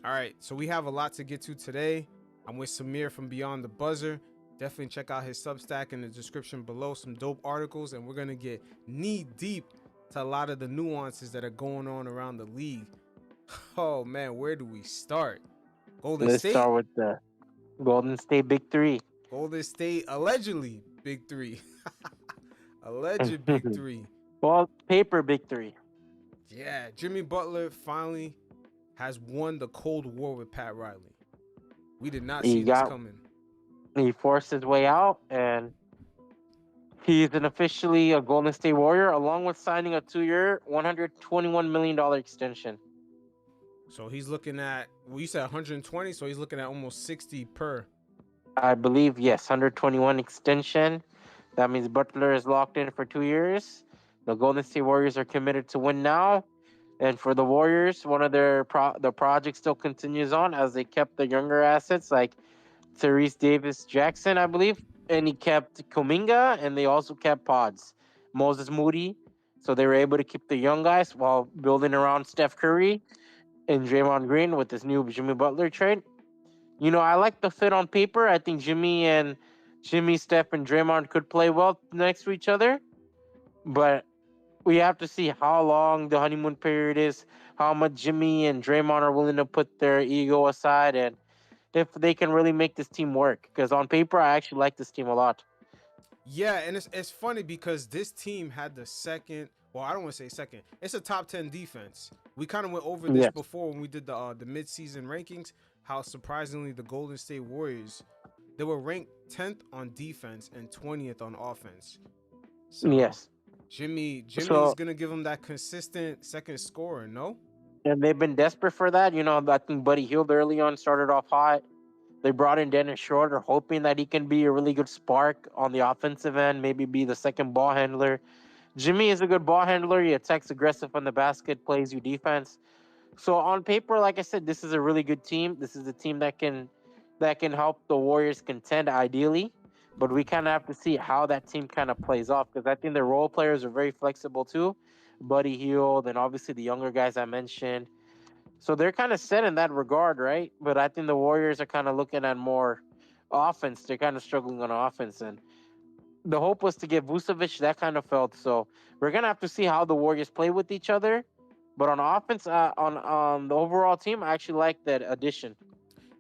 All right, so we have a lot to get to today. I'm with Samir from Beyond the Buzzer. Definitely check out his Substack in the description below. Some dope articles, and we're gonna get knee deep to a lot of the nuances that are going on around the league. Oh man, where do we start? Golden Let's State. start with the Golden State Big Three. Golden State allegedly big three. Alleged big three. Well, paper Big Three. Yeah, Jimmy Butler finally has won the Cold War with Pat Riley. We did not He see this got coming. he forced his way out, and he's an officially a Golden State Warrior, along with signing a 2-year, $121 million extension. So he's looking at, well, you said 120, so he's looking at almost 60 per. I believe yes, 121 extension. That means Butler is locked in for 2 years. The Golden State Warriors are committed to win now. And for the Warriors, one of the project still continues on as they kept the younger assets like Therese Davis Jackson, I believe, and he kept Kuminga, and they also kept Pods, Moses Moody. So they were able to keep the young guys while building around Steph Curry and Draymond Green with this new Jimmy Butler trade. I like the fit on paper. I think Jimmy, Steph, and Draymond could play well next to each other, but we have to see how long the honeymoon period is, how much Jimmy and Draymond are willing to put their ego aside, and if they can really make this team work. Because on paper, I actually like this team a lot. Yeah, and it's funny because this team had the second, well, I don't want to say second. It's a top 10 defense. We kind of went over this Yes, before when we did the midseason rankings, how surprisingly the Golden State Warriors, they were ranked 10th on defense and 20th on offense. So yes. Jimmy's So, gonna give him that consistent second scorer, no? and they've been desperate for that. I think Buddy Hield early on started off hot. They brought in Dennis Schroeder, hoping that he can be a really good spark on the offensive end, maybe be the second ball handler. Jimmy is a good ball handler. He attacks aggressive on the basket, plays you defense. So on paper, like I said, this is a really good team. This is a team that can help the Warriors contend ideally. But we kind of have to see how that team kind of plays off because I think the role players are very flexible too. Buddy Hield and obviously the younger guys I mentioned. So they're kind of set in that regard, right? But I think the Warriors are kind of looking at more offense. They're kind of struggling on offense, and the hope was to get Vucevic. That kind of failed. So we're gonna have to see how the Warriors play with each other. But on offense, on the overall team, I actually like that addition.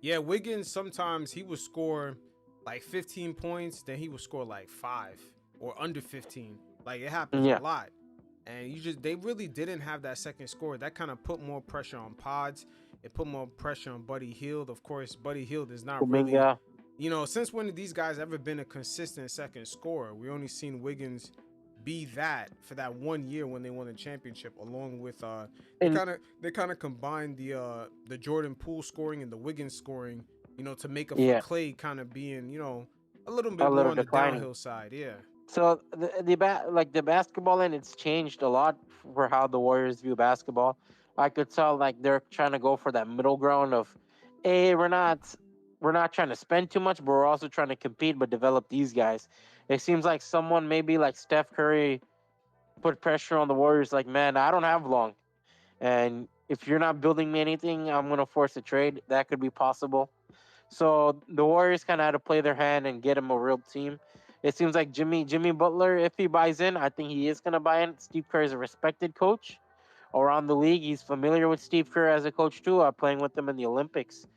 Yeah, Wiggins sometimes he would score like 15 points, then he would score like 5 or under 15. Like it happens a Yeah, lot. And they really didn't have that second score. That kind of put more pressure on Pods. It put more pressure on Buddy Hield. Of course, Buddy Hield is not really, Kuminga. since when have these guys ever been a consistent second scorer? We only seen Wiggins be that for that 1 year when they won the championship, along with And they kind of combined the Jordan Poole scoring and the Wiggins scoring, to make up for yeah, Clay kind of being, a little a bit more little on the declining. downhill side. Yeah. So like the basketball end, it's changed a lot for how the Warriors view basketball. I could tell like they're trying to go for that middle ground of, hey, we're not trying to spend too much, but we're also trying to compete, but develop these guys. It seems like someone maybe like Steph Curry put pressure on the Warriors, like, man, I don't have long, and if you're not building me anything, I'm gonna force a trade. That could be possible. So the Warriors kind of had to play their hand and get him a real team. It seems like Jimmy Butler, if he buys in, I think he is gonna buy in. Steve Kerr is a respected coach around the league. He's familiar with Steve Kerr as a coach too, playing with them in the Olympics.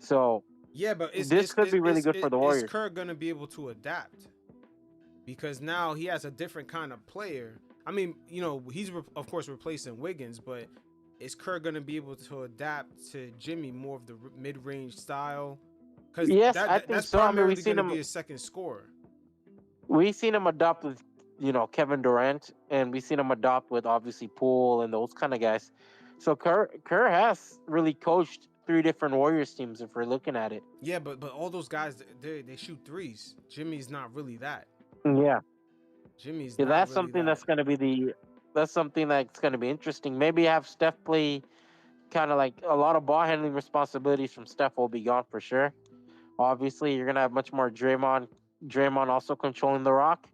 So Yeah, but this could be really good for the is Warriors. Kerr gonna be able to adapt? Because now he has a different kind of player. I mean, he's of course replacing Wiggins, but is Kerr gonna be able to adapt to Jimmy more of the mid-range style? Because Yes, I that think that's so. I mean, primarily gonna be his second scorer. we've seen him adopt with Kevin Durant, and we've seen him adopt with obviously Poole and those kind of guys. So Kerr has really coached three different Warriors teams if we're looking at it. Yeah, but all those guys they shoot threes. Jimmy's not really that. Yeah, Jimmy's yeah, not really that. that's something that's gonna be interesting. Maybe have Steph play kind of like a lot of ball handling responsibilities from Steph will be gone for sure. Obviously, you're gonna have much more Draymond also controlling the rock.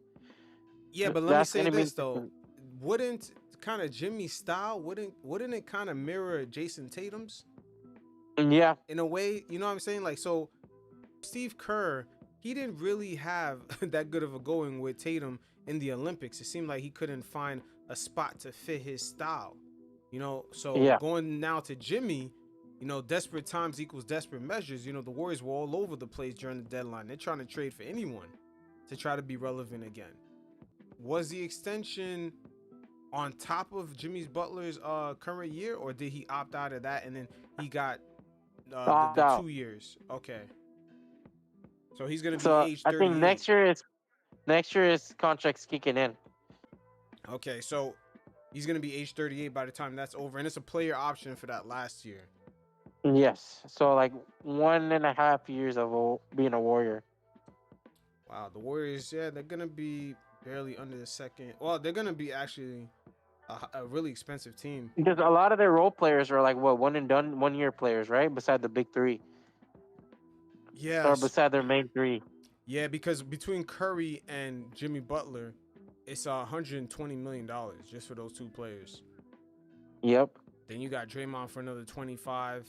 Yeah, but let me That's say gonna be this though. interesting. Wouldn't kind of Jimmy's style wouldn't it kind of mirror Jason Tatum's? Yeah. in a way. You know what I'm saying? Like, so Steve Kerr, he didn't really have that good of a going with Tatum in the Olympics. It seemed like he couldn't find a spot to fit his style. You know, so Yeah. going now to Jimmy, you know, desperate times equals desperate measures. You know, the Warriors were all over the place during the deadline. They're trying to trade for anyone to try to be relevant again. Was the extension on top of Jimmy's Butler's current year, or did he opt out of that and then he got Opt the out. 2 years? Okay, so he's gonna be So age I think 38. next year his contract's kicking in. Okay, so he's gonna be age 38 by the time that's over, and it's a player option for that last year. Yes. So like 1.5 years of being a Warrior. Wow, the Warriors, yeah, they're gonna be barely under the second. Well, they're gonna be actually a really expensive team. Because a lot of their role players are like what, one and done 1 year players, right? Beside the big three. Or Yes, beside their main three. yeah, because between Curry and Jimmy Butler, it's $120 million just for those two players. Yep. Then you got Draymond for another 25.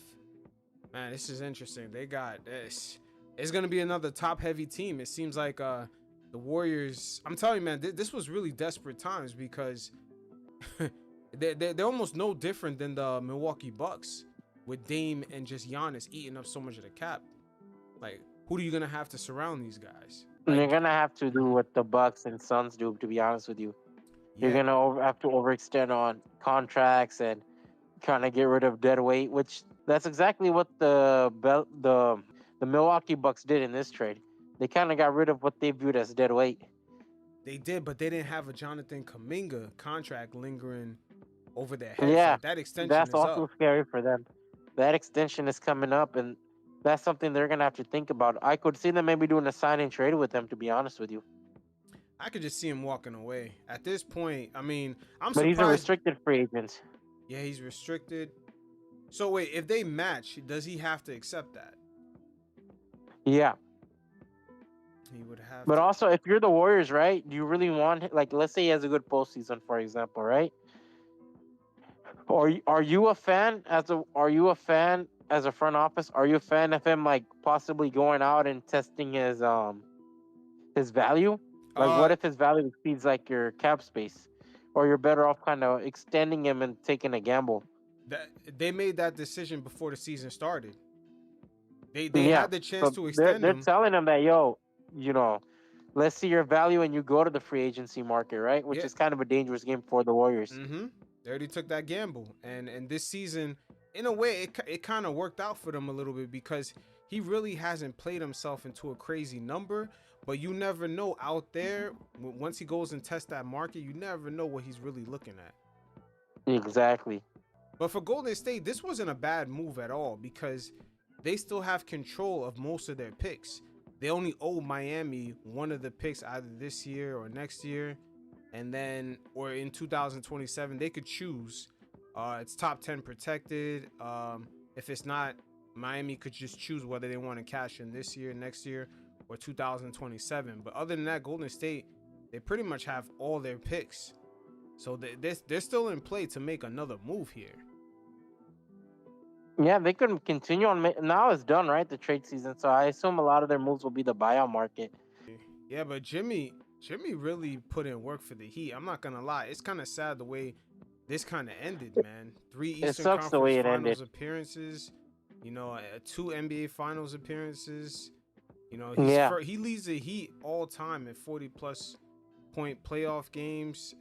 Man, this is interesting. They got this. It's gonna be another top-heavy team. It seems like the Warriors. I'm telling you, man, this was really desperate times because they're almost no different than the Milwaukee Bucks with Dame and just Giannis eating up so much of the cap. Like, who are you gonna have to surround these guys? And you're Like, gonna have to do what the Bucks and Suns do. To be honest with you, you're yeah, gonna have to overextend on contracts and kind of get rid of dead weight. Which that's exactly what the Milwaukee Bucks did in this trade. They kind of got rid of what they viewed as dead weight. they did, but they didn't have a Jonathan Kuminga contract lingering over their heads. Yeah, Like, that extension that's is up. also scary for them. That extension is coming up, and that's something they're gonna have to think about. I could see them maybe doing a sign and trade with them. To be honest with you, I could just see him walking away at this point. I mean, I'm but he's a surprised. restricted free agent. Yeah, he's restricted. So wait, if they match, does he have to accept that? Yeah. He would have But to. also, if you're the Warriors, right? Do you really want, like, let's say he has a good postseason, for example, right? Are you a fan as a front office? Are you a fan of him like possibly going out and testing his value? Like, Uh, what if his value exceeds like your cap space, or you're better off kind of extending him and taking a gamble? that they made that decision before the season started. They Yeah. had the chance So to they're extend they're him. telling him that, yo, you know, let's see your value and you go to the free agency market, right? Which Yeah. is kind of a dangerous game for the Warriors. Mm-hmm. They already took that gamble, and this season, in a way, it kind of worked out for them a little bit because he really hasn't played himself into a crazy number. But you never know out there once he goes and tests that market, you never know what he's really looking at. Exactly. But for Golden State, this wasn't a bad move at all because they still have control of most of their picks. They only owe Miami one of the picks either this year or next year. And then, or in 2027, they could choose. It's top 10 protected. If it's not, Miami could just choose whether they want to cash in this year, next year, or 2027. But other than that, Golden State, they pretty much have all their picks. So they're still in play to make another move here. Yeah, they could continue on. Now it's done, right? The trade season. So I assume a lot of their moves will be the buyout market. Yeah, but Jimmy really put in work for the Heat. I'm not gonna lie. It's kind of sad the way this kind of ended, man. 3 It Eastern sucks the Conference way it Finals ended. appearances, 2 NBA Finals appearances. Yeah. He leads the Heat all time in 40+ point playoff games.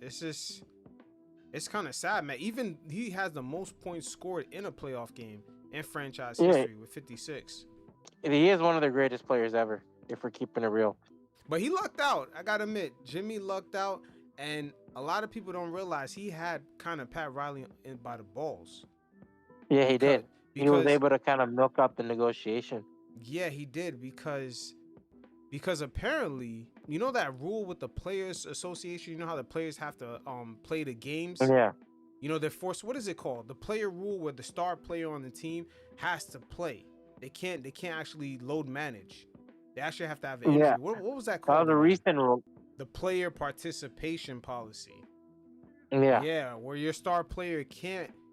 It's kind of sad, man. Even he has the most points scored in a playoff game in franchise Yeah. history with 56. He is one of the greatest players ever, if we're keeping it real. But he lucked out. I gotta admit, Jimmy lucked out, and a lot of people don't realize he had kind of Pat Riley in by the balls. Yeah, he did. He was Because able to kind of milk up the negotiation. yeah, he did because apparently, that rule with the Players Association. You know how the players have to play the games. Yeah. They're forced. What is it called? The player rule where the star player on the team has to play. They can't actually load manage. They actually have to have an injury. Yeah. What was that That called? was a recent rule. The player participation policy. Yeah. Yeah, where your star player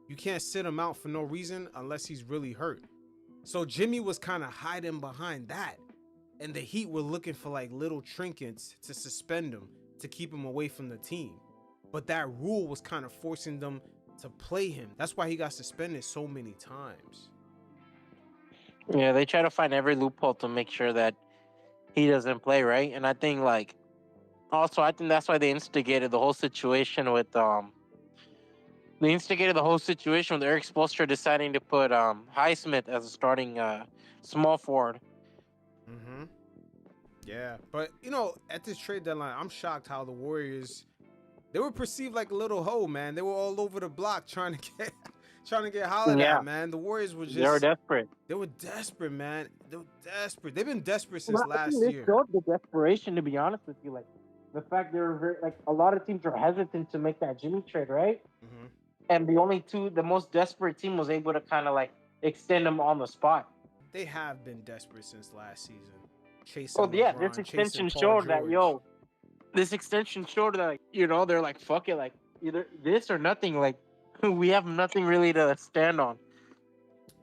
you can't sit him out for no reason unless he's really hurt. So Jimmy was kind of hiding behind that. And the Heat were looking for like little trinkets to suspend him, to keep him away from the team. But that rule was kind of forcing them to play him. That's why he got suspended so many times. Yeah, they try to find every loophole to make sure that he doesn't play, right? And I think like also I think that's why they instigated the whole situation with Eric Spoelstra deciding to put Highsmith as a starting small forward. Mm-hmm. Yeah, but at this trade deadline, I'm shocked how the Warriors, they were perceived like a little hoe, man. They were all over the block trying to get hollered Yeah, at, man. The Warriors were they were just, desperate. they were desperate, man. They were desperate. They've been desperate since Well, I think last this year. showed the desperation, to be honest with you. Like the fact they were very, like a lot of teams were hesitant to make that Jimmy trade, right? Mm-hmm. And the most desperate team was able to kind of like extend them on the spot. They have been desperate since last season, Oh chasing yeah, LeBron, chasing Paul George. this extension showed that they're like fuck it, like either this or nothing. Like we have nothing really to stand on.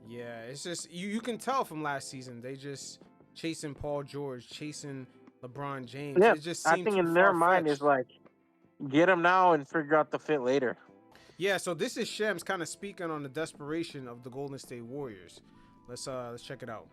Yeah, it's just you can tell from last season they just chasing Paul George, chasing LeBron James. Yeah, It just I seemed think too in their mind far-fetched. is like get them now and figure out the fit later. Yeah, so this is Shams kind of speaking on the desperation of the Golden State Warriors. Let's check it out.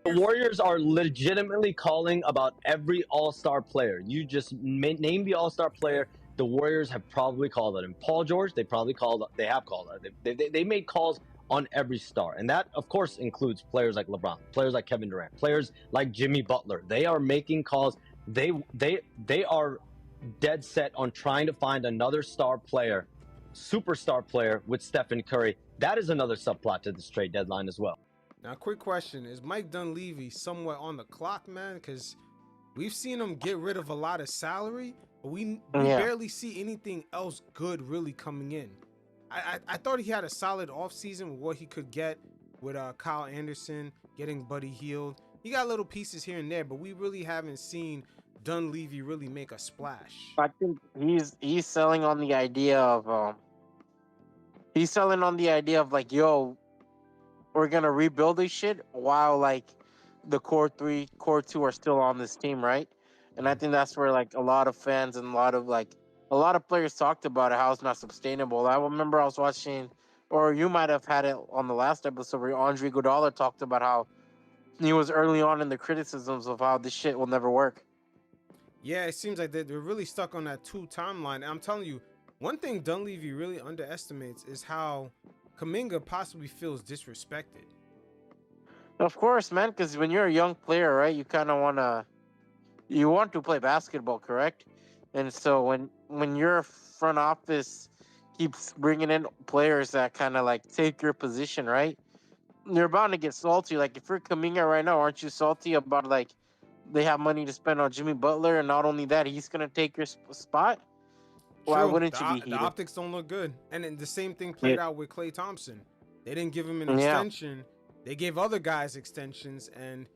The Warriors are legitimately calling about every All-Star player. You just name the All-Star player. The Warriors have probably called on him. Paul George, they have called on. They made calls on every star, and that of course includes players like LeBron, players like Kevin Durant, players like Jimmy Butler. They are making calls. They are dead set on trying to find another star player, superstar player with Stephen Curry. That is another subplot to this trade deadline as well. Now, quick question: is Mike Dunleavy somewhat on the clock, man? Because we've seen him get rid of a lot of salary, but we barely see anything else good really coming in. I thought he had a solid offseason with what he could get with Kyle Anderson, getting Buddy Hield. He got little pieces here and there, but we really haven't seen Dunleavy really make a splash. I think he's selling on the idea of like, yo, we're gonna rebuild this shit while like the core 3, core 2 are still on this team, right? And I think that's where like a lot of fans and a lot of players talked about it, how it's not sustainable. I remember I was watching, or you might have had it on the last episode where Andre Iguodala talked about how he was early on in the criticisms of how this shit will never work. Yeah, it seems like they're really stuck on that 2 timeline. And I'm telling you, one thing Dunleavy really underestimates is how Kuminga possibly feels disrespected. Of course, man, because when you're a young player, right, you kind of want to play basketball, correct? And so when your front office keeps bringing in players that kind of like take your position, right, you're bound to get salty. Like if you're Kuminga right now, aren't you salty about like they have money to spend on Jimmy Butler, and not only that, he's gonna take your spot? Why True, wouldn't you be heated? the optics don't look good. And then the same thing played out with Klay Thompson. They didn't give him an extension. They gave other guys extensions, and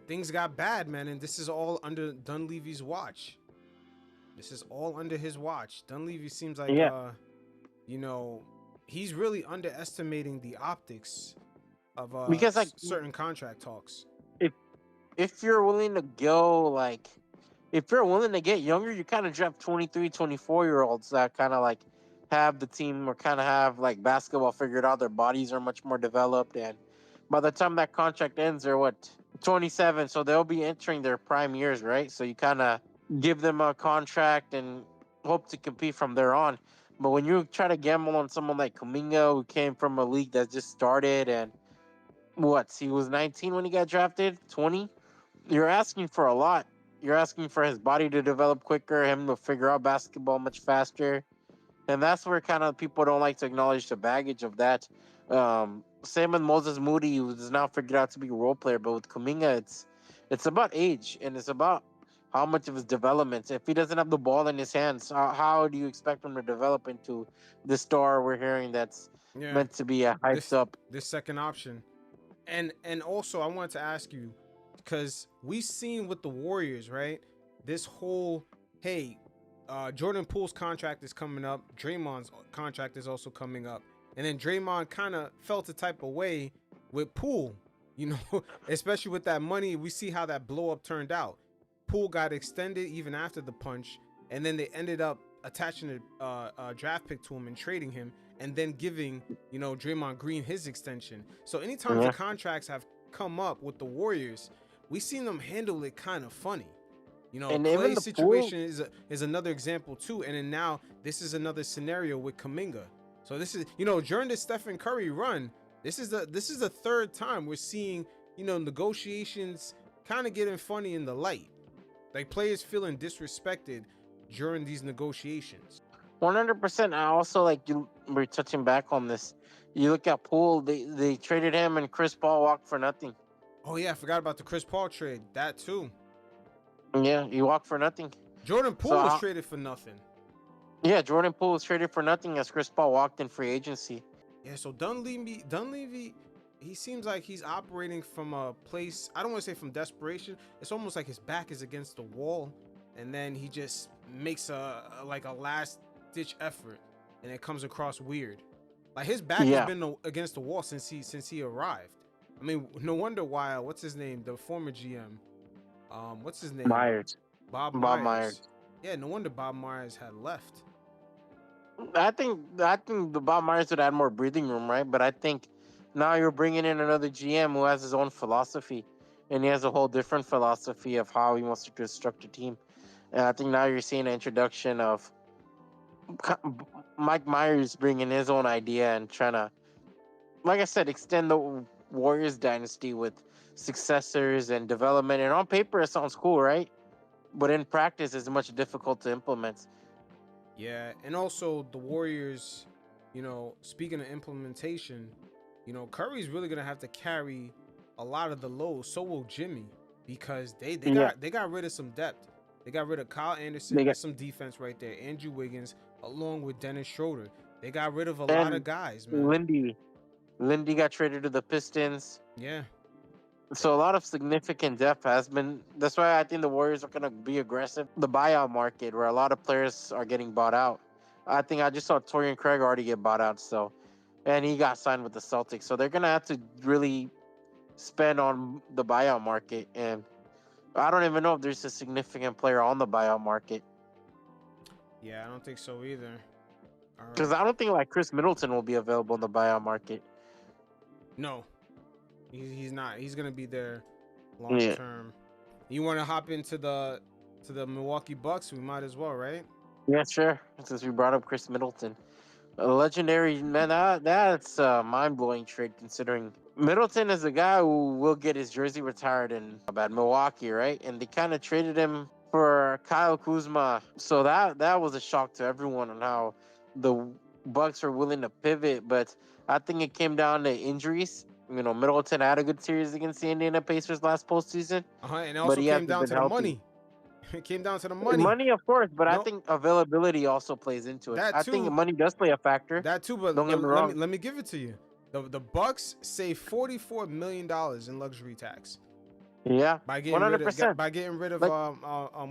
things got bad, man. And this is all under Dunleavy's watch. This is all under his watch. Dunleavy seems like he's really underestimating the optics of because like certain contract talks. If you're willing to go like if you're willing to get younger, you kind of draft 23, 24-year-olds that kind of like have the team or kind of have like basketball figured out. Their bodies are much more developed, and by the time that contract ends, they're 27, so they'll be entering their prime years, right? So you kind of give them a contract and hope to compete from there on. But when you try to gamble on someone like Kuminga, who came from a league that just started, and he was 19 when he got drafted, 20, you're asking for a lot. You're asking for his body to develop quicker, him to figure out basketball much faster. And that's where kind of people don't like to acknowledge the baggage of that. Same with Moses Moody, who is now figured out to be a role player. But with Kuminga, it's about age, and it's about how much of his development. If he doesn't have the ball in his hands, how do you expect him to develop into the star we're hearing that's meant to be a hyped up? This second option. And also, I wanted to ask you, because we've seen with the Warriors, right? This whole, hey, Jordan Poole's contract is coming up. Draymond's contract is also coming up. And then Draymond kind of felt a type of way with Poole, especially with that money. We see how that blow up turned out. Poole got extended even after the punch, and then they ended up attaching a draft pick to him and trading him, and then giving Draymond Green his extension. So anytime the contracts have come up with the Warriors, we seen them handle it kind of funny. And Clay's situation is another example too, and then now this is another scenario with Kuminga. So this is during the Stephen Curry run, this is the third time we're seeing negotiations kind of getting funny in the light, like players feeling disrespected during these negotiations. 100%. I also we're touching back on this. You look at Poole, they traded him and Chris Paul walked for nothing. Oh yeah, I forgot about the Chris Paul trade. That too. Yeah, he walked for nothing. Jordan Poole was traded for nothing. Yeah, Jordan Poole was traded for nothing as Chris Paul walked in free agency. Yeah, so Dunleavy, he seems like he's operating from a place, I don't want to say from desperation. It's almost like his back is against the wall, and then he just makes a last ditch effort, and it comes across weird. Like his back has been against the wall since he arrived. I mean, no wonder why. What's his name? The former GM. What's his name? Myers. Bob Myers. Yeah, no wonder Bob Myers had left. I think the Bob Myers would add more breathing room, right? But I think now you're bringing in another GM who has his own philosophy, and he has a whole different philosophy of how he wants to construct a team. And I think now you're seeing an introduction of Mike Myers bringing his own idea and trying to, like I said, extend the Warriors dynasty with successors and development. And on paper, it sounds cool, right? But in practice, it's much difficult to implement. Yeah, and also the Warriors, speaking of implementation, Curry's really gonna have to carry a lot of the load. So will Jimmy, because they got rid of some depth. They got rid of Kyle Anderson. That's some defense right there. Andrew Wiggins, along with Dennis Schroeder. They got rid of a lot of guys, man. Lindy got traded to the Pistons. Yeah. So a lot of significant depth has been. That's why I think the Warriors are going to be aggressive. The buyout market, where a lot of players are getting bought out. I think I just saw Torrey Craig already get bought out. And he got signed with the Celtics. So they're going to have to really spend on the buyout market. And I don't even know if there's a significant player on the buyout market. Yeah, I don't think so either. Because I don't think Chris Middleton will be available in the buyout market. No. He's not. He's gonna be there long term. You want to hop into the Milwaukee Bucks? We might as well, right? Yeah, sure. Since we brought up Chris Middleton, a legendary man. That's a mind-blowing trade, considering Middleton is a guy who will get his jersey retired in about Milwaukee, right? And they kind of traded him for Kyle Kuzma, so that was a shock to everyone on how the Bucks are willing to pivot. But I think it came down to injuries. Middleton had a good series against the Indiana Pacers last postseason. And it also came down to the money. It came down to the money. Money, of course, but I think availability also plays into it. I think money does play a factor. That too, but don't get me wrong. Let me give it to you. The Bucks saved $44 million in luxury tax. Yeah, by getting 100%. By getting rid of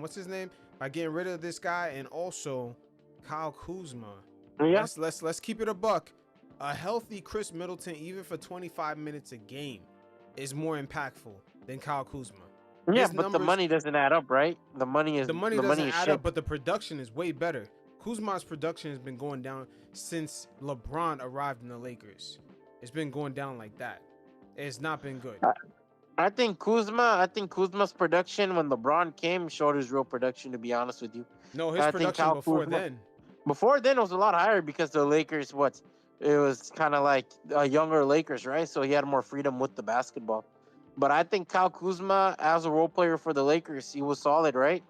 what's his name? By getting rid of this guy and also Kyle Kuzma. Yeah. Let's keep it a buck. A healthy Chris Middleton, even for 25 minutes a game, is more impactful than Kyle Kuzma. Yeah, but the money doesn't add up, right? The money doesn't add up, but the production is way better. Kuzma's production has been going down since LeBron arrived in the Lakers. It's been going down like that. It's not been good. I think Kuzma's production when LeBron came showed his real production, to be honest with you. No, his production before then. Before then, it was a lot higher because the Lakers, it was kind of like a younger Lakers, right? So he had more freedom with the basketball. But I think Kyle Kuzma, as a role player for the Lakers, he was solid, right?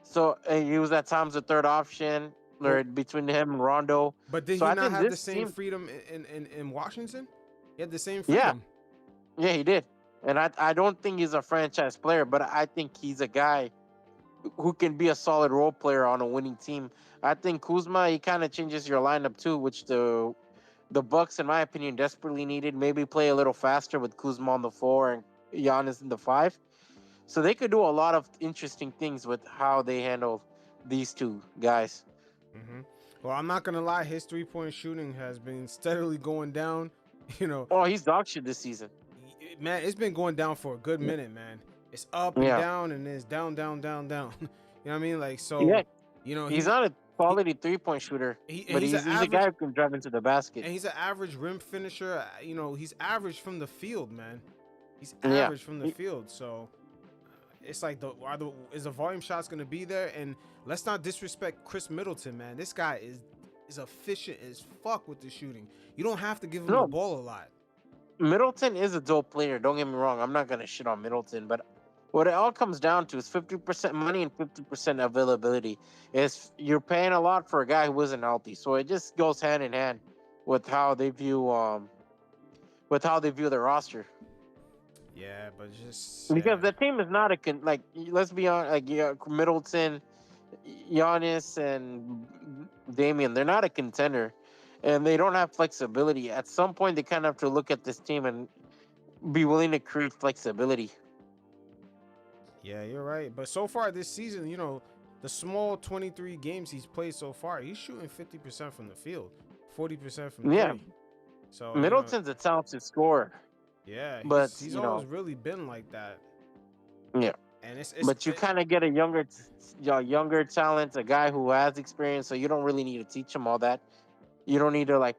So he was at times the third option or between him and Rondo. But did he not have the same freedom in Washington? He had the same freedom. Yeah, he did. And I don't think he's a franchise player, but I think he's a guy who can be a solid role player on a winning team. I think Kuzma, he kind of changes your lineup too, which the Bucks, in my opinion, desperately needed. Maybe play a little faster with Kuzma on the 4 and Giannis in the 5. So they could do a lot of interesting things with how they handle these two guys. Mm-hmm. Well, I'm not gonna lie, his 3-point shooting has been steadily going down. Oh, he's dog shit this season. man, it's been going down for a good minute, man. It's up and Yeah, down, and it's down, down, down, down. You know what I mean? Like, yeah. so, you know, He's he not a he, quality 3-point shooter, and but he's an he's a guy average, who can drive into the basket. and he's an average rim finisher. You know, he's average from the field, man. He's Yeah, average from the field. So it's like is the volume shots gonna be there? And let's not disrespect Chris Middleton, man. This guy is efficient as fuck with the shooting. You don't have to give him the no, ball a lot. Middleton is a dope player. Don't get me wrong. I'm not gonna shit on Middleton, but what it all comes down to is 50% money and 50% availability. Is you're paying a lot for a guy who isn't healthy, so it just goes hand in hand with how they view their roster. Yeah, but just Because the team is not like, let's be honest, like, yeah, Middleton, Giannis, and Damian, they're not a contender, and they don't have flexibility. At some point, they kind of have to look at this team and be willing to create flexibility. yeah, you're right. But so far this season, you know, the small 23 games he's played so far, he's shooting 50% from the field, 40% from Yeah, three. So Middleton's a talented scorer, yeah, but he's always really been like that. yeah, And but you kind of get a younger talent, a guy who has experience, so you don't really need to teach him all that. You don't need to, like,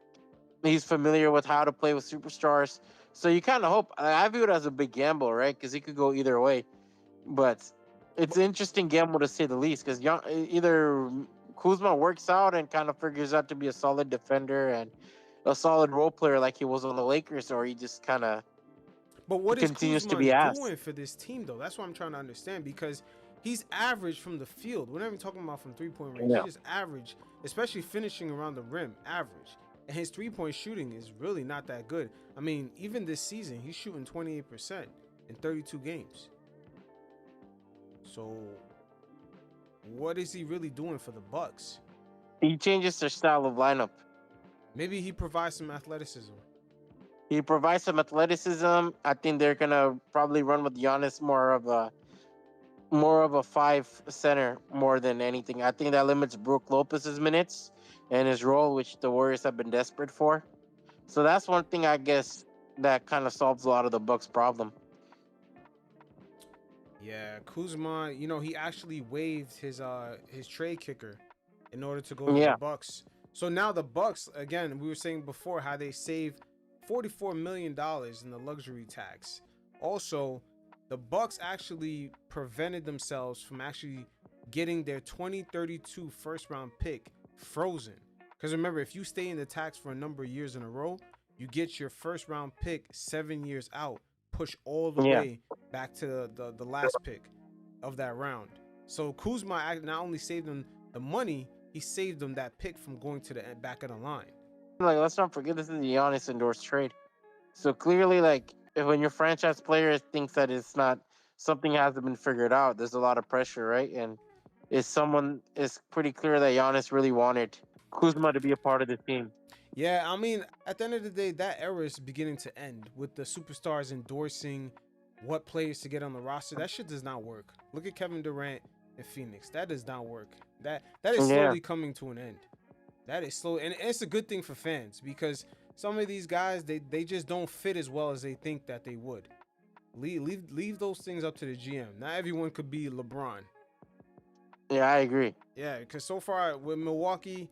he's familiar with how to play with superstars. So you kind of hope. I view it as a big gamble, right? Because it could go either way. But it's an interesting gamble to say the least. Because either Kuzma works out and kind of figures out to be a solid defender and a solid role player like he was on the Lakers, or he just kind of But what is continues to Kuzma be asked. doing for this team, though? That's what I'm trying to understand, because he's average from the field. We're not even talking about from three-point range. Yeah. He's just average, especially finishing around the rim, average. And his three-point shooting is really not that good. I mean, even this season, he's shooting 28% in 32 games. So what is he really doing for the Bucks? He changes their style of lineup. Maybe he provides some athleticism. He provides some athleticism. I think they're gonna probably run with Giannis more of a five center more than anything. I think that limits Brook Lopez's minutes and his role, which the Warriors have been desperate for. So that's one thing, I guess, that kind of solves a lot of the Bucks' problem. Yeah, Kuzma, you know, he actually waived his trade kicker in order to go to Yeah, the Bucks. So now the Bucks, again, we were saying before how they saved $44 million in the luxury tax. Also, the Bucks actually prevented themselves from actually getting their 2032 first round pick frozen. Because remember, if you stay in the tax for a number of years in a row, you get your first round pick 7 years out, push all the yeah. way back to the last pick of that round. So Kuzma not only saved them the money, he saved them that pick from going to the back of the line. Like, let's not forget, this is the Giannis endorsed trade. So clearly, like, when your franchise player thinks that it's not, something hasn't been figured out, there's a lot of pressure, right? And it's pretty clear that Giannis really wanted Kuzma to be a part of the team. Yeah, I mean, at the end of the day, that era is beginning to end with the superstars endorsing what players to get on the roster. That shit does not work. Look at Kevin Durant in Phoenix. That does not work. That is slowly coming to an end. That is slow, and it's a good thing for fans, because some of these guys, they just don't fit as well as they think that they would. Leave those things up to the GM. Not everyone could be LeBron. Yeah, I agree. Yeah, because so far with Milwaukee,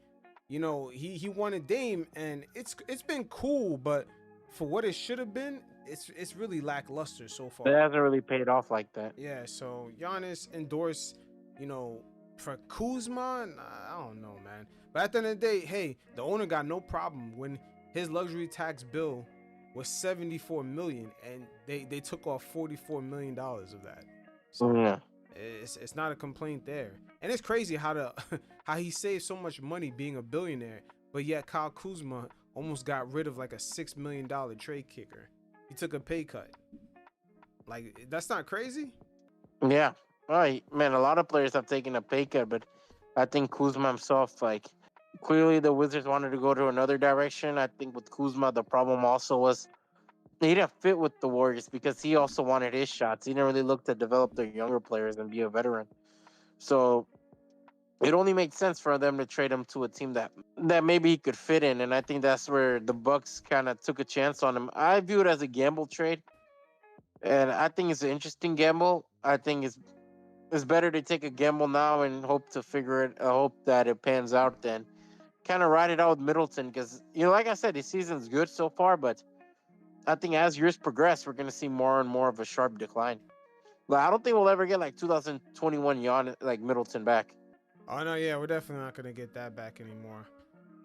you know, he wanted Dame, and it's been cool, but for what it should have been, it's really lackluster so far. It hasn't really paid off like that. Yeah, so Giannis endorsed, you know, for Kuzma, I don't know, man. But at the end of the day, hey, the owner got no problem when his luxury tax bill was $74 million, and they took off $44 million of that. So Yeah. it's not a complaint there. And it's crazy how how he saved so much money being a billionaire, but yet Kyle Kuzma almost got rid of like a $6 million trade kicker. He took a pay cut. Like, that's not crazy? Yeah. All right, man, a lot of players have taken a pay cut, but I think Kuzma himself, like, clearly the Wizards wanted to go to another direction. I think with Kuzma, the problem also was he didn't fit with the Warriors because he also wanted his shots. He didn't really look to develop their younger players and be a veteran. So it only makes sense for them to trade him to a team that maybe he could fit in. And I think that's where the Bucks kind of took a chance on him. I view it as a gamble trade And I think it's an interesting gamble. I think it's better to take a gamble now and hope to figure it. Hope that it pans out than kind of ride it out with Middleton because like I said, the season's good so far, but I think as years progress, we're gonna see more and more of a sharp decline. Like I don't think we'll ever get like 2021 like Middleton back. Oh no, yeah, we're definitely not gonna get that back anymore.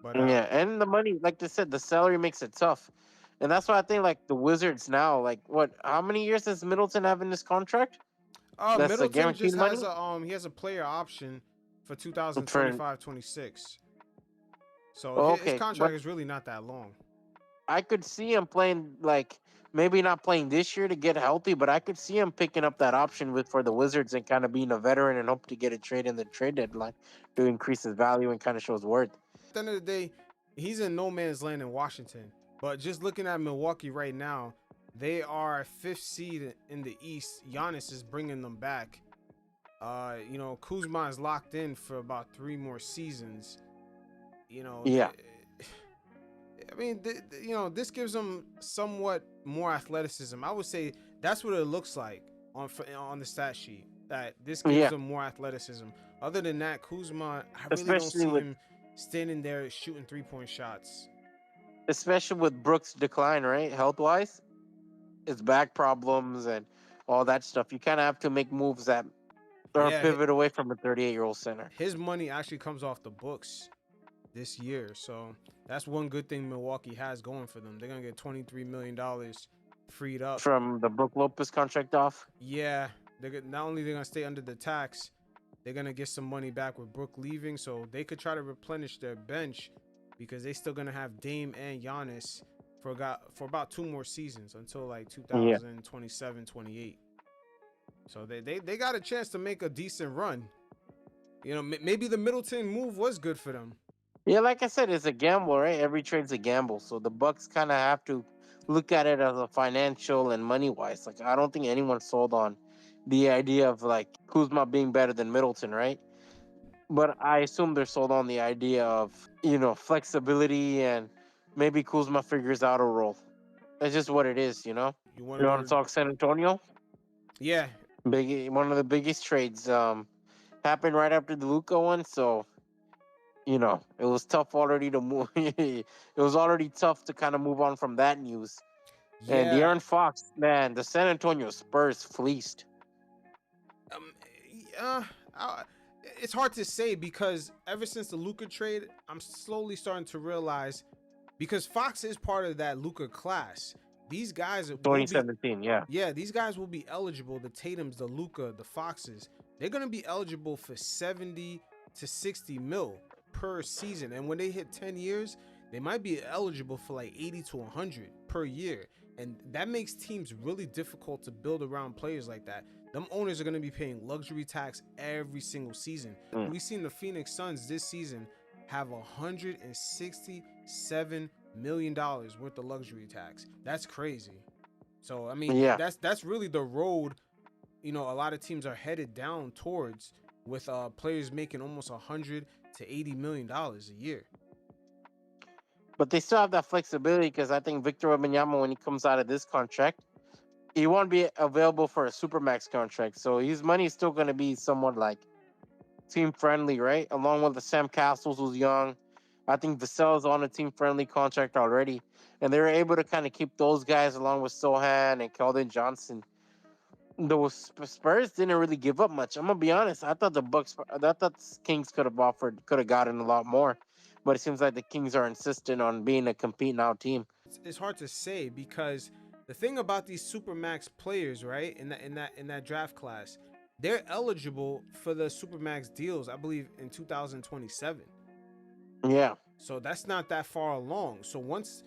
But Yeah, and the money, like I said, the salary makes it tough, and that's why I think like the Wizards now, like what? How many years does Middleton have in this contract? That's a Middleton guaranteed just has money a he has a player option for for. 2025-26. So his Okay, but contract is really not that long. I could see him playing like maybe not playing this year to get healthy, but I could see him picking up that option with for the Wizards and kind of being a veteran and hope to get a trade in the trade deadline to increase his value and kind of show his worth. At the end of the day, he's in no man's land in Washington. But just looking at Milwaukee right now, they are fifth seed in the East. Giannis is bringing them back. Kuzma is locked in for about 3 more seasons. Yeah, I mean, this gives them somewhat more athleticism. I would say that's what it looks like on the stat sheet. That this gives yeah, them more athleticism. Other than that, Kuzma, I really don't especially see with him standing there shooting 3-point shots. especially with Brooks' decline, right? Health wise, his back problems and all that stuff. You kind of have to make moves that or Yeah, pivot away from a 38-year-old center. his money actually comes off the books this year, so that's one good thing Milwaukee has going for them. They're gonna get $23 million freed up. From the Brook Lopez contract off. Yeah, not only they're gonna stay under the tax, they're gonna get some money back with Brook leaving, so they could try to replenish their bench because they still gonna have Dame and Giannis for about 2 more seasons until like Yeah. 2027-28. So they got a chance to make a decent run. Maybe the Middleton move was good for them. Yeah, like I said, it's a gamble, right? Every trade's a gamble. So the Bucks kind of have to look at it as a financial and money wise. Like I don't think anyone sold on the idea of like Kuzma being better than Middleton, right? But I assume they're sold on the idea of, flexibility and maybe Kuzma figures out a role. That's just what it is. You want You to want know? to talk San Antonio? Yeah, One of the biggest trades happened right after the Luka one, so it was tough already to move. It was already tough to kind of move on from that news. And yeah. De'Aaron Fox, man, the San Antonio Spurs fleeced. Um, uh, I, it's hard to say because ever since the Luka trade, I'm slowly starting to realize because Fox is part of that Luka class. These guys will be 2017, yeah. Yeah, these guys will be eligible. The Tatums, the Luka, the Foxes, they're gonna be eligible for 70 to 60 mil per season. And when they hit 10 years, they might be eligible for like 80 to 100 per year. And that makes teams really difficult to build around players like that. Them owners are gonna be paying luxury tax every single season. Mm. We've seen the Phoenix Suns this season have $167 million worth of luxury tax. That's crazy. So I mean, Yeah. that's really the road, a lot of teams are headed down towards with players making almost $100 to $80 million a year. But they still have that flexibility because I think Victor Wembanyama, when he comes out of this contract, he won't be available for a supermax contract. So his money is still going to be somewhat like team friendly, right? Along with the Sam Castles, who's young. I think Vassell's on a team friendly contract already. And they were able to kind of keep those guys along with Sohan and Keldon Johnson. Those Spurs didn't really give up much. I'm gonna be honest. I thought the Kings could have gotten a lot more, but it seems like the Kings are insistent on being a compete now team. It's hard to say because the thing about these supermax players, right, in that draft class, they're eligible for the supermax deals, I believe, in 2027. Yeah, So that's not that far along. So once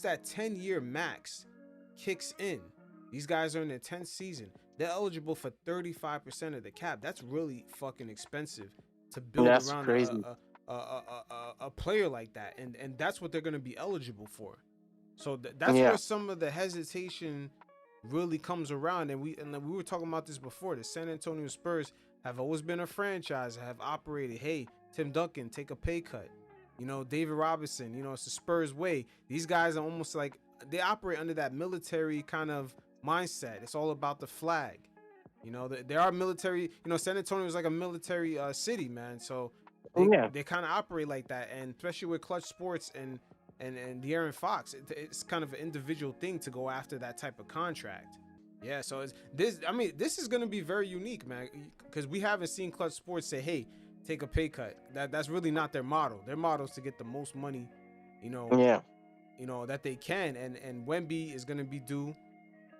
that 10-year max kicks in, these guys are in their 10th season. They're eligible for 35% of the cap. That's really fucking expensive to build that's around crazy. a player like that, and that's what they're gonna be eligible for. So that's Yeah, where some of the hesitation really comes around. And we were talking about this before. The San Antonio Spurs have always been a franchise that have operated. Hey, Tim Duncan, take a pay cut. David Robinson. It's the Spurs way. These guys are almost like they operate under that military kind of mindset. It's all about the flag. You know, they are military. You know, San Antonio is like a military city, man. So they kind of operate like that, and especially with Clutch Sports and De'Aaron Fox, it's kind of an individual thing to go after that type of contract. Yeah, so this is gonna be very unique, man, because we haven't seen Clutch Sports say, "Hey, take a pay cut." That's really not their model. Their model is to get the most money, you know, that they can. And Wemby is gonna be due.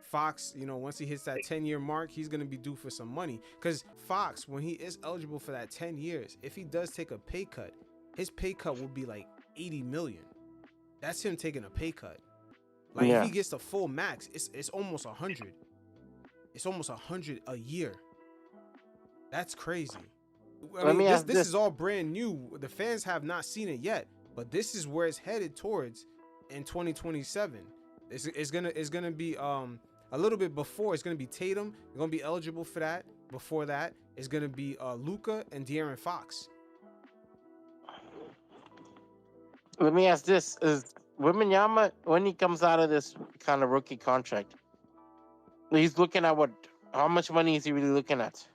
Fox, you know, once he hits that 10-year mark, he's gonna be due for some money. Because Fox, when he is eligible for that 10 years, if he does take a pay cut, his pay cut will be like 80 million. That's him taking a pay cut. Like if he gets the full max, it's almost 100. It's almost 100 a year. That's crazy. I mean, this is all brand new. The fans have not seen it yet, but this is where it's headed towards in 2027. It's gonna be a little bit before. It's gonna be Tatum. You're gonna be eligible for that. Before that, it's gonna be Luka and De'Aaron Fox. Let me ask this: is Wembanyama, when he comes out of this kind of rookie contract, he's looking at what? How much money is he really looking at?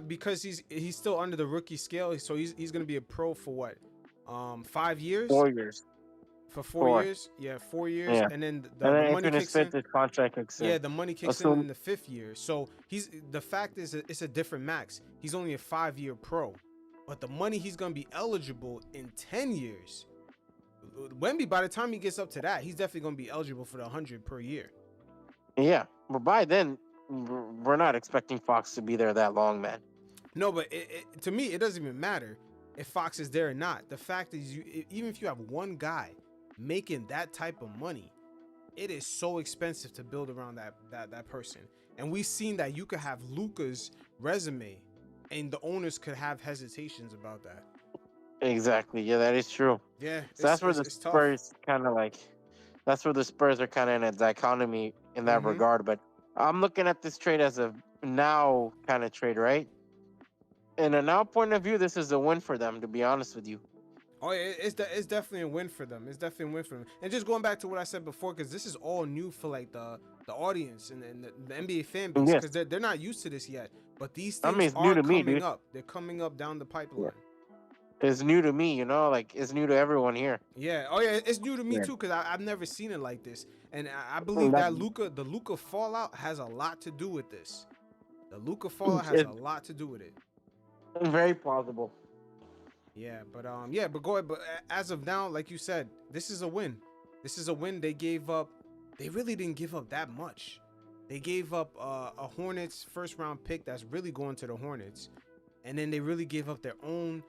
Because he's still under the rookie scale, so he's gonna be a pro for what? 5 years? 4 years. For 4 years? Yeah, 4 years. Yeah. And then the money kicks in. His contract kicks in. Yeah, the money kicks in the 5th year. So the fact is it's a different max. He's only a 5-year pro. But the money he's gonna be eligible in 10 years. Wemby, by the time he gets up to that, he's definitely gonna be eligible for the 100 per year. Yeah, but by then, we're not expecting Fox to be there that long, man. No, but to me, it doesn't even matter if Fox is there or not. The fact is, even if you have one guy making that type of money, it is so expensive to build around that person. And we've seen that you could have Luka's resume, and the owners could have hesitations about that. Exactly. Yeah, that is true. Yeah, so that's where the Spurs kind of like. That's where the Spurs are kind of in a dichotomy in that regard. But I'm looking at this trade as a now kind of trade, right? In a now point of view, this is a win for them, to be honest with you. Oh, yeah, it's definitely a win for them. It's definitely a win for them. And just going back to what I said before, because this is all new for like the audience and the NBA fan base, because they're not used to this yet. But these things are coming up. They're coming up down the pipeline. Yeah. It's new to me, you know, like it's new to everyone here. Yeah. Oh yeah, it's new to me too, because I've never seen it like this. And I believe that the Luka fallout has a lot to do with this. The Luka fallout has a lot to do with it. Very plausible. Yeah, but go ahead. But as of now, like you said, this is a win. This is a win. They gave up. They really didn't give up that much. They gave up a Hornets first round pick that's really going to the Hornets, and then they really gave up their own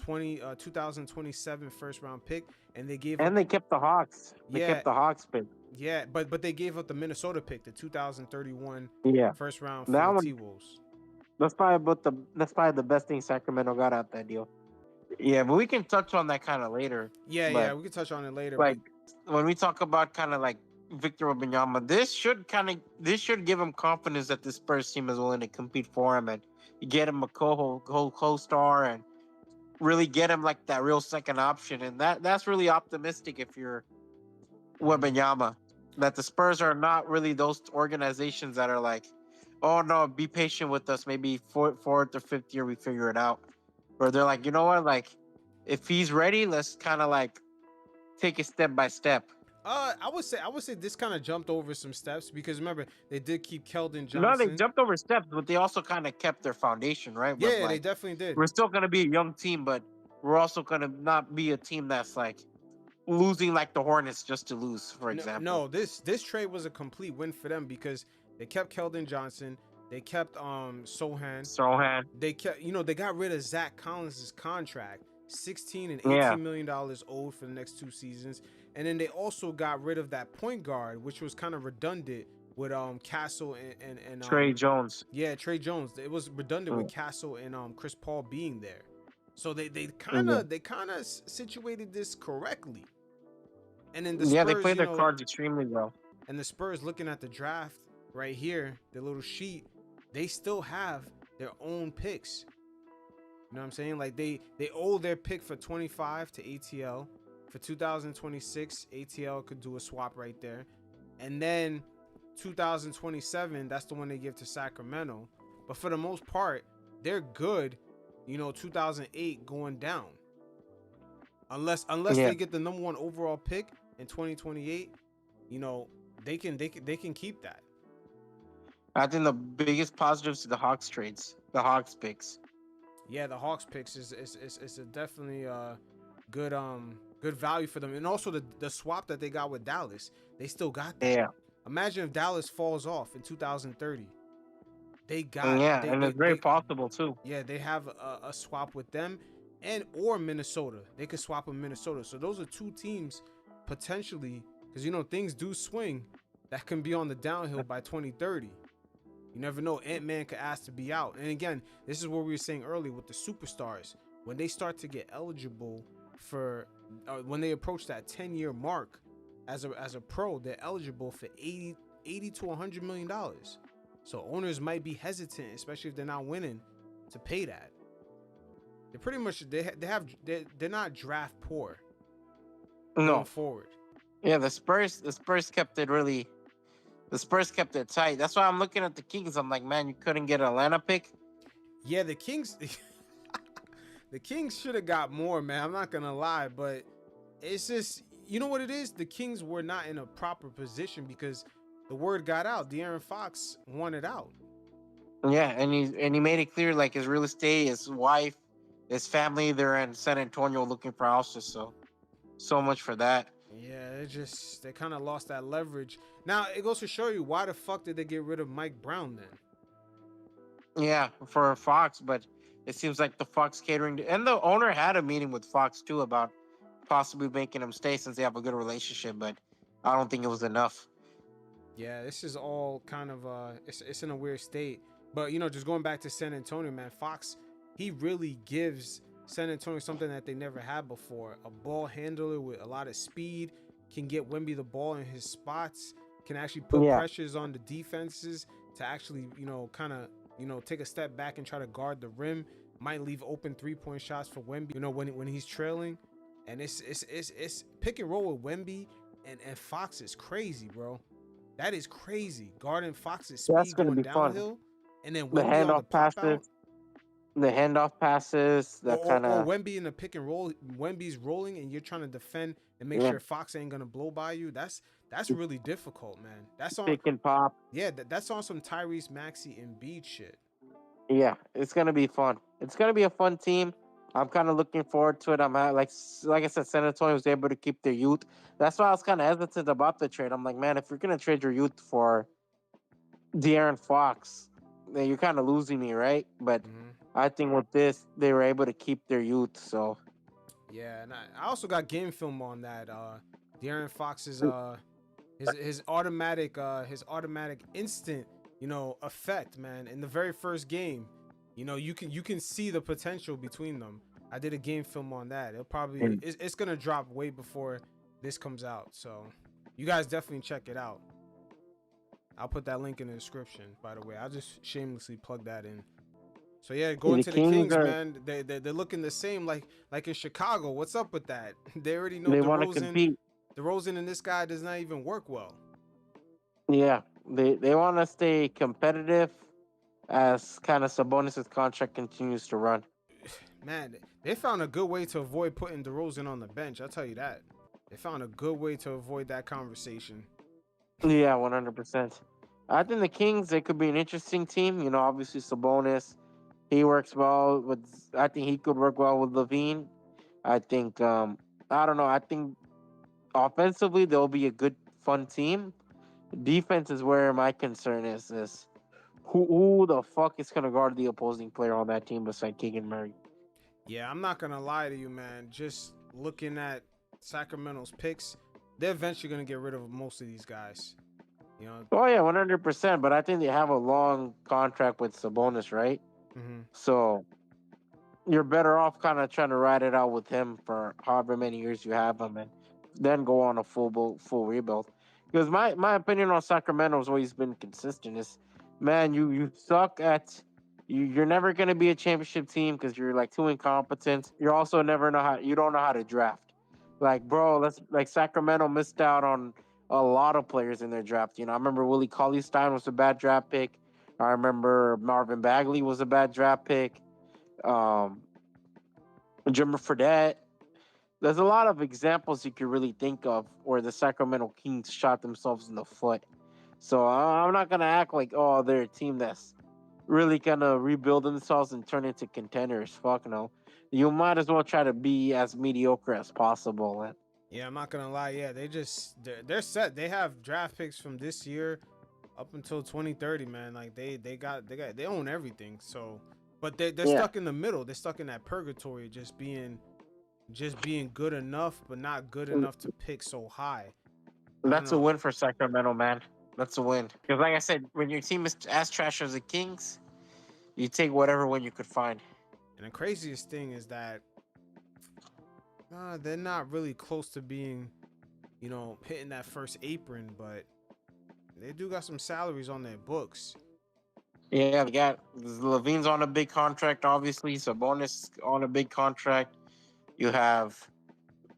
2027 first round pick, and they kept the Hawks. They kept the Hawks pick. Yeah, but they gave up the Minnesota pick, the 2031 first round for the T-Wolves. That's probably the best thing Sacramento got out that deal. Yeah, but we can touch on that kind of later. Yeah, we can touch on it later. Like when we talk about kind of like Victor Wembanyama, this should give him confidence that the Spurs team is willing to compete for him and get him a co-star and really get him like that real second option. And that's really optimistic if you're Wembanyama, that the Spurs are not really those organizations that are like, oh no, be patient with us. Maybe fourth or fifth year we figure it out. Or they're like, you know what? Like, if he's ready, let's kind of like take it step by step. I would say this kind of jumped over some steps, because remember they did keep Keldon Johnson. No, they jumped over steps, but they also kind of kept their foundation, right? Yeah, they definitely did. We're still gonna be a young team, but we're also gonna not be a team that's like losing like the Hornets just to lose, for example. No, this trade was a complete win for them, because they kept Keldon Johnson. They kept Sohan. They kept, they got rid of Zach Collins' contract, $16 and $18 million owed for the next 2 seasons. And then they also got rid of that point guard, which was kind of redundant with Castle and Trey Jones. Yeah, Trey Jones. It was redundant with Castle and Chris Paul being there. So they kind of situated this correctly. And then the Spurs, they played their cards extremely well. And the Spurs, looking at the draft right here, the little sheet, they still have their own picks. You know what I'm saying? Like they owe their pick for 25 to ATL. For 2026, ATL could do a swap right there. And then 2027, that's the one they give to Sacramento. But for the most part, they're good, 2008 going down. Unless they get the number 1 overall pick in 2028, they can keep that. I think the biggest positives to the Hawks trades, the Hawks picks. Yeah, the Hawks picks is a definitely good value for them, and also the swap that they got with Dallas, they still got that. Yeah. Imagine if Dallas falls off in 2030. They got And it's very possible too. Yeah, they have a swap with them or Minnesota. They could swap with Minnesota. So those are 2 teams potentially, because things do swing, that can be on the downhill by 2030. You never know. Ant-Man could ask to be out. And again, this is what we were saying earlier with the superstars. When they start to get eligible for, when they approach that 10-year mark as a pro, they're eligible for $80 to $100 million. So owners might be hesitant, especially if they're not winning, to pay that. They're pretty much they're not draft poor. Going forward. Yeah, the Spurs kept it really. The Spurs kept it tight. That's why I'm looking at the Kings. I'm like, man, you couldn't get an Atlanta pick. Yeah, the Kings. The Kings should have got more, man. I'm not gonna lie, but it's just, you know what it is. The Kings were not in a proper position because the word got out. De'Aaron Fox wanted out. Yeah, and he made it clear, like his real estate, his wife, his family, they're in San Antonio looking for houses. So much for that. Yeah, they kind of lost that leverage. Now it goes to show you, why the fuck did they get rid of Mike Brown then? Yeah, for Fox, but it seems like the Fox catering and the owner had a meeting with Fox too about possibly making him stay since they have a good relationship, but I don't think it was enough. Yeah, this is all kind of it's in a weird state. But just going back to San Antonio, man, Fox, he really gives San Antonio something that they never had before. A ball handler with a lot of speed, can get Wemby the ball in his spots, can actually put pressures on the defenses to actually, kind of, take a step back and try to guard the rim. Might leave open 3-point shots for Wemby, when he's trailing. And it's pick and roll with Wemby and Fox is crazy, bro. That is crazy. Guarding Fox's speed going downhill. Fun. And then the handoff passes. The handoff passes, that kind of. Or Wemby in the pick and roll. Wemby's rolling, and you're trying to defend and make sure Fox ain't gonna blow by you. That's really difficult, man. That's on pick and pop. Yeah, that's on some Tyrese Maxey and Embiid shit. Yeah, it's gonna be fun. It's gonna be a fun team. I'm kind of looking forward to it. I'm like I said, San Antonio was able to keep their youth. That's why I was kind of hesitant about the trade. I'm like, man, if you're gonna trade your youth for De'Aaron Fox, then you're kind of losing me, right? But I think with this, they were able to keep their youth. So yeah, and I also got game film on that. De'Aaron Fox's his automatic instant effect, man, in the very first game. You can see the potential between them. I did a game film on that. It'll probably it's gonna drop way before this comes out, so you guys definitely check it out. I'll put that link in the description, by the way. I'll just shamelessly plug that in. So yeah, going to the Kings, man. They're looking the same like in Chicago. What's up with that? They already know they want to compete. DeRozan and this guy does not even work well. Yeah, they want to stay competitive as kind of Sabonis' contract continues to run. Man, they found a good way to avoid putting DeRozan on the bench. I'll tell you that. They found a good way to avoid that conversation. Yeah, 100%. I think the Kings, they could be an interesting team. Obviously Sabonis, he works well with. I think he could work well with Lavine. I think. I don't know. I think offensively they'll be a good, fun team. Defense is where my concern is. Who the fuck is gonna guard the opposing player on that team besides Keegan Murray? Yeah, I'm not gonna lie to you, man. Just looking at Sacramento's picks, they're eventually gonna get rid of most of these guys. Oh yeah, 100%. But I think they have a long contract with Sabonis, right? Mm-hmm. So you're better off kind of trying to ride it out with him for however many years you have him, and then go on a full rebuild. Because my opinion on Sacramento has always been consistent. Is, man, you suck at. You're never gonna be a championship team because you're like too incompetent. You also never know how. You don't know how to draft. Like, bro, Sacramento missed out on a lot of players in their draft. You know, I remember Willie Cauley-Stein was a bad draft pick. I remember Marvin Bagley was a bad draft pick. Um, Jimmer Fredette. There's a lot of examples you could really think of where the Sacramento Kings shot themselves in the foot. So I'm not gonna act like, oh, they're a team that's really gonna rebuild themselves and turn into contenders. Fuck no. You might as well try to be as mediocre as possible. And Yeah, I'm not gonna lie. Yeah, they're set. They have draft picks from this year up until 2030, man. Like they own everything. So, but they're yeah, stuck in the middle. They're stuck in that purgatory, just being good enough, but not good enough to pick so high. I don't that's a know. win for Sacramento, man. That's a win. Because like I said, when your team is as trash as the Kings, you take whatever win you could find. And the craziest thing is that they're not really close to being, hitting that first apron, but they do got some salaries on their books. Yeah, they got Lavine's on a big contract, obviously. Sabonis on a big contract. You have,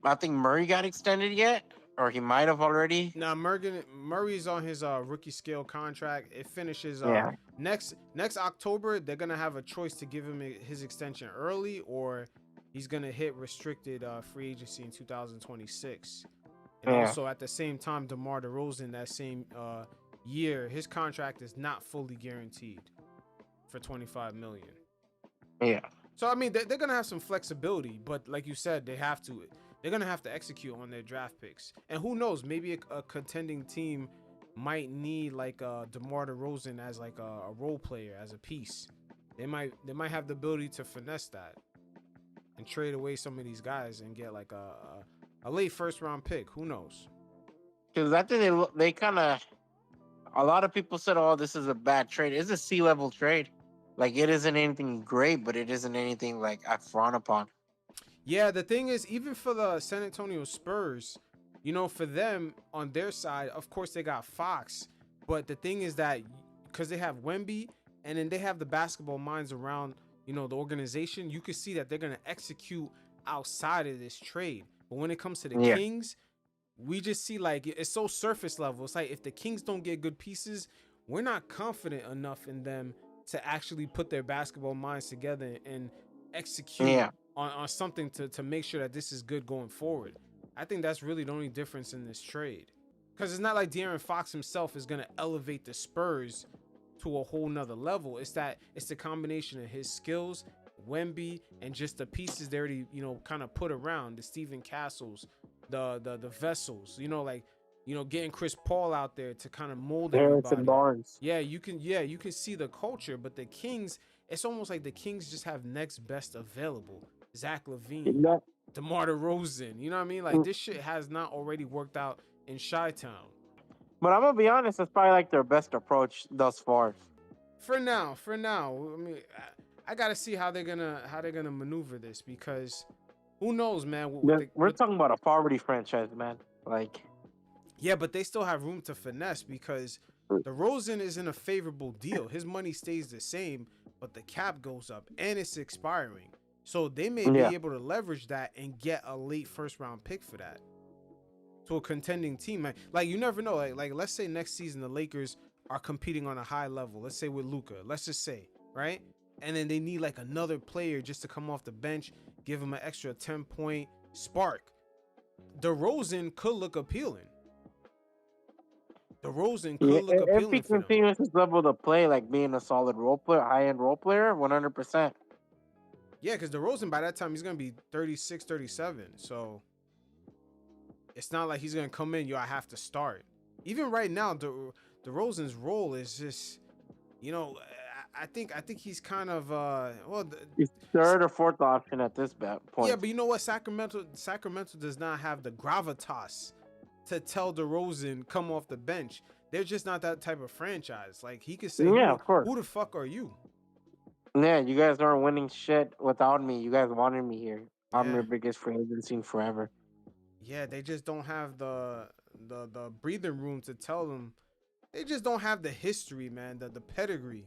I think Murray got extended yet, or he might have already. Now, Murray's on his rookie scale contract. It finishes Yeah, next October. They're gonna have a choice to give him his extension early, or he's gonna hit restricted free agency in 2026. And yeah, also at the same time, DeMar DeRozan that same year, his contract is not fully guaranteed for 25 million. yeah. So I mean, they're gonna have some flexibility, but like you said, they're gonna have to execute on their draft picks. And who knows, maybe a contending team might need like DeMar DeRozan as like a role player, as a piece. They might have the ability to finesse that and trade away some of these guys and get like a late first round pick. Who knows? Because I think they kind of, a lot of people said, "Oh, this is a bad trade." It's a C-level trade. Like it isn't anything great, but it isn't anything like I frown upon. Yeah, the thing is, even for the San Antonio Spurs, for them on their side, of course they got Fox, but the thing is that because they have Wemby and then they have the basketball minds around, the organization, you can see that they're gonna execute outside of this trade. But when it comes to the Yeah, Kings, we just see like it's so surface level. It's like if the Kings don't get good pieces, we're not confident enough in them to actually put their basketball minds together and execute yeah. on something to make sure that this is good going forward. I think that's really the only difference in this trade. Because it's not like De'Aaron Fox himself is going to elevate the Spurs to a whole nother level. It's the combination of his skills, Wemby, and just the pieces they already, kind of put around, the Stephen Castles, the vessels, getting Chris Paul out there to kind of mold Harrison everybody. Barnes. You can see the culture, but the Kings, it's almost like the Kings just have next best available. Zach Lavine, Yeah. DeMar DeRozan. You know what I mean? Like this shit has not already worked out in Chi-Town. But I'm gonna be honest, it's probably like their best approach thus far. For now. I mean, I gotta see how they're gonna maneuver this, because who knows, man? We're talking about a poverty franchise, man. Like, Yeah, but they still have room to finesse because DeRozan is in a favorable deal. His money stays the same, but the cap goes up and it's expiring. So they may be able to leverage that and get a late first round pick for that to a contending team. Like you never know. Like let's say next season the Lakers are competing on a high level. Let's say with Luka. Let's just say, right? And then they need like another player just to come off the bench, give them an extra 10-point spark. DeRozan could look appealing. DeRozan could look if appealing he for them. continues his level to play, like being a solid role player, high-end role player, 100%. Yeah, because DeRozan by that time he's gonna be 36, 37. So it's not like he's gonna come in. I have to start. Even right now, DeRozan's role is just, I think he's kind of He's third or fourth option at this point. Yeah, but you know what? Sacramento does not have the gravitas to tell DeRozan come off the bench. They're just not that type of franchise. Like he could say, of course. Who the fuck are you? Yeah, you guys aren't winning shit without me. You guys wanted me here. I'm Yeah. your biggest free agency forever. Yeah, they just don't have the breathing room to tell them. They just don't have the history, man, the pedigree.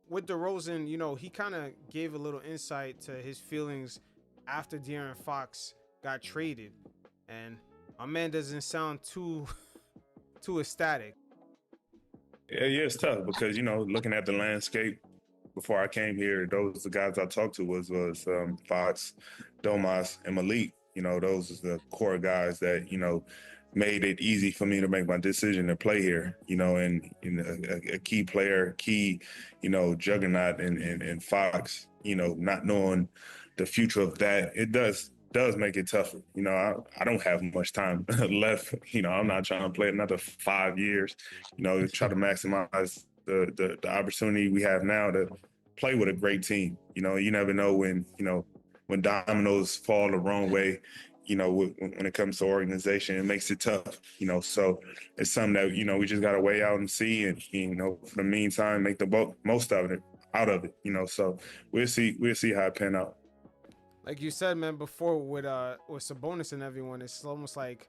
With DeRozan, he kind of gave a little insight to his feelings after De'Aaron Fox got traded. And my man doesn't sound too too ecstatic. Yeah, it's tough because looking at the landscape before I came here, those the guys I talked to was Fox, Domas, and Malik. Those are the core guys that made it easy for me to make my decision to play here. And a key player, juggernaut, and Fox. Not knowing the future of that, it does make it tougher. I don't have much time left. I'm not trying to play another 5 years. Try to maximize the opportunity we have now to play with a great team. You never know when dominoes fall the wrong way. When it comes to organization, it makes it tough. So it's something that we just got to weigh out and see, and for the meantime, make the most out of it. So we'll see how it pan out. Like you said, man, before with Sabonis and everyone, it's almost like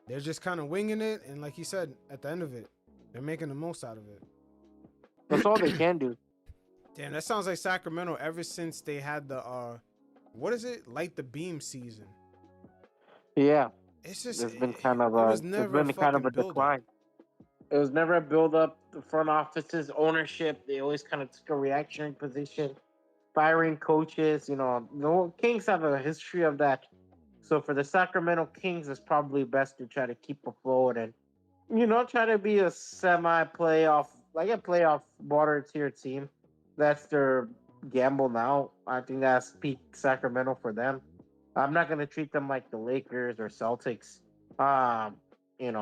they're just kind of winging it, and like you said, at the end of it, they're making the most out of it. That's all they can do. Damn, that sounds like Sacramento ever since they had the what is it? Light the beam season. Yeah. It's just there's been kind of a decline. It was never a build up. The front office's ownership, they always kind of took a reactionary position, firing coaches. The Kings have a history of that. So for the Sacramento Kings, it's probably best to try to keep afloat and try to be a semi-playoff, like a playoff border tier team. That's their gamble now. I think that's peak Sacramento for them. I'm not going to treat them like the Lakers or Celtics. I think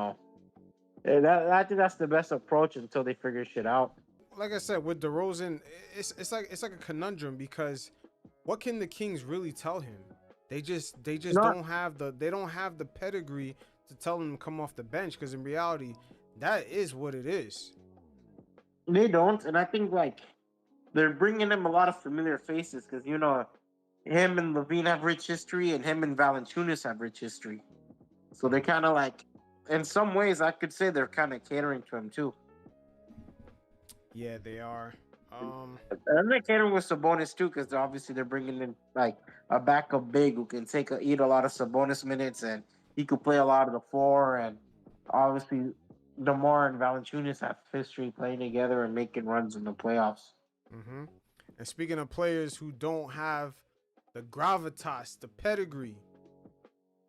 that's the best approach until they figure shit out. Like I said, with DeRozan, it's like a conundrum because what can the Kings really tell him? They just don't have the pedigree to tell him to come off the bench, because in reality, that is what it is. They don't, and I think they're bringing him a lot of familiar faces because him and Lavine have rich history, and him and Valanciunas have rich history. So they're kind of in some ways, I could say they're kind of catering to him too. Yeah, they are. And they're catering with Sabonis too, because obviously they're bringing in a backup big who can eat a lot of Sabonis minutes, and he could play a lot of the floor. And obviously, DeMar and Valanciunas have history playing together and making runs in the playoffs. Mm-hmm. And speaking of players who don't have the gravitas, the pedigree,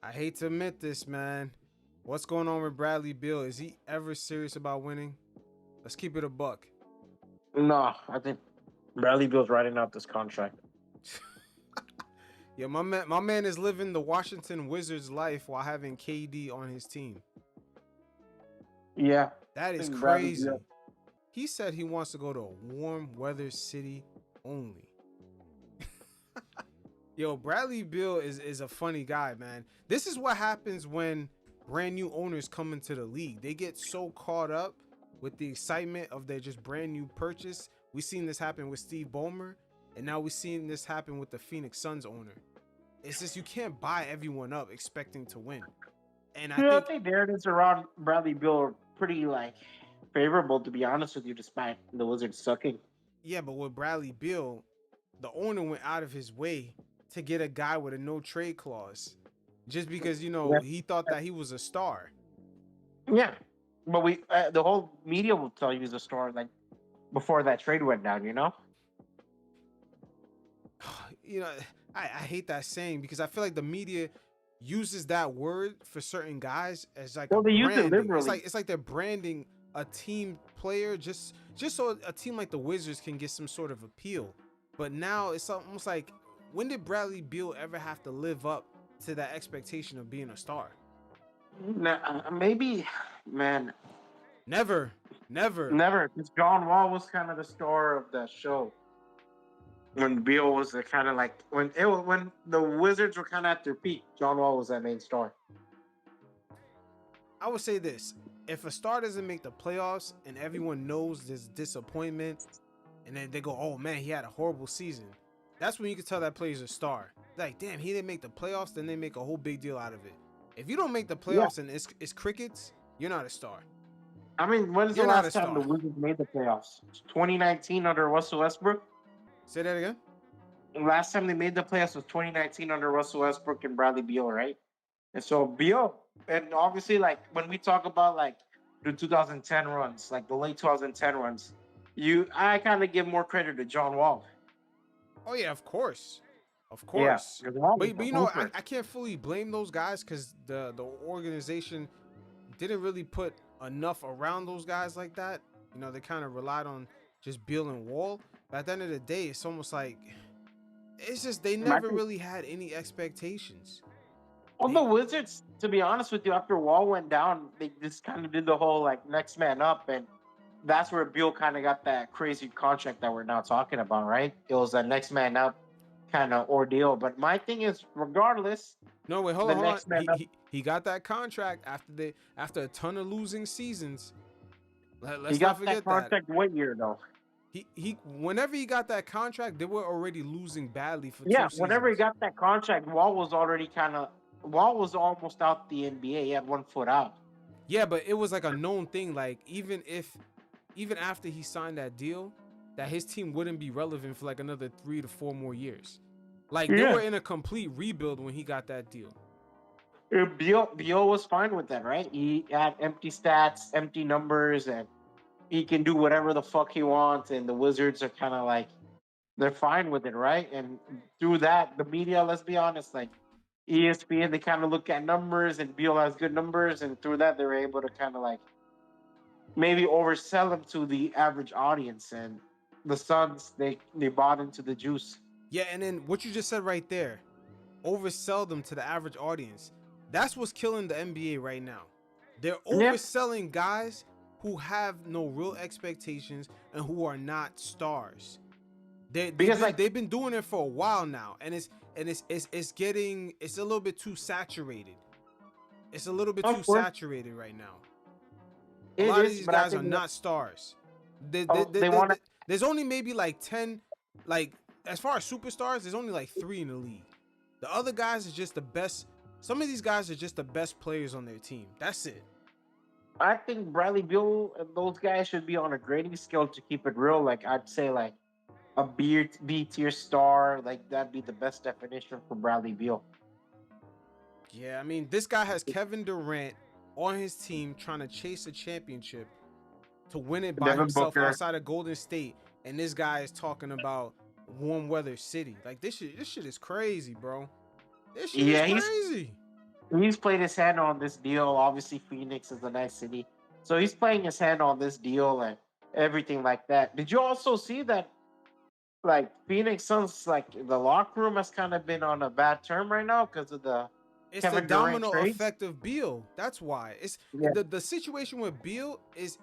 I hate to admit this, man. What's going on with Bradley Beal? Is he ever serious about winning? Let's keep it a buck. No, I think Bradley Beal's writing out this contract. Yeah, my man is living the Washington Wizards life while having KD on his team. Yeah. That is crazy. He said he wants to go to a warm weather city only. Yo, Bradley Beal is a funny guy, man. This is what happens when brand new owners come into the league. They get so caught up with the excitement of their just brand new purchase. We've seen this happen with Steve Ballmer, and now we've seen this happen with the Phoenix Suns owner. It's just you can't buy everyone up expecting to win. And I think narratives around Bradley Beal are pretty favorable, to be honest with you, despite the Wizards sucking. Yeah, but with Bradley Beal, the owner went out of his way to get a guy with a no trade clause, just because he thought that he was a star. Yeah, but the whole media will tell you he's a star before that trade went down. I hate that saying because I feel like the media uses that word for certain guys as they use it liberally. It's like they're branding a team player just so a team like the Wizards can get some sort of appeal. But now it's almost like, when did Bradley Beal ever have to live up to that expectation of being a star? Maybe, man. Never. Because John Wall was kind of the star of that show. When Beal was the kind of when the Wizards were kind of at their peak, John Wall was that main star. I would say this: if a star doesn't make the playoffs and everyone knows there's disappointment, and then they go, "Oh man, he had a horrible season," that's when you can tell that player's a star. Like, damn, he didn't make the playoffs, then they make a whole big deal out of it. If you don't make the playoffs and it's crickets, you're not a star. I mean, when's the last time the Wizards made the playoffs? 2019 under Russell Westbrook? Say that again? Last time they made the playoffs was 2019 under Russell Westbrook and Bradley Beal, right? And so Beal, and obviously, when we talk about, the 2010 runs, like the late 2010 runs, I kind of give more credit to John Wall. Oh yeah, of course. Of Yeah, course. because Wall was But a you know, hooper. I can't fully blame those guys because the organization didn't really put enough around those guys like that. You know, they kind of relied on just Beal and Wall. But at the end of the day, it's almost like it's just they I never think really had any expectations. on the They Wizards, to be honest with you, after Wall went down, they just kind of did the whole like next man up, and that's where Beal kind of got that crazy contract that we're now talking about, right? It was a next man up kind of ordeal. But my thing is, regardless, no wait, the hold on. next man up, He got that contract after a ton of losing seasons. he Let's not got that forget that. contract what year though? He whenever he got that contract, they were already losing badly for Yeah, 2 whenever he seasons. got that contract, Wall was almost out the NBA. He had 1 foot out. Yeah, but it was like a known thing. Like even after he signed that deal, that his team wouldn't be relevant for like another 3 to 4 more years. Like they were in a complete rebuild when he got that deal. Beal was fine with that, right? He had empty stats, empty numbers, and he can do whatever the fuck he wants. And the Wizards are kind of like they're fine with it, right? And through that, the media, let's be honest, like ESPN, they kind of look at numbers, and Beal has good numbers, and through that, they're able to kind of like maybe oversell him to the average audience. And the Suns, they bought into the juice. Yeah, and then what you just said right there, oversell them to the average audience. That's what's killing the NBA right now. They're overselling guys who have no real expectations and who are not stars. They've been doing it for a while now, and it's a little bit too saturated. It's a little bit too saturated right now. A lot of these guys are not stars. There's only maybe like 10, like as far as superstars, there's only like 3 in the league. The other guys are just the best. Some of these guys are just the best players on their team. That's it. I think Bradley Beal and those guys should be on a grading scale to keep it real. Like I'd say like a B tier star, like that'd be the best definition for Bradley Beal. Yeah, I mean, this guy has Kevin Durant on his team trying to chase a championship to win it by himself outside of Golden State, and this guy is talking about warm weather city. Like this shit is crazy, bro. This shit is crazy. He's played his hand on this deal. Obviously, Phoenix is a nice city, so he's playing his hand on this deal and everything like that. Did you also see that? Like Phoenix Suns, like the locker room has kind of been on a bad term right now because of the Kevin the domino effect of Beal. That's why it's the situation with Beal is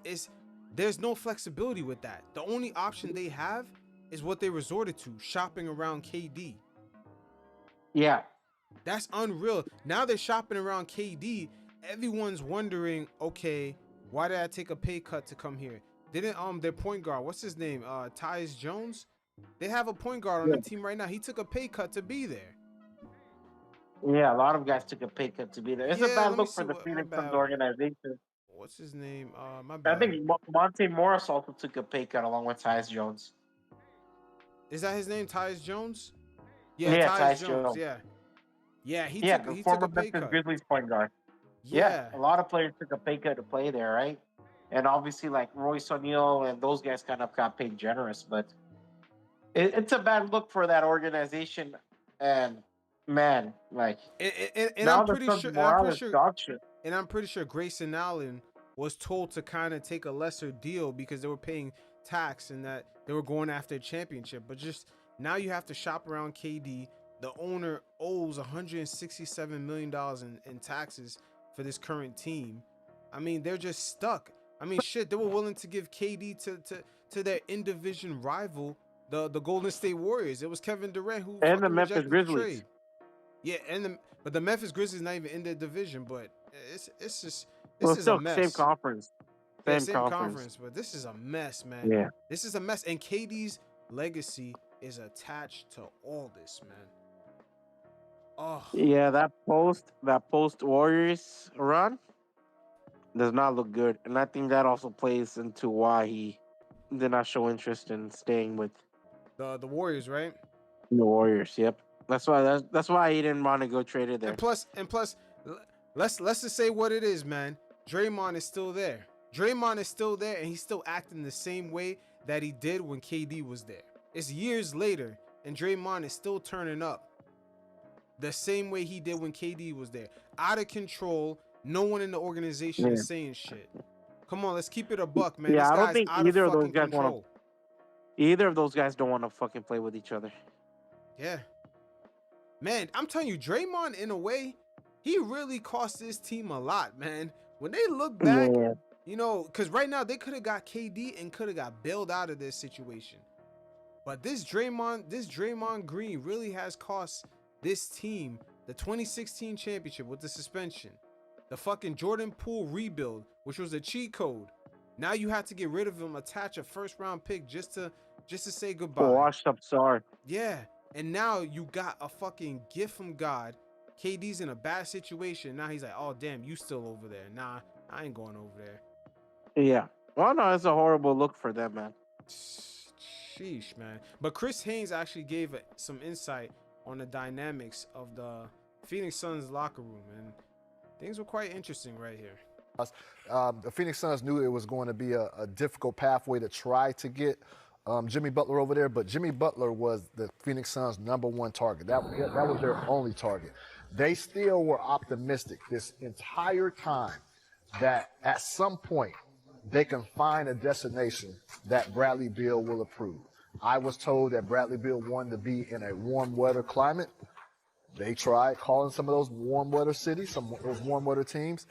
there's no flexibility with that. The only option they have is what they resorted to, shopping around KD. Yeah. That's unreal. Now they're shopping around KD. Everyone's wondering, okay, why did I take a pay cut to come here? Didn't their point guard, what's his name? Tyus Jones? They have a point guard on the team right now. He took a pay cut to be there. Yeah, a lot of guys took a pay cut to be there. It's a bad look for the Phoenix Suns organization. What's his name? My bad. I think Monte Morris also took a pay cut along with Tyus Jones. Is that his name, Tyus Jones? Yeah, Tyus Jones. Yeah, he took a pay cut. Grizzlies point guard. Yeah, a lot of players took a pay cut to play there, right? And obviously, like Royce O'Neal and those guys kind of got paid generous, but it's a bad look for that organization. And man, like, and I'm pretty sure Grayson Allen was told to kind of take a lesser deal because they were paying tax and that they were going after a championship. But just now you have to shop around KD. The owner owes $167 million in taxes for this current team. I mean, they're just stuck. I mean, shit, they were willing to give KD to their in-division rival, the Golden State Warriors. It was Kevin Durant who and the Memphis Grizzlies. Trade. Yeah, but the Memphis Grizzlies not even in their division, but this is a mess. Same conference. Same conference, but this is a mess, man. Yeah. This is a mess, and KD's legacy is attached to all this, man. Oh. Yeah, that post Warriors run does not look good, and I think that also plays into why he did not show interest in staying with the Warriors, right? The Warriors, yep. That's why he didn't want to go trade it there. And plus, let's just say what it is, man. Draymond is still there. Draymond is still there, and he's still acting the same way that he did when KD was there. It's years later, and Draymond is still turning up the same way he did when KD was there. Out of control. No one in the organization is saying shit. Come on, let's keep it a buck, man. Yeah, this I don't guy's think out either of of those fucking guys want control. to. Either of those guys don't want to fucking play with each other. Yeah. Man, I'm telling you, Draymond, in a way, he really cost this team a lot, man. When they look back, you know, because right now they could have got KD and could have got bailed out of this situation. But this Draymond Green really has cost this team the 2016 championship with the suspension, the fucking Jordan Poole rebuild, which was a cheat code. Now you have to get rid of him, attach a first-round pick just to say goodbye. Washed up star. Yeah, and now you got a fucking gift from God. KD's in a bad situation. Now he's like, oh, damn, you still over there. Nah, I ain't going over there. Yeah. Well, no, it's a horrible look for them, man. Sheesh, man. But Chris Haynes actually gave some insight on the dynamics of the Phoenix Suns locker room, and things were quite interesting right here. The Phoenix Suns knew it was going to be a difficult pathway to try to get Jimmy Butler over there, but Jimmy Butler was the Phoenix Suns' #1 target. That was their only target. They still were optimistic this entire time that at some point they can find a destination that Bradley Beal will approve. I was told that Bradley Beal wanted to be in a warm weather climate. They tried calling some of those warm weather cities, some of those warm weather teams.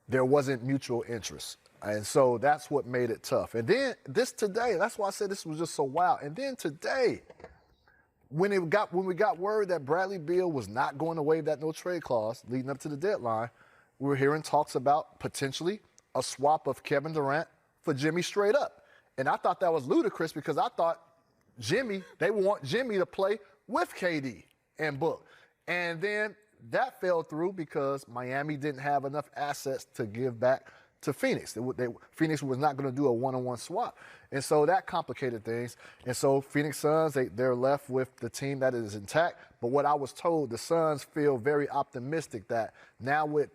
There wasn't mutual interest. And so that's what made it tough. And then today, that's why I said this was just so wild. And then today, when we got word that Bradley Beal was not going to waive that no trade clause leading up to the deadline, we were hearing talks about potentially a swap of Kevin Durant for Jimmy straight up. And I thought that was ludicrous because I thought they want Jimmy to play with KD and Book. And then that fell through because Miami didn't have enough assets to give back to Phoenix. Phoenix was not going to do a one-on-one swap. And so that complicated things. And so Phoenix Suns, they're left with the team that is intact. But what I was told, the Suns feel very optimistic that now with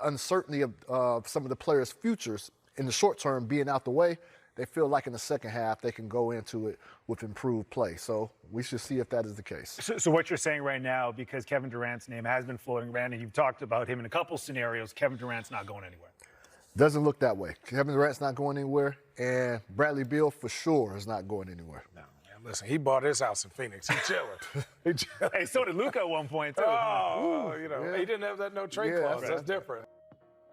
uncertainty of some of the players' futures in the short term being out the way, they feel like in the second half they can go into it with improved play. So we should see if that is the case. So what you're saying right now, because Kevin Durant's name has been floating around and you've talked about him in a couple scenarios, Kevin Durant's not going anywhere. Doesn't look that way. Kevin Durant's not going anywhere, and Bradley Beal for sure is not going anywhere. No, man, listen, he bought his house in Phoenix. He's chilling. Hey, so did Luka at one point, too. Oh, you know, he didn't have that no trade clause. That's different.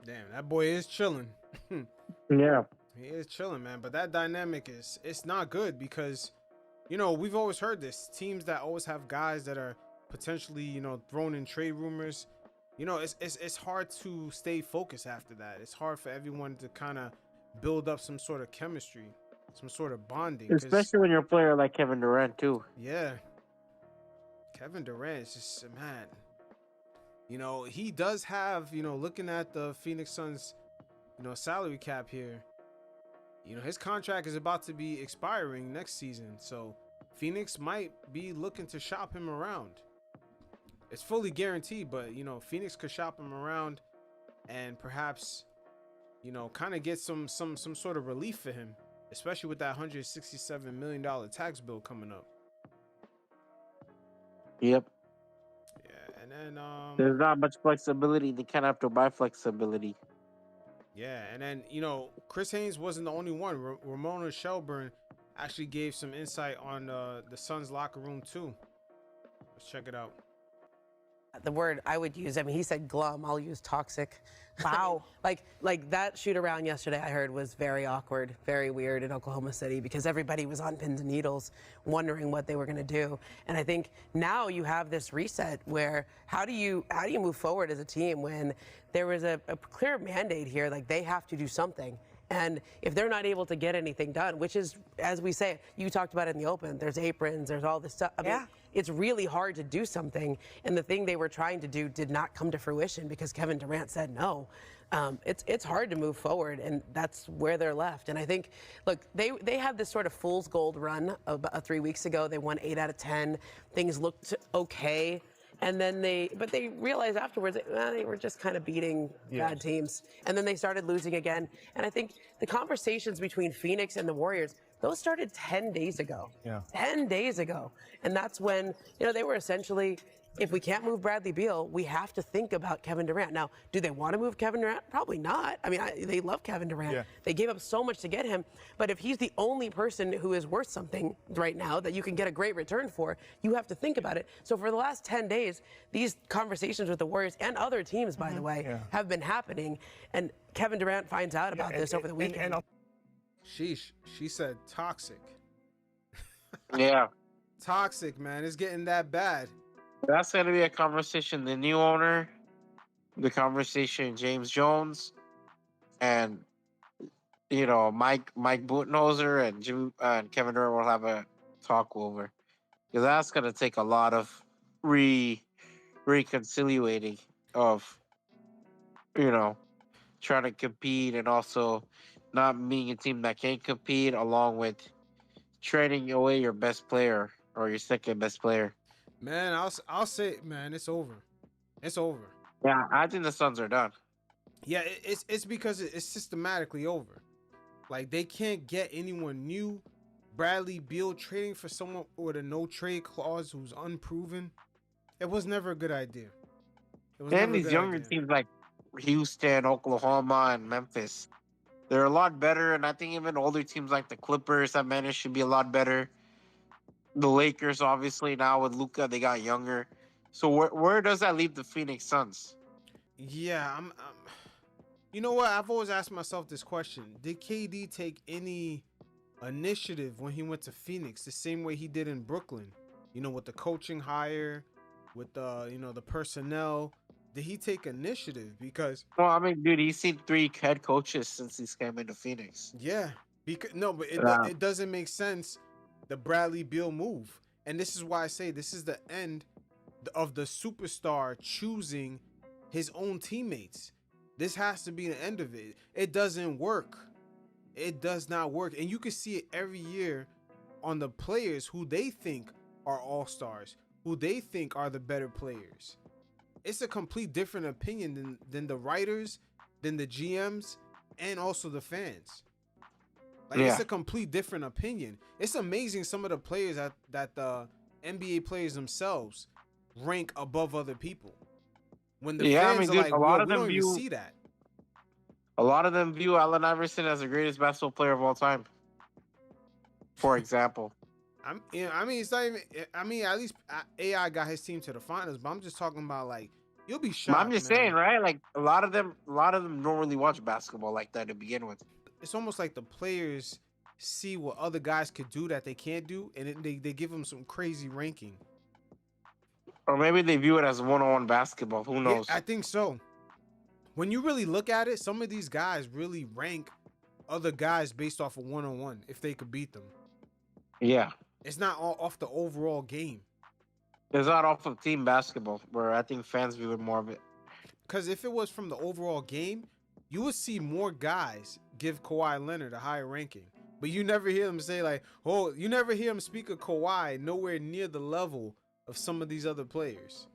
Damn, that boy is chilling. Yeah. He is chilling, man. But that dynamic it's not good because, you know, we've always heard this. Teams that always have guys that are potentially, you know, thrown in trade rumors. You know, it's hard to stay focused after that. It's hard for everyone to kind of build up some sort of chemistry, some sort of bonding. Especially when you're a player like Kevin Durant, too. Yeah. Kevin Durant is just, man, you know, he does have, you know, looking at the Phoenix Suns, you know, salary cap here, you know, his contract is about to be expiring next season. So Phoenix might be looking to shop him around. It's fully guaranteed, but, you know, Phoenix could shop him around and perhaps, you know, kind of get some sort of relief for him, especially with that $167 million tax bill coming up. Yep. Yeah, and then there's not much flexibility. They kind of have to buy flexibility. Yeah, and then, you know, Chris Haynes wasn't the only one. Ramona Shelburne actually gave some insight on the Suns locker room too. Let's check it out. The word I would use, I mean, he said glum, I'll use toxic. Wow. like that shoot around yesterday I heard was very awkward, very weird in Oklahoma City because everybody was on pins and needles wondering what they were going to do. And I think now you have this reset where how do you move forward as a team when there was a clear mandate here, like they have to do something. And if they're not able to get anything done, which is, as we say, you talked about it in the open, there's aprons, there's all this stuff. I mean, it's really hard to do something. And the thing they were trying to do did not come to fruition because Kevin Durant said no. It's hard to move forward, and that's where they're left. And I think, look, they had this sort of fool's gold run about 3 weeks ago. They won 8 out of 10. Things looked okay. And then they realized afterwards that they were just kind of beating bad teams. And then they started losing again. And I think the conversations between Phoenix and the Warriors, those started 10 days ago. Yeah. 10 days ago. And that's when, they were essentially, if we can't move Bradley Beal, we have to think about Kevin Durant. Now, do they want to move Kevin Durant? Probably not. I mean, they love Kevin Durant. Yeah. They gave up so much to get him. But if he's the only person who is worth something right now that you can get a great return for, you have to think about it. So for the last 10 days, these conversations with the Warriors and other teams, by the way, have been happening. And Kevin Durant finds out about this over the weekend. Sheesh. She said toxic. Yeah. Toxic, man. It's getting that bad. That's going to be a conversation. The new owner, the conversation, James Jones, and, Mike Budenholzer and Kevin Durant will have a talk over. Because that's going to take a lot of reconciliating of, trying to compete and also not being a team that can compete, along with trading away your best player or your second best player. Man, I'll say, man, it's over. It's over. Yeah, I think the Suns are done. Yeah, it's because it's systematically over. Like, they can't get anyone new. Bradley Beal trading for someone with a no trade clause who's unproven. It was never a good idea. And these younger teams like Houston, Oklahoma, and Memphis, they're a lot better. And I think even older teams like the Clippers have managed to be a lot better. The Lakers, obviously, now with Luka, they got younger. So where does that leave the Phoenix Suns? Yeah, I'm you know what? I've always asked myself this question. Did KD take any initiative when he went to Phoenix the same way he did in Brooklyn? With the coaching hire, with the personnel. Did he take initiative? Because dude, he's seen 3 head coaches since he's came into Phoenix. Yeah, because it doesn't make sense, the Bradley Beal move. And this is why I say this is the end of the superstar choosing his own teammates. This has to be the end of it. It doesn't work. It does not work. And you can see it every year on the players who they think are all-stars, who they think are the better players. It's a complete different opinion than the writers, than the GMs, and also the fans. It's a complete different opinion. It's amazing some of the players that the NBA players themselves rank above other people. When the fans are like, we don't even see that. A lot of them view Allen Iverson as the greatest basketball player of all time, for example. It's not even. At least AI got his team to the finals, but I'm just talking about, like, you'll be shocked. I'm just saying, right? Like, a lot of them don't really watch basketball like that to begin with. It's almost like the players see what other guys could do that they can't do, and they give them some crazy ranking. Or maybe they view it as one-on-one basketball. Who knows? Yeah, I think so. When you really look at it, some of these guys really rank other guys based off of one-on-one if they could beat them. Yeah. It's not all off the overall game. It's not off of team basketball, where I think fans view it more of it. Because if it was from the overall game, you would see more guys give Kawhi Leonard a higher ranking. But you never hear them say, like, you never hear them speak of Kawhi nowhere near the level of some of these other players.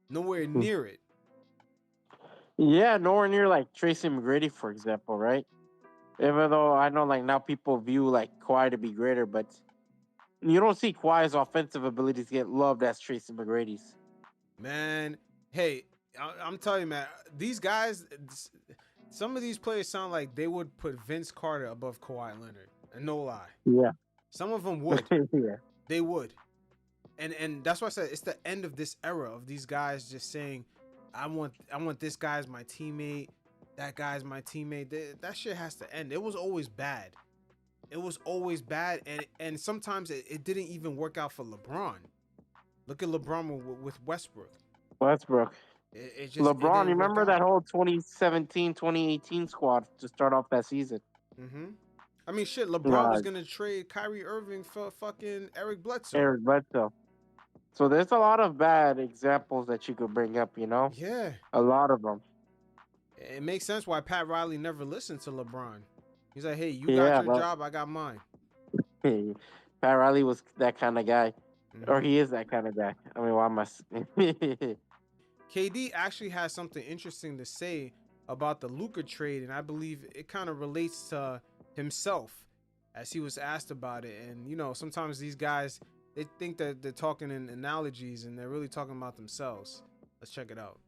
Nowhere near it. Yeah, nowhere near like Tracy McGrady, for example, right? Even though I know, like, now people view like Kawhi to be greater, but you don't see Kawhi's offensive abilities get loved as Tracy McGrady's. Man, hey, I'm telling you, man, these guys, some of these players sound like they would put Vince Carter above Kawhi Leonard. And no lie. Yeah. Some of them would. Yeah. They would. And that's why I said it's the end of this era of these guys just saying, I want this guy as my teammate, that guy's my teammate. That shit has to end. It was always bad. It was always bad, and sometimes it didn't even work out for LeBron. Look at LeBron with Westbrook. It just, LeBron, you remember that whole 2017, 2018 squad to start off that season? Mm-hmm. I mean, shit, LeBron was going to trade Kyrie Irving for fucking Eric Bledsoe. So there's a lot of bad examples that you could bring up, Yeah. A lot of them. It makes sense why Pat Riley never listened to LeBron. He's like, hey, you got your job, I got mine. Pat Riley was that kind of guy. Or he is that kind of guy. I mean, why am I? KD actually has something interesting to say about the Luka trade, and I believe it kind of relates to himself as he was asked about it. And, you know, sometimes these guys, they think that they're talking in analogies and they're really talking about themselves. Let's check it out.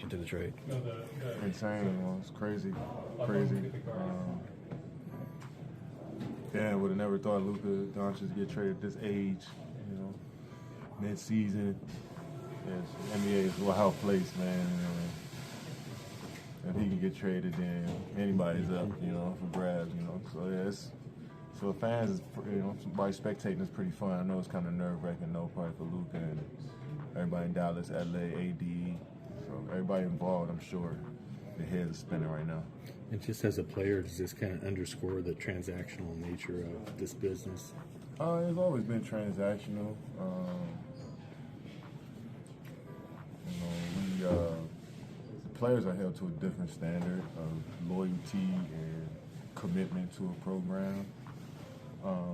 Into the trade. Insane, it's crazy. Yeah, would have never thought Luka Doncic get traded at this age, you know, mid-season. Yes, NBA is a wild place, man. If he can get traded, then anybody's up, you know, for grabs, you know. So yeah, so fans, you know, by spectating is pretty fun. I know it's kind of nerve-wracking, though, probably for Luka and everybody in Dallas, LA, AD. So everybody involved, I'm sure, their heads are spinning right now. And just as a player, does this kind of underscore the transactional nature of this business? It's always been transactional. You know, players are held to a different standard of loyalty and commitment to a program.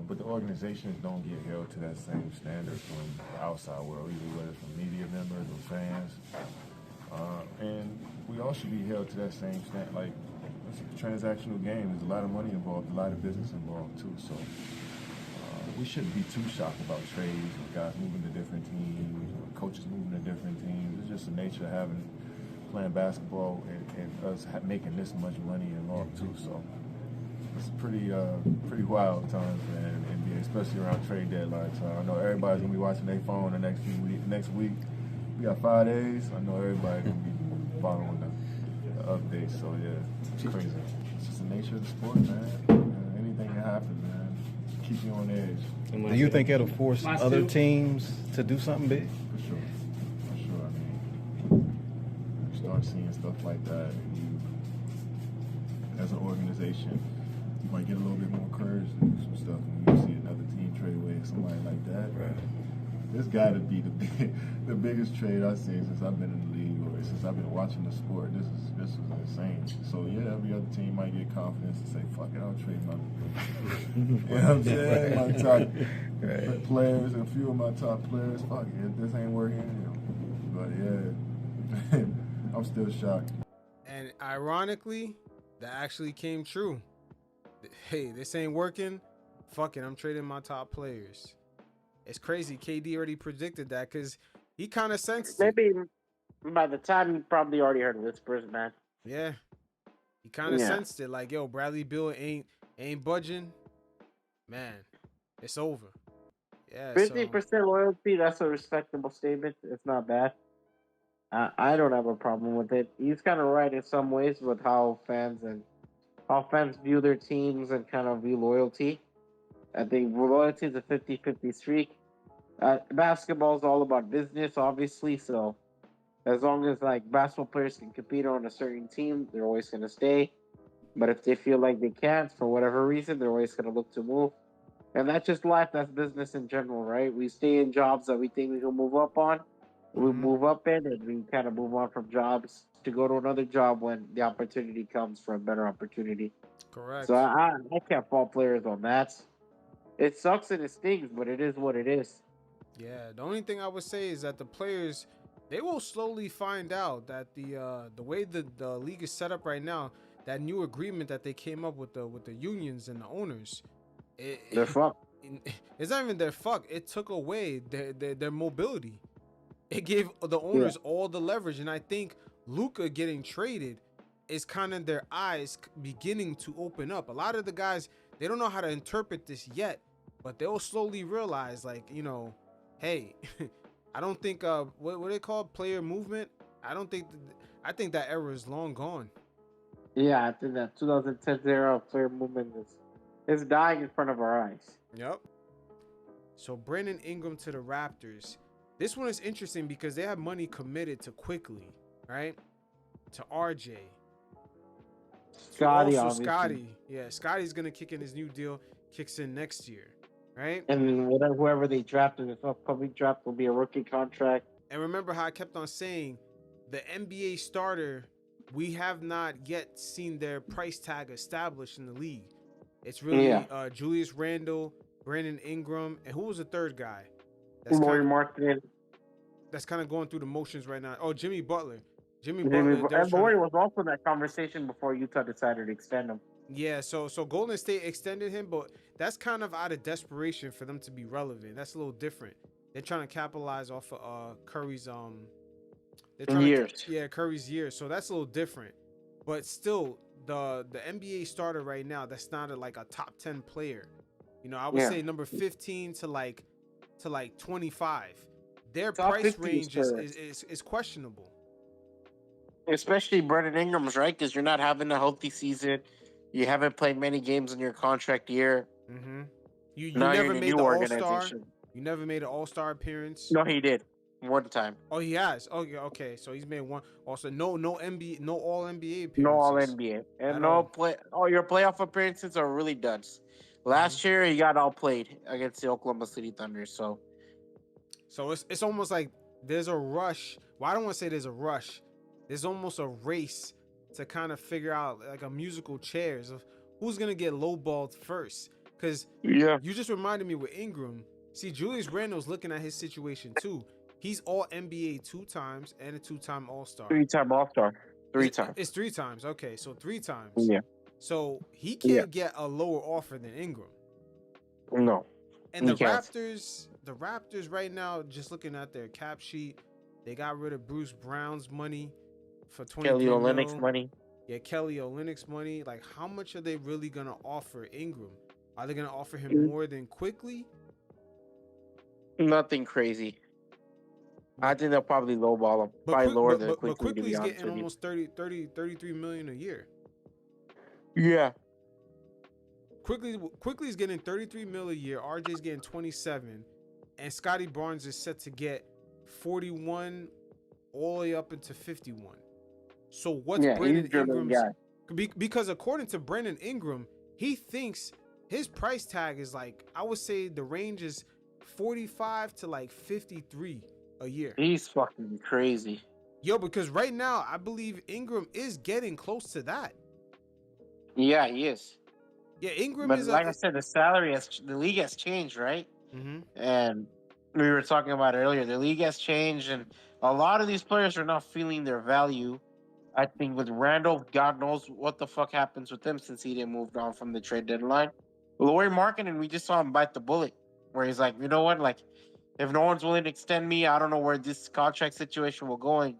But the organizations don't get held to that same standard from the outside world, either whether it's from media members or fans. And we all should be held to that same standard. Like, it's a transactional game. There's a lot of money involved, a lot of business involved too. So we shouldn't be too shocked about trades, guys moving to different teams, coaches moving to different teams. It's just the nature of playing basketball and us making this much money involved too. So it's pretty wild times, man, in NBA, especially around trade deadline time. I know everybody's gonna be watching their phone the next week. We got 5 days. I know everybody's gonna be following the updates. So yeah, it's crazy. It's just the nature of the sport, man. Anything can happen, man. Keep you on edge. Do you think it'll force other teams to do something big? For sure. I mean, you start seeing stuff like that, and you, as an organization, you might get a little bit more courage to do some stuff when you see another team trade away somebody like that. Right. This got to be the biggest trade I've seen since I've been in the league, or since I've been watching the sport. This is insane. So yeah, every other team might get confidence and say, "Fuck it, I'll trade my." You know what I'm saying? My top players, and a few of my top players. Fuck it, this ain't working. But yeah, I'm still shocked. And ironically, that actually came true. Hey, this ain't working. Fuck it, I'm trading my top players. It's crazy. KD already predicted that because he kind of sensed it. Maybe by the time you probably already heard whispers, man. Yeah, he kind of sensed it. Like, yo, Bradley Beal ain't budging. Man, it's over. Yeah, 50% loyalty. That's a respectable statement. It's not bad. I don't have a problem with it. He's kind of right in some ways with how fans view their teams and kind of view loyalty. I think loyalty is a 50-50 streak. Basketball is all about business, obviously. So as long as like basketball players can compete on a certain team, they're always going to stay. But if they feel like they can't for whatever reason, they're always going to look to move. And that's just life. That's business in general, right? We stay in jobs that we think we can move up on. We move up in, and we kind of move on from jobs to go to another job when the opportunity comes for a better opportunity. Correct. So I can't fault players on that. It sucks and it stings, but it is what it is. Yeah, the only thing I would say is that the players, they will slowly find out that the way the league is set up right now, that new agreement that they came up with the unions and the owners, they're fucked. It's not even their fuck. It took away their mobility. It gave the owners all the leverage, and I think Luka getting traded is kind of their eyes beginning to open up. A lot of the guys, they don't know how to interpret this yet, but they'll slowly realize, like, you know, hey, I don't think what they call player movement. I think that era is long gone. Yeah, I think that 2010 era of player movement is dying in front of our eyes. Yep. So Brandon Ingram to the Raptors. This one is interesting because they have money committed to Quickly, right? To RJ. Scotty, also Scotty. Yeah, Scotty's gonna kick in his new deal, kicks in next year, right? And whoever they draft in this upcoming draft will be a rookie contract. And remember how I kept on saying the NBA starter, we have not yet seen their price tag established in the league. It's really Julius Randle, Brandon Ingram, and who was the third guy? Lori Marketing. That's kind of going through the motions right now. Oh, Jimmy Butler. And Lori was also in that conversation before Utah decided to extend him. Yeah, so Golden State extended him, but that's kind of out of desperation for them to be relevant. That's a little different. They're trying to capitalize off of Curry's Curry's years. So that's a little different. But still, the NBA starter right now, that's not like a top 10 player. You know, I would say number 15 to like 25. Their top price range is questionable. Especially Brandon Ingram's, right? Because you're not having a healthy season. You haven't played many games in your contract year. Mm-hmm. You never made the All-Star. You never made an All-Star appearance. No, he did. One time. Oh, he has. Oh, yeah. Okay. So he's made one. Also, no NBA, no All NBA appearances. No All NBA, and your playoff appearances are really duds. Last year he got outplayed against the Oklahoma City Thunder. So it's almost like there's a rush. Well, I don't want to say there's a rush. There's almost a race to kind of figure out like a musical chairs of who's gonna get lowballed first. Because you just reminded me with Ingram. See, Julius Randle's looking at his situation too. He's all NBA 2 times and a 2-time All-Star. 3-time All-Star. 3 times. It's 3 times. Okay, so 3 times. Yeah. So he can't get a lower offer than Ingram. No. And the Raptors right now, just looking at their cap sheet, they got rid of Bruce Brown's money for 20 Kelly Olynyk's money. Yeah, Kelly Olynyk's money. Like, how much are they really gonna offer Ingram? Are they gonna offer him more than Quickly? Nothing crazy. I think they'll probably lowball him. Probably lower than Quickly. But Quickly's getting almost 33 million a year. Yeah. Quickly's getting 33 mil a year. RJ's getting 27, and Scotty Barnes is set to get 41 all the way up into 51. So what's Brandon Ingram's? Because according to Brandon Ingram, he thinks his price tag is like, I would say the range is 45 to like 53 a year. He's fucking crazy. Yo, because right now I believe Ingram is getting close to that. Yeah, he is. Yeah, Ingram but is. Like I said, the league has changed, right? Mm-hmm. And we were talking about it earlier. The league has changed, and a lot of these players are not feeling their value. I think with Randall, God knows what the fuck happens with him since he didn't move on from the trade deadline. Lauri Markkanen, we just saw him bite the bullet, where he's like, you know what, like, if no one's willing to extend me, I don't know where this contract situation will go.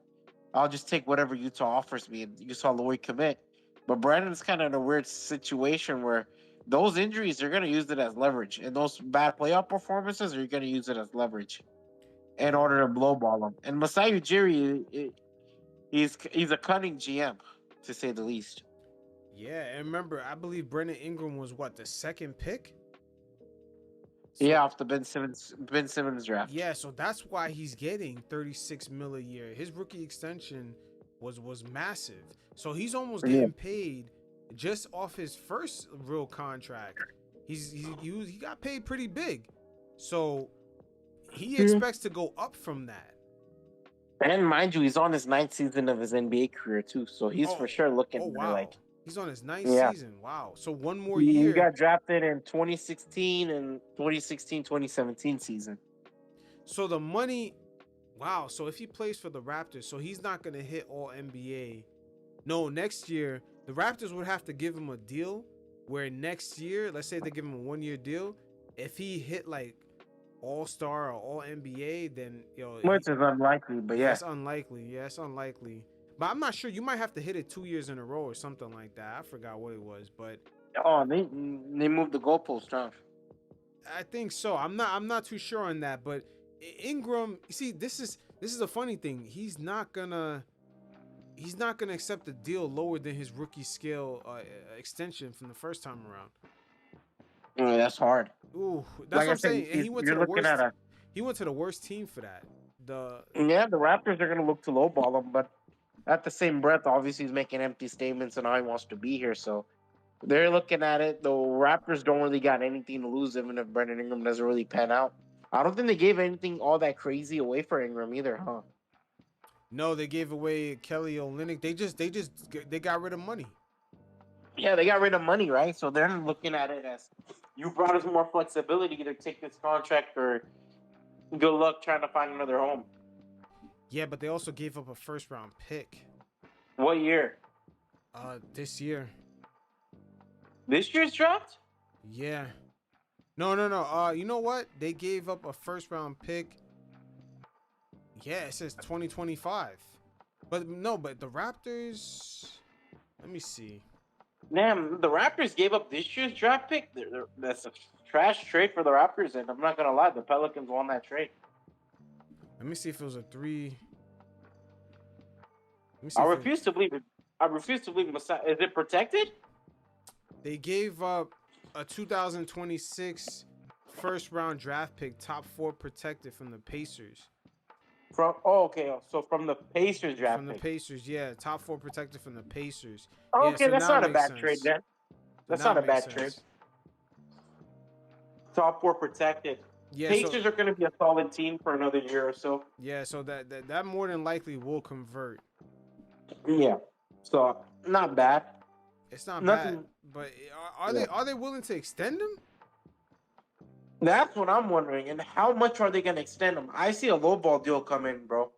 I'll just take whatever Utah offers me. And you saw Lauri commit. But Brandon's kind of in a weird situation where those injuries, they're going to use it as leverage. And those bad playoff performances, you're going to use it as leverage in order to blowball them. And Masai Ujiri, he's a cunning GM, to say the least. Yeah, and remember, I believe Brandon Ingram was, the second pick? So, off the Ben Simmons draft. Yeah, so that's why he's getting 36 mil a year. His rookie extension was massive. So he's almost getting paid just off his first real contract. He got paid pretty big. So he expects to go up from that. And mind you, he's on his 9th season of his NBA career too. So he's for sure looking like he's on his 9th season. Wow. So one more year. He got drafted in 2016 and 2017 season. So the money, wow. So if he plays for the Raptors, so he's not going to hit all NBA. No, next year, the Raptors would have to give him a deal where next year, let's say they give him a 1-year deal. If he hit like All-Star or All NBA, then, which is unlikely, but That's unlikely. Yeah, it's unlikely. But I'm not sure. You might have to hit it 2 years in a row or something like that. I forgot what it was, but they moved the goalpost down. I think so. I'm not too sure on that, but Ingram, see, this is a funny thing. He's not gonna accept a deal lower than his rookie scale extension from the first time around. That's hard. Ooh, that's what I'm saying. And he went to the worst team for that. The Raptors are gonna look to lowball him, but at the same breath, obviously he's making empty statements and how he wants to be here. So they're looking at it. The Raptors don't really got anything to lose, even if Brandon Ingram doesn't really pan out. I don't think they gave anything all that crazy away for Ingram either, huh? No, they gave away Kelly Olynyk. They got rid of money. Yeah, they got rid of money, right? So they're looking at it as you brought us more flexibility to take this contract or Good luck trying to find another home. Yeah, but they also gave up a first-round pick. What year? This year. This year's draft? Yeah. No. You know what? They gave up a first-round pick. Yeah, it says 2025. But the Raptors. Let me see. Damn, the Raptors gave up this year's draft pick. That's a trash trade for the Raptors, and I'm not gonna lie, the Pelicans won that trade. Let me see if it was a 3. I refuse to believe it. I refuse to believe Masai. Is it protected? They gave up a 2026 first-round draft pick, top 4 protected from the Pacers. So from the Pacers draft From the pick. Pacers, yeah, top 4 protected from the Pacers. Oh, Yeah, okay, so that's now not it a makes bad sense. trade then. That's Now not a it bad makes trade. sense. Top 4 protected. Yeah, Pacers are going to be a solid team for another year or so. Yeah, so that more than likely will convert. Yeah, so not bad. It's not Nothing- bad, but are they willing to extend him? That's what I'm wondering. And how much are they going to extend him? I see a lowball deal come in, bro.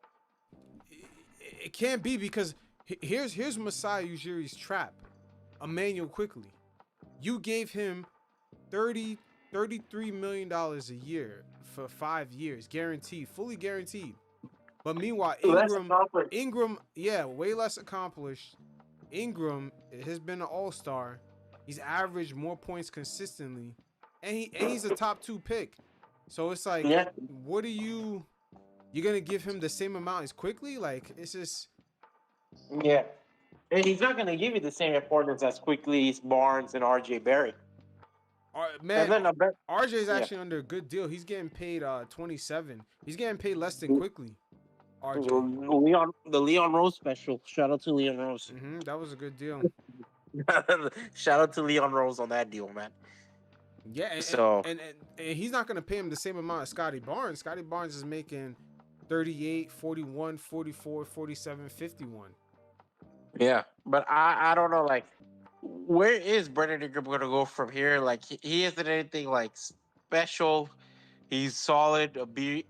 It can't be, because here's Masai Ujiri's trap. Emmanuel Quickly. You gave him $33 million a year for 5 years, guaranteed, fully guaranteed. But meanwhile, Ingram, yeah, way less accomplished. Ingram has been an all-star. He's averaged more points consistently, and he's a top 2 pick. So it's like, what are you gonna give him the same amount as Quickly? Like, it's just, yeah. And he's not going to give you the same importance as Quickly, Barnes, and RJ Barrett. man. And then RJ is actually under a good deal. He's getting paid 27. He's getting paid less than Quickly. RJ. The Leon Rose special. Shout out to Leon Rose. That was a good deal. Shout out to Leon Rose on that deal, man. Yeah, and he's not going to pay him the same amount as Scotty Barnes. Scotty Barnes is making 38, 41, 44, 47, 51. Yeah, but I don't know, like, where is Brandon Ingram going to go from here? Like, he isn't anything, like, special. He's solid, a B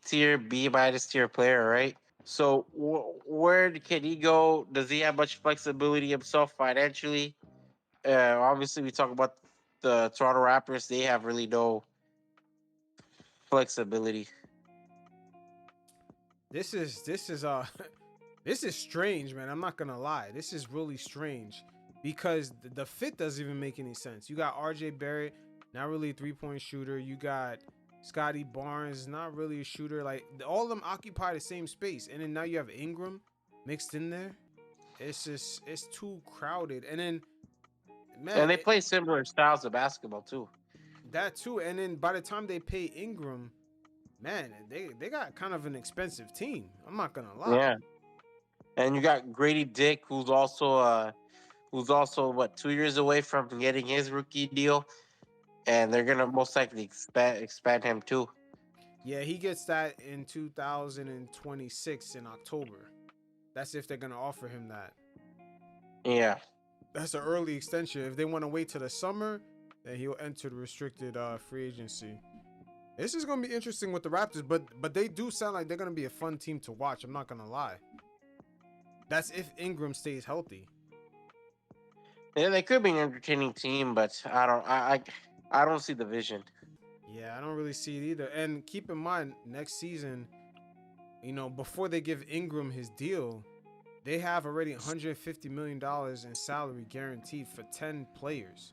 tier, B minus tier player, right? So where can he go? Does he have much flexibility himself financially? Obviously, we talk about the Toronto Raptors. They have really no flexibility. This is this is strange, man. I'm not gonna lie. This is really strange because the fit doesn't even make any sense. You got RJ Barrett, not really a 3-point shooter. You got Scotty Barnes, not really a shooter. Like, all of them occupy the same space, and then now you have Ingram mixed in there. It's too crowded. And then, man, and they play similar styles of basketball too. That too. And then by the time they pay Ingram, man, they got kind of an expensive team. I'm not gonna lie. Yeah. And you got Grady Dick, who's also 2 years away from getting his rookie deal, and they're gonna most likely expand him too. Yeah, he gets that in 2026 in October. That's if they're gonna offer him that. Yeah, that's an early extension. If they want to wait till the summer, then he'll enter the restricted free agency. This is gonna be interesting with the Raptors, but they do sound like they're gonna be a fun team to watch. I'm not gonna lie. That's if Ingram stays healthy. Yeah, they could be an entertaining team, but I don't see the vision. Yeah, I don't really see it either. And keep in mind, next season, before they give Ingram his deal, they have already $150 million in salary guaranteed for 10 players.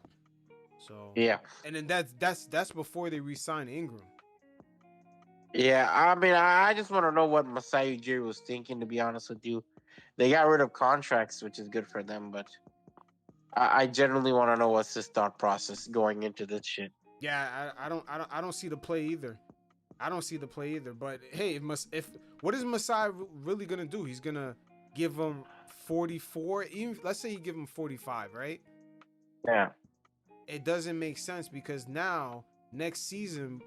So yeah, and then that's before they re-sign Ingram. Yeah, I mean, I just want to know what Masai Ujiri was thinking. To be honest with you, they got rid of contracts, which is good for them, but I generally want to know what's his thought process going into this shit. Yeah, I don't see the play either. But hey, if what is Masai really gonna do? He's gonna give him 44. Even let's say he give him 45, right? Yeah. It doesn't make sense because now next season,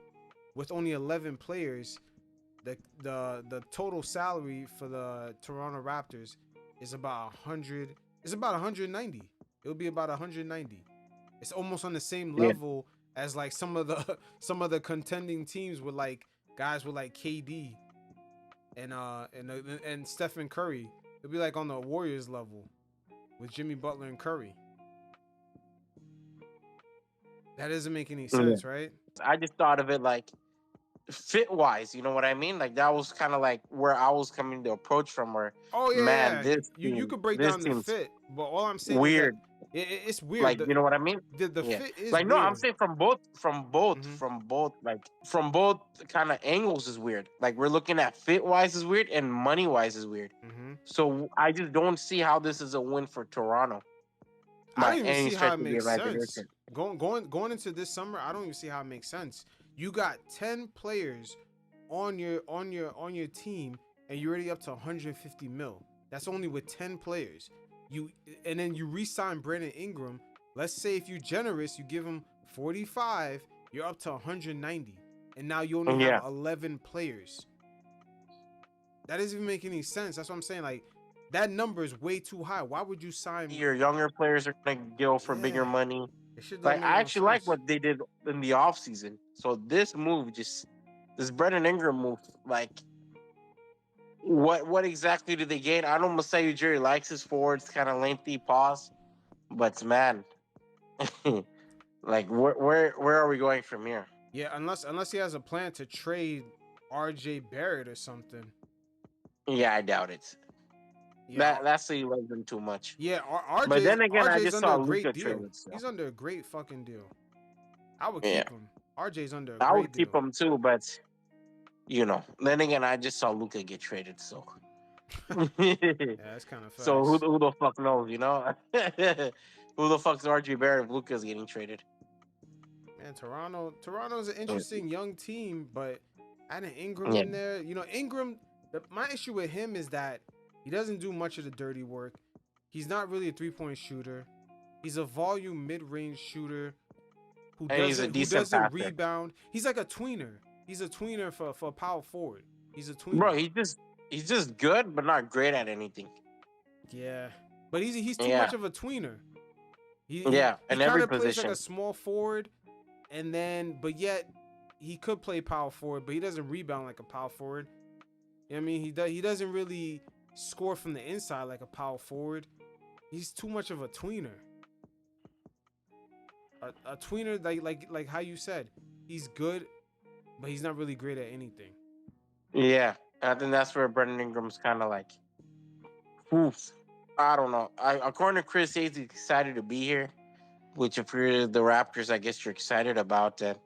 with only 11 players, the total salary for the Toronto Raptors is about 100. It's about 190. It'll be about 190. It's almost on the same level as like some of the contending teams with like guys with like KD and Stephen Curry. It'll be like on the Warriors level with Jimmy Butler and Curry. That doesn't make any sense, right? I just thought of it like fit wise, you know what I mean? Like that was kind of like where I was coming to approach from. Where, Oh yeah, man, yeah. this You could break this down the seems fit, but all I'm saying weird. is that it's weird. Like, you know what I mean? The fit is like, no, weird. I'm saying from both kind of angles is weird. Like we're looking at fit wise is weird and money wise is weird. So I just don't see how this is a win for Toronto. I don't even see how it makes sense. Going into this summer, I don't even see how it makes sense. You got 10 players on your team, and you're already up to 150 mil. That's only with 10 players. And then you re-sign Brandon Ingram. Let's say if you're generous, you give him 45, you're up to 190, and now you only have 11 players. That doesn't even make any sense. That's what I'm saying. Like, that number is way too high. Why would you sign? Your younger players are gonna go for bigger money. Like I actually like what they did in the offseason. So this move, this Brandon Ingram move, like what exactly do they gain? I don't say Jerry likes his forwards, kind of lengthy pause, but man, like where are we going from here? Yeah, unless he has a plan to trade RJ Barrett or something. Yeah, I doubt it. Yeah, that's the 11 too much. Yeah, RJ. But then again, I RJ's just saw under a great Luka deal. traded. So. He's under a great fucking deal. I would keep him. RJ's under a great I would deal. keep him too, but you know, then again, I just saw Luka get traded, so. Yeah, that's kind of fast. So who the fuck knows, you know? Who the fuck's RJ Barrett if Luka's getting traded? Man, Toronto's an interesting young team, but adding Ingram in there, you know, Ingram. My issue with him is that he doesn't do much of the dirty work. He's not really a three-point shooter. He's a volume mid-range shooter who doesn't rebound. He's like a tweener. He's a tweener for a power forward. He's a tweener. Bro, he's just good, but not great at anything. Yeah, but he's too much of a tweener. He in every plays position. Like a small forward, but yet he could play power forward, but he doesn't rebound like a power forward. You know what I mean? He doesn't really score from the inside like a power forward. He's too much of a tweener. A tweener like how you said, he's good, but he's not really great at anything. Yeah, I think that's where Brandon Ingram's kind of like, oof. I don't know. According to Chris, he's excited to be here, which if you're the Raptors, I guess you're excited about that.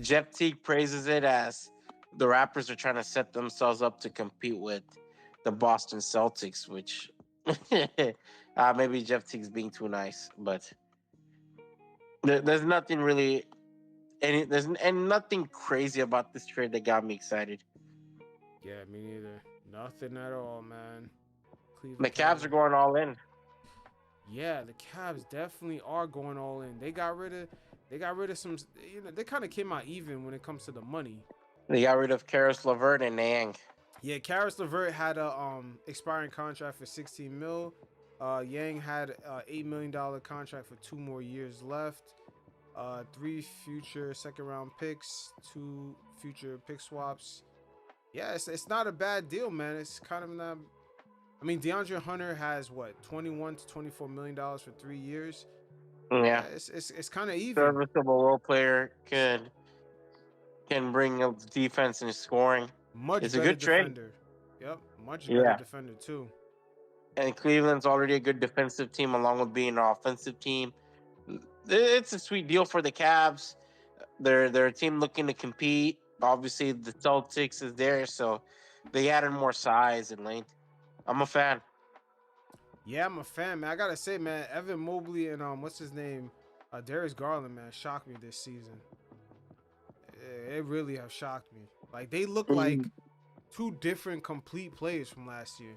Jeff Teague praises it as the Raptors are trying to set themselves up to compete with the Boston Celtics, which maybe Jeff Teague's being too nice, but there's nothing really, there's nothing crazy about this trade that got me excited. Yeah, me neither. Nothing at all, man. The Cavs are going all in. Yeah, the Cavs definitely are going all in. They got rid of some. You know, they kind of came out even when it comes to the money. They got rid of Karis LeVert and Niang. Yeah, Karis LeVert had a expiring contract for $16 million. Yang had a $8 million contract for 2 more years left. 3 future second-round picks, 2 future pick swaps. Yeah, it's not a bad deal, man. It's kind of not. I mean, DeAndre Hunter has what, $21 to $24 million for 3 years. Yeah, it's kind of even. Serviceable role player can bring up defense and scoring. It's a good defender. trade. Yep, much better defender too. And Cleveland's already a good defensive team, along with being an offensive team. It's a sweet deal for the Cavs. They're a team looking to compete. Obviously, the Celtics is there, so they added more size and length. I'm a fan. Yeah, I'm a fan, man. I gotta say, man, Evan Mobley and what's his name, Darius Garland, man, shocked me this season. It really have shocked me. Like, they look like 2 different complete players from last year.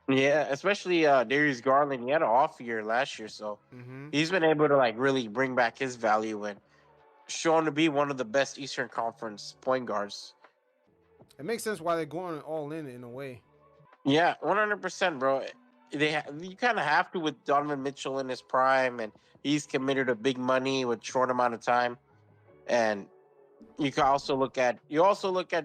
Yeah, especially Darius Garland. He had an off year last year, so he's been able to like really bring back his value and shown to be one of the best Eastern Conference point guards. It makes sense why they're going all in a way. Yeah, 100%, bro. You kind of have to with Donovan Mitchell in his prime, and he's committed to big money with short amount of time. And you also look at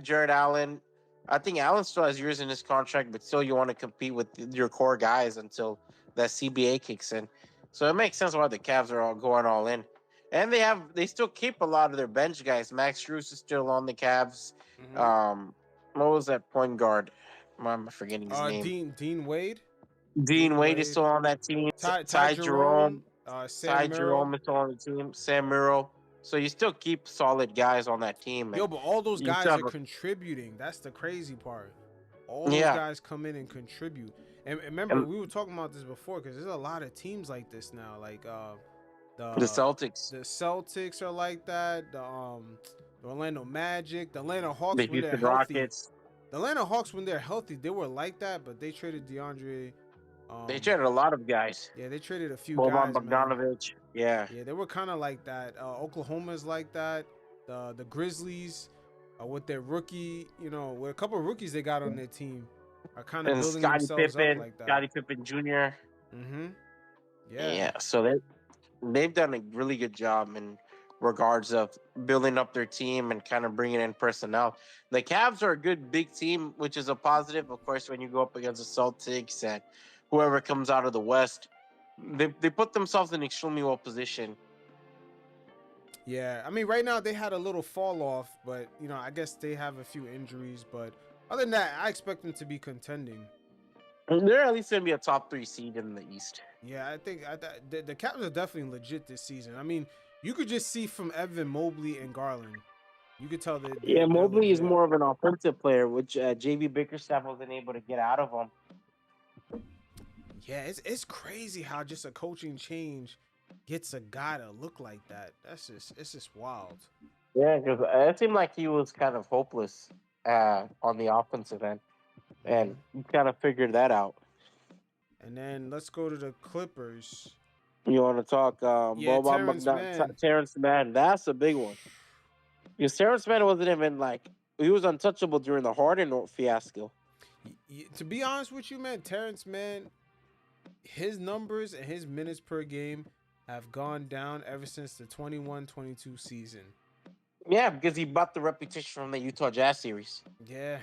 Jared Allen. I think Allen still has years in his contract, but still you want to compete with your core guys until that CBA kicks in. So it makes sense why the Cavs are all going all in. And they still keep a lot of their bench guys. Max Strus is still on the Cavs. Mhm. What was that point guard? I'm forgetting his name. Dean Wade. Dean Wade is still on that team. Ty Jerome. Ty Sam Jerome Merrill. is still on the team. Sam Merrill. So you still keep solid guys on that team. Yo, but all those you guys still are have a- contributing. That's the crazy part. All those Yeah. guys come in and contribute. And remember, we were talking about this before because there's a lot of teams like this now. Like the Celtics. The Celtics are like that. The Orlando Magic, the Atlanta Hawks The when they're Houston healthy. Rockets. The Atlanta Hawks when they're healthy, they were like that, but they traded DeAndre. They traded a lot of guys. Yeah, they traded a few Boban guys. Bogdanovic. Yeah. Yeah, they were kind of like that. Oklahoma's like that. The Grizzlies, with their rookie, with a couple of rookies they got on their team, are kind of building themselves up like that. Scottie Pippen Jr. Mm-hmm. Yeah. So they've done a really good job in regards of building up their team and kind of bringing in personnel. The Cavs are a good big team, which is a positive. Of course, when you go up against the Celtics and whoever comes out of the West, they put themselves in extremely well position. Yeah, I mean, right now they had a little fall off, but I guess they have a few injuries. But other than that, I expect them to be contending. They're at least going to be a top 3 seed in the East. Yeah, I think the Cavs are definitely legit this season. I mean, you could just see from Evan Mobley and Garland, you could tell that. Yeah, Mobley is more of an offensive player, which JV Bickerstaff wasn't able to get out of him. Yeah, it's crazy how just a coaching change gets a guy to look like that. It's just wild. Yeah, because it seemed like he was kind of hopeless on the offensive end, and he kind of figured that out. And then let's go to the Clippers. You want to talk Terrence Mann? That's a big one. Because Terrence Mann wasn't even he was untouchable during the Harden fiasco. To be honest with you, man, Terrence Mann, his numbers and his minutes per game have gone down ever since the 21-22 season. Yeah, because he bought the reputation from the Utah Jazz series. Yeah.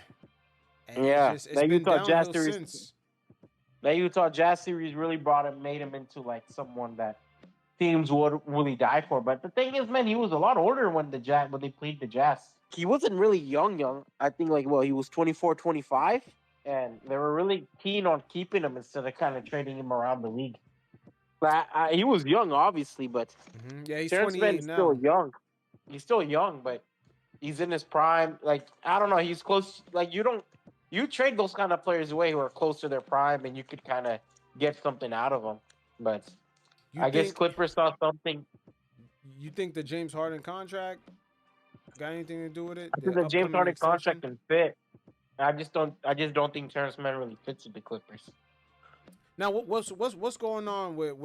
And it's been Utah Jazz downhill series. Since. That Utah Jazz series really made him into someone that teams would really die for. But the thing is, man, he was a lot older when they played the Jazz. He wasn't really young. I think he was 24, 25. And they were really keen on keeping him instead of kind of trading him around the league. But he was young, obviously, but yeah, he's Terrence 28 Mann's now. still young. He's still young, but he's in his prime. I don't know. He's close. You trade those kind of players away who are close to their prime, and you could kind of get something out of them. But I guess Clippers saw something. You think the James Harden contract got anything to do with it? I think the James Harden contract can fit. I just don't think Terrence Mann really fits with the Clippers. Now, what's going on with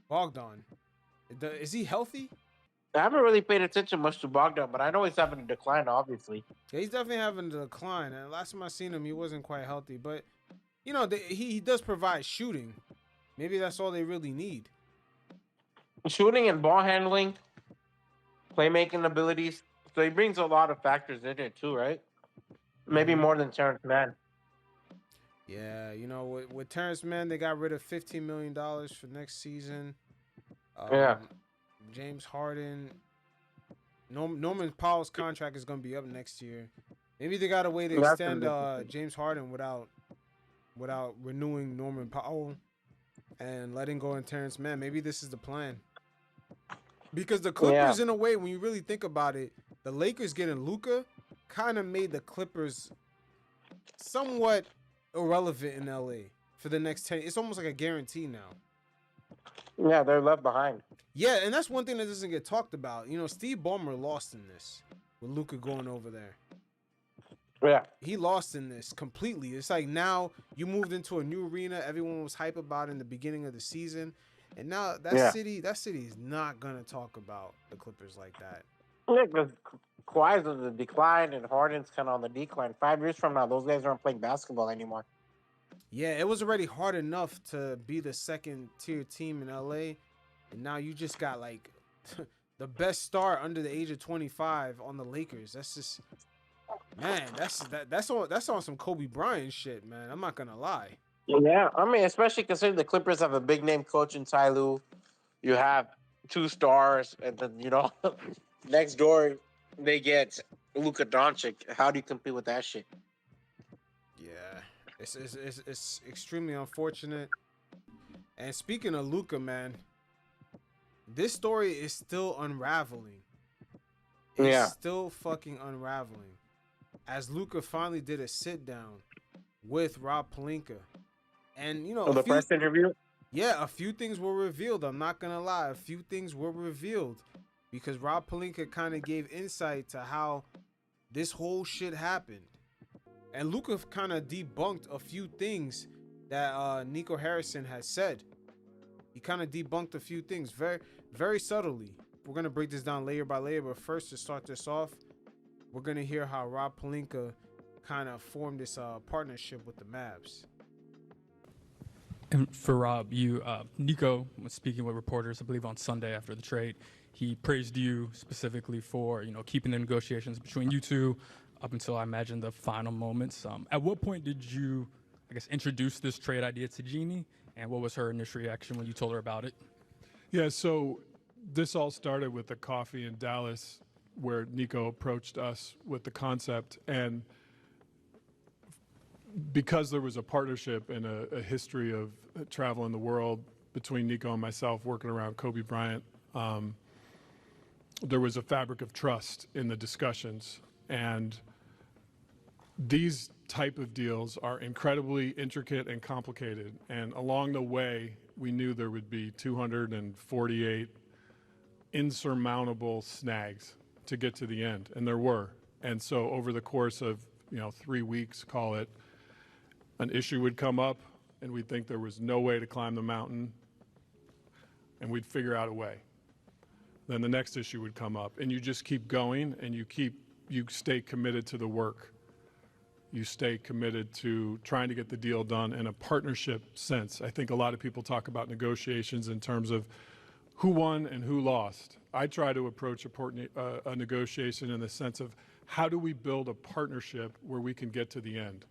Bogdan? Is he healthy? I haven't really paid attention much to Bogdan, but I know he's having a decline, obviously. Yeah, he's definitely having a decline. And last time I seen him, he wasn't quite healthy. But, he does provide shooting. Maybe that's all they really need. Shooting and ball handling, playmaking abilities. So he brings a lot of factors in it too, right? Maybe more than Terrence Mann. Yeah, with Terrence Mann, they got rid of $15 million for next season. James Harden, Norman Powell's contract is going to be up next year. Maybe they got a way to extend James Harden without renewing Norman Powell and letting go in Terrence Mann. Maybe this is the plan. Because the Clippers, in a way, when you really think about it, the Lakers getting Luka kind of made the Clippers somewhat irrelevant in LA for the next 10. It's almost like a guarantee now. Yeah, they're left behind. Yeah, and that's one thing that doesn't get talked about. Steve Ballmer lost in this with Luka going over there. Yeah. He lost in this completely. It's like now you moved into a new arena everyone was hype about in the beginning of the season. And now that city is not going to talk about the Clippers like that. Yeah, because Kawhi's on the decline and Harden's kind of on the decline. 5 years from now, those guys aren't playing basketball anymore. Yeah, it was already hard enough to be the second tier team in LA. And now you just got the best star under the age of 25 on the Lakers. That's just, man, that's on some Kobe Bryant shit, man. I'm not gonna lie. Yeah, I mean, especially considering the Clippers have a big name coach in Ty Lue. You have 2 stars, and then next door they get Luka Doncic. How do you compete with that shit? Yeah, it's extremely unfortunate. And speaking of Luka, man, this story is still unraveling. It's still fucking unraveling. As Luka finally did a sit down with Rob Pelinka. And, the press interview? Yeah, a few things were revealed. I'm not going to lie. A few things were revealed because Rob Pelinka kind of gave insight to how this whole shit happened. And Luka kind of debunked a few things that Nico Harrison had said. He kind of debunked a few things very, very subtly. We're going to break this down layer by layer, but first, to start this off, we're going to hear how Rob Pelinka kind of formed this partnership with the Mavs. And for Rob, Nico was speaking with reporters, I believe on Sunday after the trade. He praised you specifically for, keeping the negotiations between you two up until, I imagine, the final moments. At what point did you, introduce this trade idea to Jeannie? And what was her initial reaction when you told her about it? Yeah, so this all started with a coffee in Dallas where Nico approached us with the concept. And because there was a partnership and a history of travel in the world between Nico and myself working around Kobe Bryant, there was a fabric of trust in the discussions. And these type of deals are incredibly intricate and complicated. And along the way, we knew there would be 248 insurmountable snags to get to the end, and there were. And so over the course of 3 weeks, call it, an issue would come up, and we'd think there was no way to climb the mountain, and we'd figure out a way. Then the next issue would come up, and you just keep going, and you stay committed to the work. You stay committed to trying to get the deal done in a partnership sense. I think a lot of people talk about negotiations in terms of who won and who lost. I try to approach a negotiation in the sense of how do we build a partnership where we can get to the end.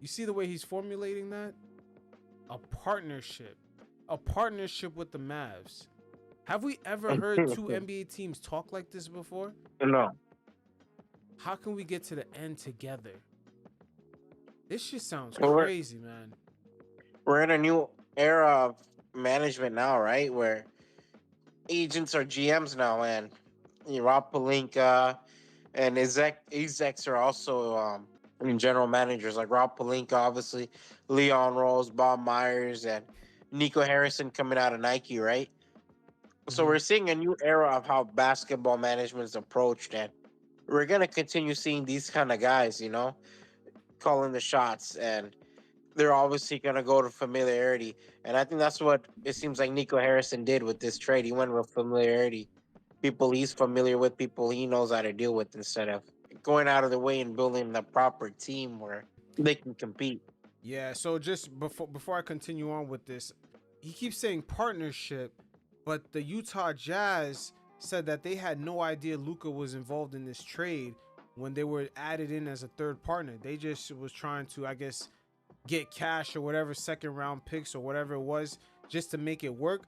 You see the way he's formulating that? A partnership with the Mavs. Have we ever heard two NBA teams talk like this before? No. How can we get to the end together? This shit sounds crazy, man. We're in a new era of management now, right? Where agents are GMs now, and Rob Pelinka and execs are also general managers, like Rob Pelinka, obviously, Leon Rose, Bob Myers, and Nico Harrison coming out of Nike, right? So we're seeing a new era of how basketball management is approached, and we're going to continue seeing these kind of guys, calling the shots, and they're obviously going to go to familiarity. And I think that's what it seems like Nico Harrison did with this trade. He went with familiarity. People he's familiar with, people he knows how to deal with, instead of going out of the way and building the proper team where they can compete. Yeah, so just before I continue on with this, he keeps saying partnership, but the Utah Jazz said that they had no idea Luka was involved in this trade when they were added in as a third partner. They just was trying to, get cash or whatever, second round picks or whatever it was, just to make it work.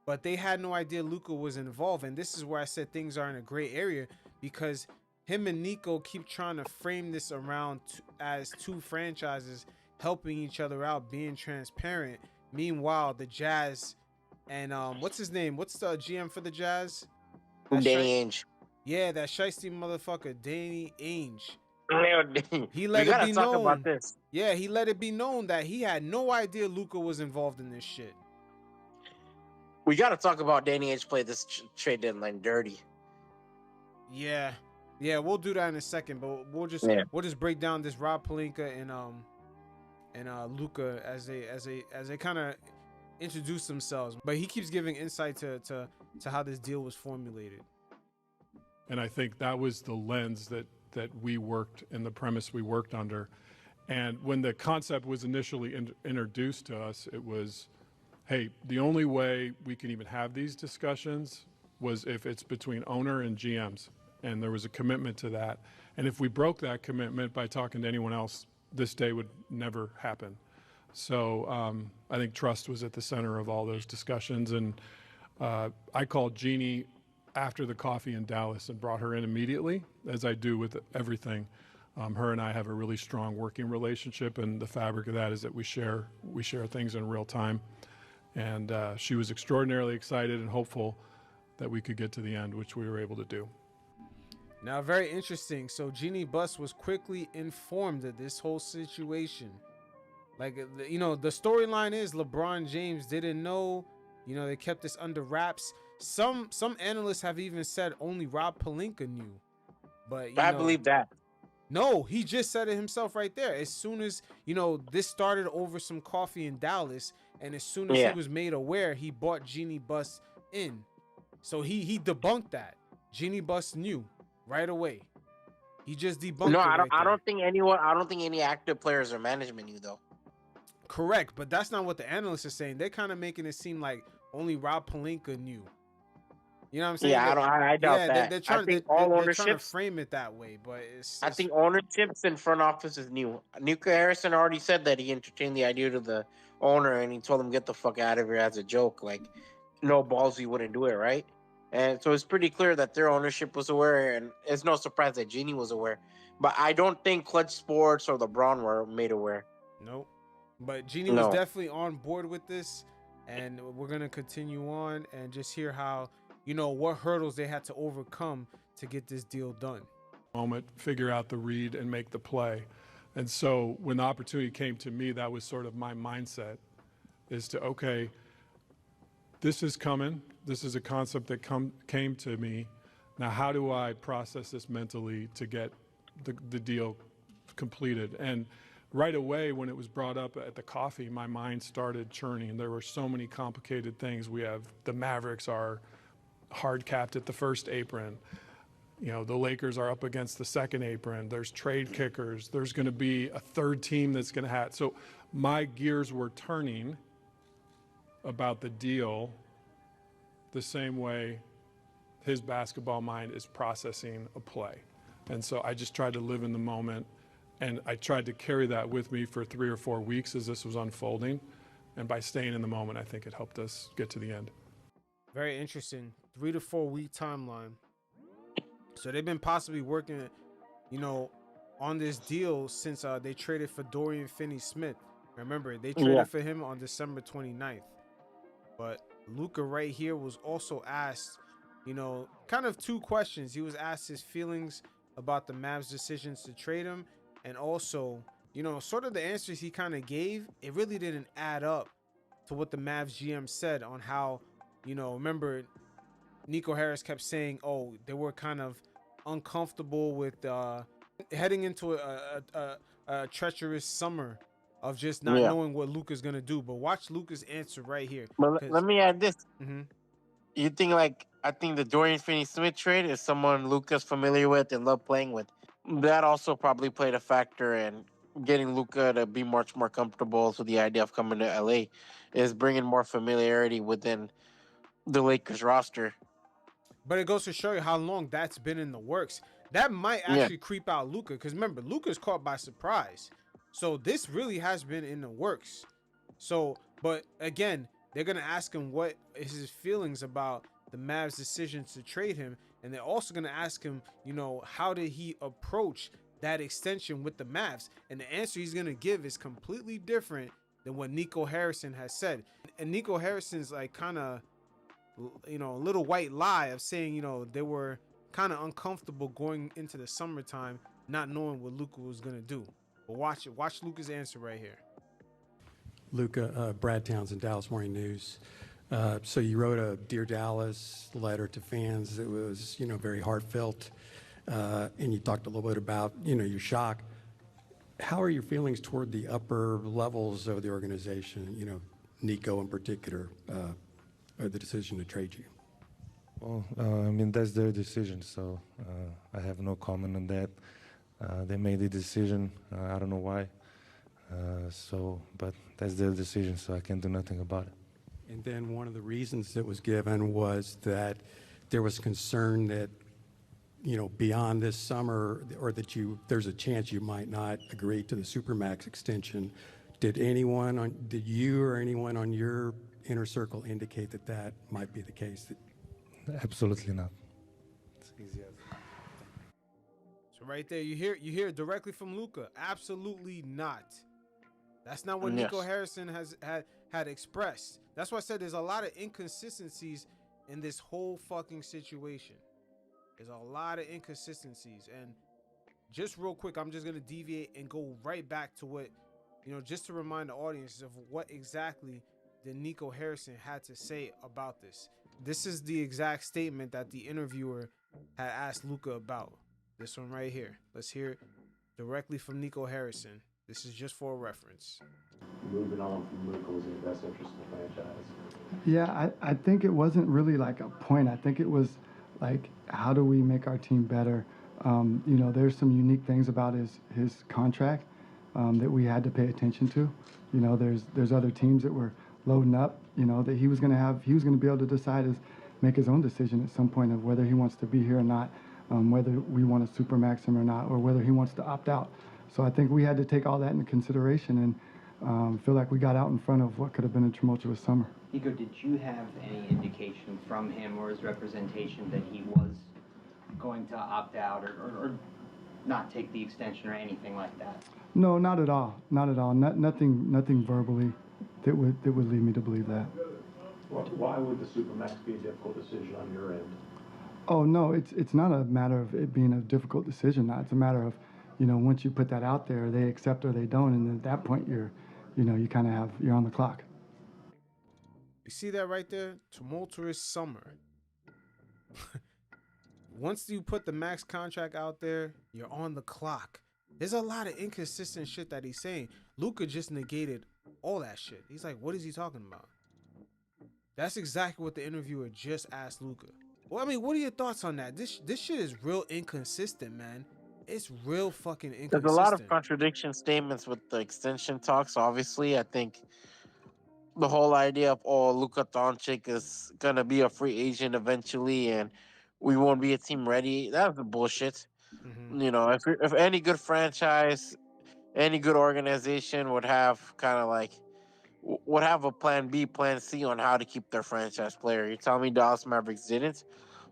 But they had no idea Luka was involved. And this is where I said things are in a gray area, because him and Nico keep trying to frame this around as two franchises helping each other out, being transparent. Meanwhile, the Jazz and what's his name? What's the GM for the Jazz? Danny Ainge. Yeah, that shiesty motherfucker, Danny Ainge. He let it be known. About this. Yeah, he let it be known that he had no idea Luka was involved in this shit. We got to talk about Danny Ainge play this trade deadline dirty. Yeah, we'll do that in a second, but we'll just break down this Rob Pelinka and Luka as they kind of introduce themselves. But he keeps giving insight to how this deal was formulated. And I think that was the lens that we worked and the premise we worked under. And when the concept was initially introduced to us, it was, hey, the only way we can even have these discussions was if it's between owner and GMs, and there was a commitment to that. And if we broke that commitment by talking to anyone else, this day would never happen. So I think trust was at the center of all those discussions. And I called Jeannie after the coffee in Dallas and brought her in immediately, as I do with everything. Her and I have a really strong working relationship, and the fabric of that is that we share things in real time. And she was extraordinarily excited and hopeful that we could get to the end, which we were able to do. Now, very interesting. So Jeannie Buss was quickly informed of this whole situation. Like, you know, the storyline is LeBron James didn't know. You know, they kept this under wraps. Some analysts have even said only Rob Pelinka knew. But I believe that. No, he just said it himself right there. As soon as, you know, this started over some coffee in Dallas, and as soon as he was made aware, he brought Jeannie Buss in. So he debunked that. Jeannie Buss knew right away. He just debunked No, it. I don't think any active players or management knew though. Correct, but that's not what the analysts are saying. They're kind of making it seem like only Rob Pelinka knew. You know what I'm saying? Yeah, I doubt that. They're trying to frame it that way, but I think ownerships and front offices knew. Nico Harrison already said that he entertained the idea to the owner, and he told him get the fuck out of here as a joke. Like, no balls, he wouldn't do it, right? And so it's pretty clear that their ownership was aware, and it's no surprise that Jeannie was aware. But I don't think Clutch Sports or LeBron were made aware. Nope. But Jeannie was definitely on board with this, and we're going to continue on and just hear how, you know, what hurdles they had to overcome to get this deal done. Moment, figure out the read and make the play. And so when the opportunity came to me, that was sort of my mindset, is to, okay, this is coming. This is a concept that came to me. Now, how do I process this mentally to get the deal completed? And right away, when it was brought up at the coffee, my mind started churning. There were so many complicated things. We have the Mavericks are hard capped at the first apron. You know, the Lakers are up against the second apron. There's trade kickers. There's going to be a third team that's going to have. So my gears were turning about the deal the same way his basketball mind is processing a play. And so I just tried to live in the moment, and I tried to carry that with me for 3 or 4 weeks as this was unfolding. And by staying in the moment, I think it helped us get to the end. Very interesting. 3 to 4 week timeline. So they've been possibly working, you know, on this deal since they traded for Dorian Finney-Smith. Remember, they traded for him on December 29th. But Luka right here was also asked, you know, kind of 2 questions. He was asked his feelings about the Mavs' decisions to trade him, and also, you know, sort of the answers he kind of gave, it really didn't add up to what the Mavs GM said on how, you know, remember Nico Harris kept saying, oh, they were kind of uncomfortable with heading into a treacherous summer of just not knowing what Luka's gonna do. But watch Luka's answer right here. But let me add this. You think, like, I think the Dorian Finney-Smith trade is someone Luka's familiar with and love playing with. That also probably played a factor in getting Luka to be much more comfortable with the idea of coming to LA, is bringing more familiarity within the Lakers roster. But it goes to show you how long that's been in the works. That might actually creep out Luka, because remember, Luka's caught by surprise. So this really has been in the works. So, but again, they're going to ask him what is his feelings about the Mavs' decision to trade him. And they're also going to ask him, you know, how did he approach that extension with the Mavs? And the answer he's going to give is completely different than what Nico Harrison has said. And Nico Harrison's like kind of, you know, a little white lie of saying, you know, they were kind of uncomfortable going into the summertime, not knowing what Luka was going to do. But watch Luka's answer right here. Luka, Brad Townsend, Dallas Morning News. So you wrote a Dear Dallas letter to fans. It was, you know, very heartfelt. And you talked a little bit about, you know, your shock. How are your feelings toward the upper levels of the organization, you know, Nico in particular, or the decision to trade you? Well, I mean, that's their decision, so I have no comment on that. They made the decision. I don't know why. But that's their decision, so I can't do nothing about it. And then one of the reasons that was given was that there was concern that, beyond this summer, or that there's a chance you might not agree to the Supermax extension. Did you or anyone on your inner circle indicate that might be the case? Absolutely not. It's easy as So right there, you hear it directly from Luka. Absolutely not. That's not what Nico Harrison has had expressed. That's why I said there's a lot of inconsistencies in this whole fucking situation. There's a lot of inconsistencies. And just real quick, I'm just going to deviate and go right back to what, just to remind the audience of what exactly that Nico Harrison had to say about this. This is the exact statement that the interviewer had asked Luka about. This one right here. Let's hear it directly from Nico Harrison. This is just for a reference. Moving on from Luka was in the best interest of the franchise. Yeah, I think it wasn't really like a point. I think it was like, how do we make our team better? There's some unique things about his contract that we had to pay attention to. There's other teams that were loading up, that he was going to be able to decide make his own decision at some point of whether he wants to be here or not, whether we want to supermax him or not, or whether he wants to opt out. So I think we had to take all that into consideration and feel like we got out in front of what could have been a tumultuous summer. Nico, did you have any indication from him or his representation that he was going to opt out or not take the extension or anything like that? No, not at all. Not at all. Nothing verbally that would lead me to believe that. Why would the Supermax be a difficult decision on your end? Oh, no, it's not a matter of it being a difficult decision. It's a matter of, once you put that out there, they accept or they don't, and at that point you're on the clock. You see that right there? Tumultuous summer. Once you put the max contract out there, you're on the clock. There's a lot of inconsistent shit that he's saying. Luka just negated all that shit. He's like, what is he talking about? That's exactly what the interviewer just asked Luka. Well, I mean, what are your thoughts on that? This shit is real inconsistent, man. It's real fucking inconsistent. There's a lot of contradiction statements with the extension talks. Obviously, I think the whole idea of Luka Doncic is gonna be a free agent eventually, and we won't be a team ready. That's bullshit. Mm-hmm. If any good franchise, any good organization would have would have a plan B, plan C on how to keep their franchise player. You tell me Dallas Mavericks didn't?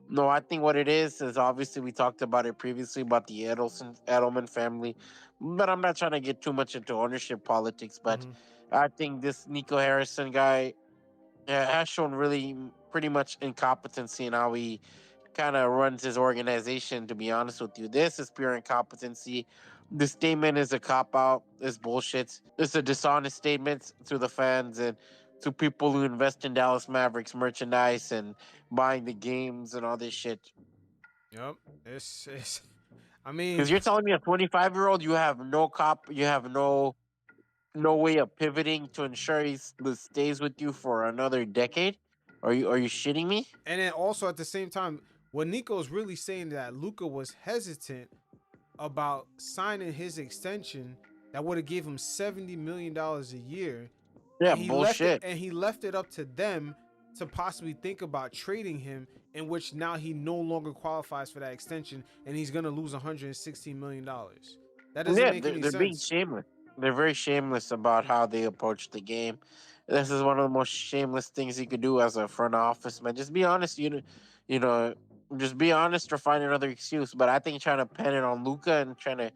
No, I think what it is obviously we talked about it previously about the Edelman family, but I'm not trying to get too much into ownership politics. But I think this Nico Harrison guy has shown really pretty much incompetency in how he kind of runs his organization, to be honest with you. This is pure incompetency. The statement is a cop-out. It's bullshit. It's a dishonest statement to the fans and to people who invest in Dallas Mavericks merchandise and buying the games and all this shit. Yep. I mean... Because you're telling me a 25-year-old, you have no way of pivoting to ensure he stays with you for another decade? Are you shitting me? And then also at the same time, what Nico's really saying that Luka was hesitant about signing his extension that would have gave him $70 million a year. Yeah, and bullshit. He left it up to them to possibly think about trading him, in which now he no longer qualifies for that extension, and he's going to lose $116 million. That doesn't make any sense. They're being shameless. They're very shameless about how they approach the game. This is one of the most shameless things you could do as a front office, man. Just be honest, just be honest or find another excuse. But I think trying to pen it on Luka and trying to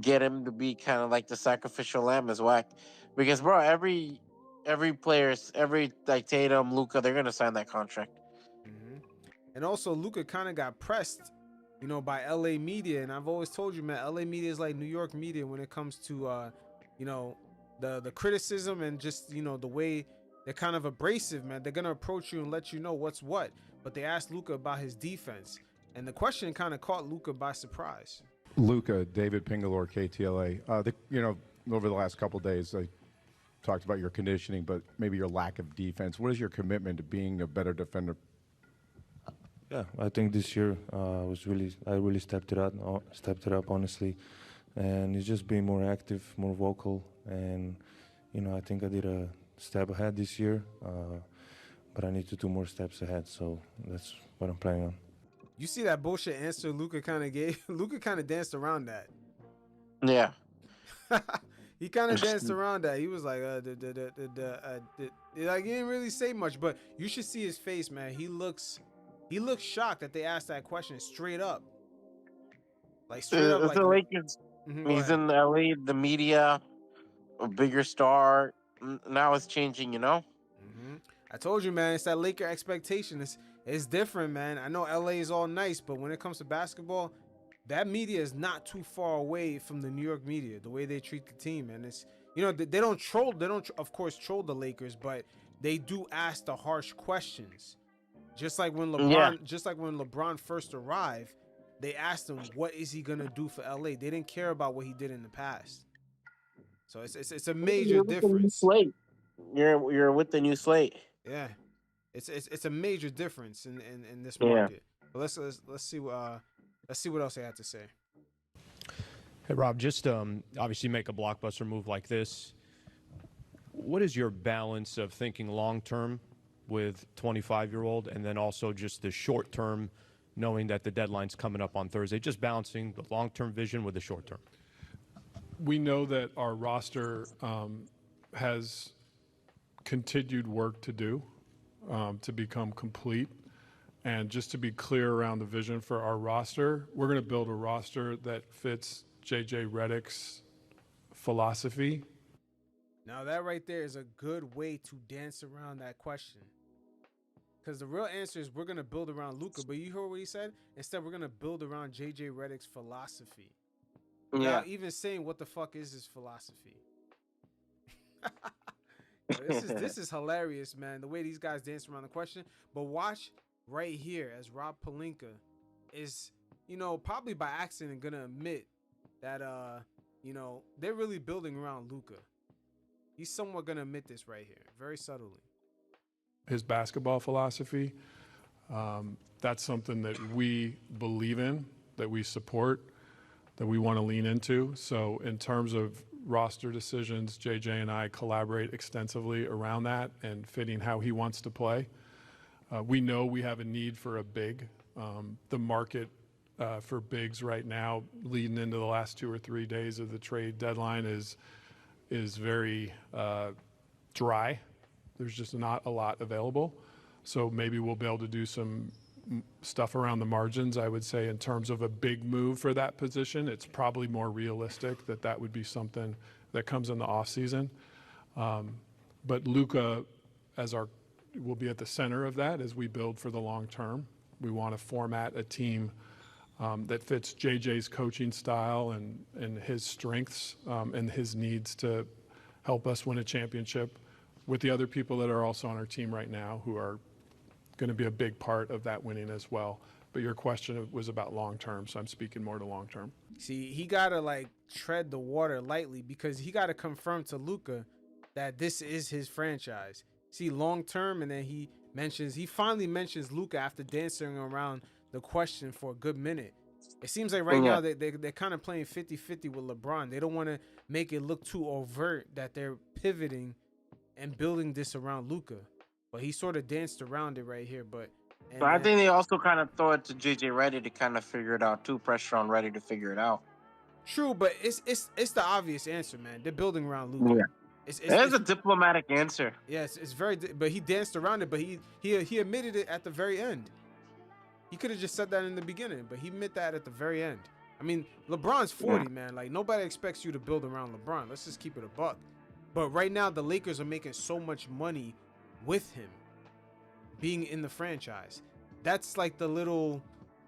get him to be kind of like the sacrificial lamb is whack. Because, bro, every players, like Tatum, Luka, they're gonna sign that contract. Mm-hmm. And also, Luka kind of got pressed, by LA media. And I've always told you, man, LA media is like New York media when it comes to, the criticism and just, the way they're kind of abrasive, man. They're gonna approach you and let you know what's what. But they asked Luka about his defense, and the question kind of caught Luka by surprise. Luka, David Pingalore, KTLA. Over the last couple of days, I talked about your conditioning, but maybe your lack of defense. What is your commitment to being a better defender? Yeah, I think this year I really stepped it up honestly, and it's just being more active, more vocal, and I think I did a step ahead this year, but I need to do more steps ahead. So that's what I'm planning on. You see that bullshit answer Luka kind of gave? Luka kind of danced around that. Yeah. He kind of danced around that. He was like, like he didn't really say much, but you should see his face, man. He looks shocked that they asked that question straight up. Like straight up. It's Like, the Lakers. He's in LA, the media, a bigger star. Now it's changing, you know? I told you, man, it's that Laker expectation. It's different, man. I know LA is all nice, but when it comes to basketball, that media is not too far away from the New York media, the way they treat the team. And it's, you know, they don't troll. They don't, of course, troll the Lakers, but they do ask the harsh questions. Just like when LeBron first arrived, they asked him, what is he going to do for LA? They didn't care about what he did in the past. So it's a major difference. You're with the new slate. Yeah. It's a major difference in this market. But let's see what else they had to say. Hey Rob, just obviously make a blockbuster move like this. What is your balance of thinking long term with 25-year-old, and then also just the short term, knowing that the deadline's coming up on Thursday? Just balancing the long term vision with the short term. We know that our roster has continued work to do to become complete. And just to be clear around the vision for our roster, we're going to build a roster that fits JJ Redick's philosophy. Now that right there is a good way to dance around that question. Because the real answer is we're going to build around Luka. But you heard what he said? Instead, we're going to build around JJ Redick's philosophy. Yeah. Without even saying what the fuck is his philosophy. This is hilarious, man. The way these guys dance around the question. But watch right here as Rob Pelinka is, you know, probably by accident gonna admit that you know, they're really building around Luka. He's somewhat gonna admit this right here, very subtly. His basketball philosophy, that's something that we believe in, that we support, that we want to lean into. So in terms of roster decisions, JJ and I collaborate extensively around that and fitting how he wants to play. We know we have a need for a big. The market for bigs right now, leading into the last 2 or 3 days of the trade deadline, is very dry. There's just not a lot available. So maybe we'll be able to do some stuff around the margins. I would say in terms of a big move for that position, it's probably more realistic that would be something that comes in the offseason. But Luka will be at the center of that as we build for the long term. We want to format a team that fits JJ's coaching style and his strengths and his needs to help us win a championship with the other people that are also on our team right now who are going to be a big part of that winning as well. But your question was about long term, so I'm speaking more to long term. See, he got to like tread the water lightly because he got to confirm to Luka that this is his franchise. See, long term, and then he finally mentions Luka after dancing around the question for a good minute. It seems like right now they're kind of playing 50-50 with LeBron. They don't want to make it look too overt that they're pivoting and building this around Luka. But he sort of danced around it right here. But I think they also kind of throw it to JJ Redick to kind of figure it out too. Pressure on Redick to figure it out. True, but it's the obvious answer, man. They're building around Luka. Yeah. It's a diplomatic answer. Yes, it's very. But he danced around it. But he admitted it at the very end. He could have just said that in the beginning, but he admitted that at the very end. I mean, LeBron's 40, man. Like nobody expects you to build around LeBron. Let's just keep it a buck. But right now, the Lakers are making so much money with him being in the franchise. That's like the little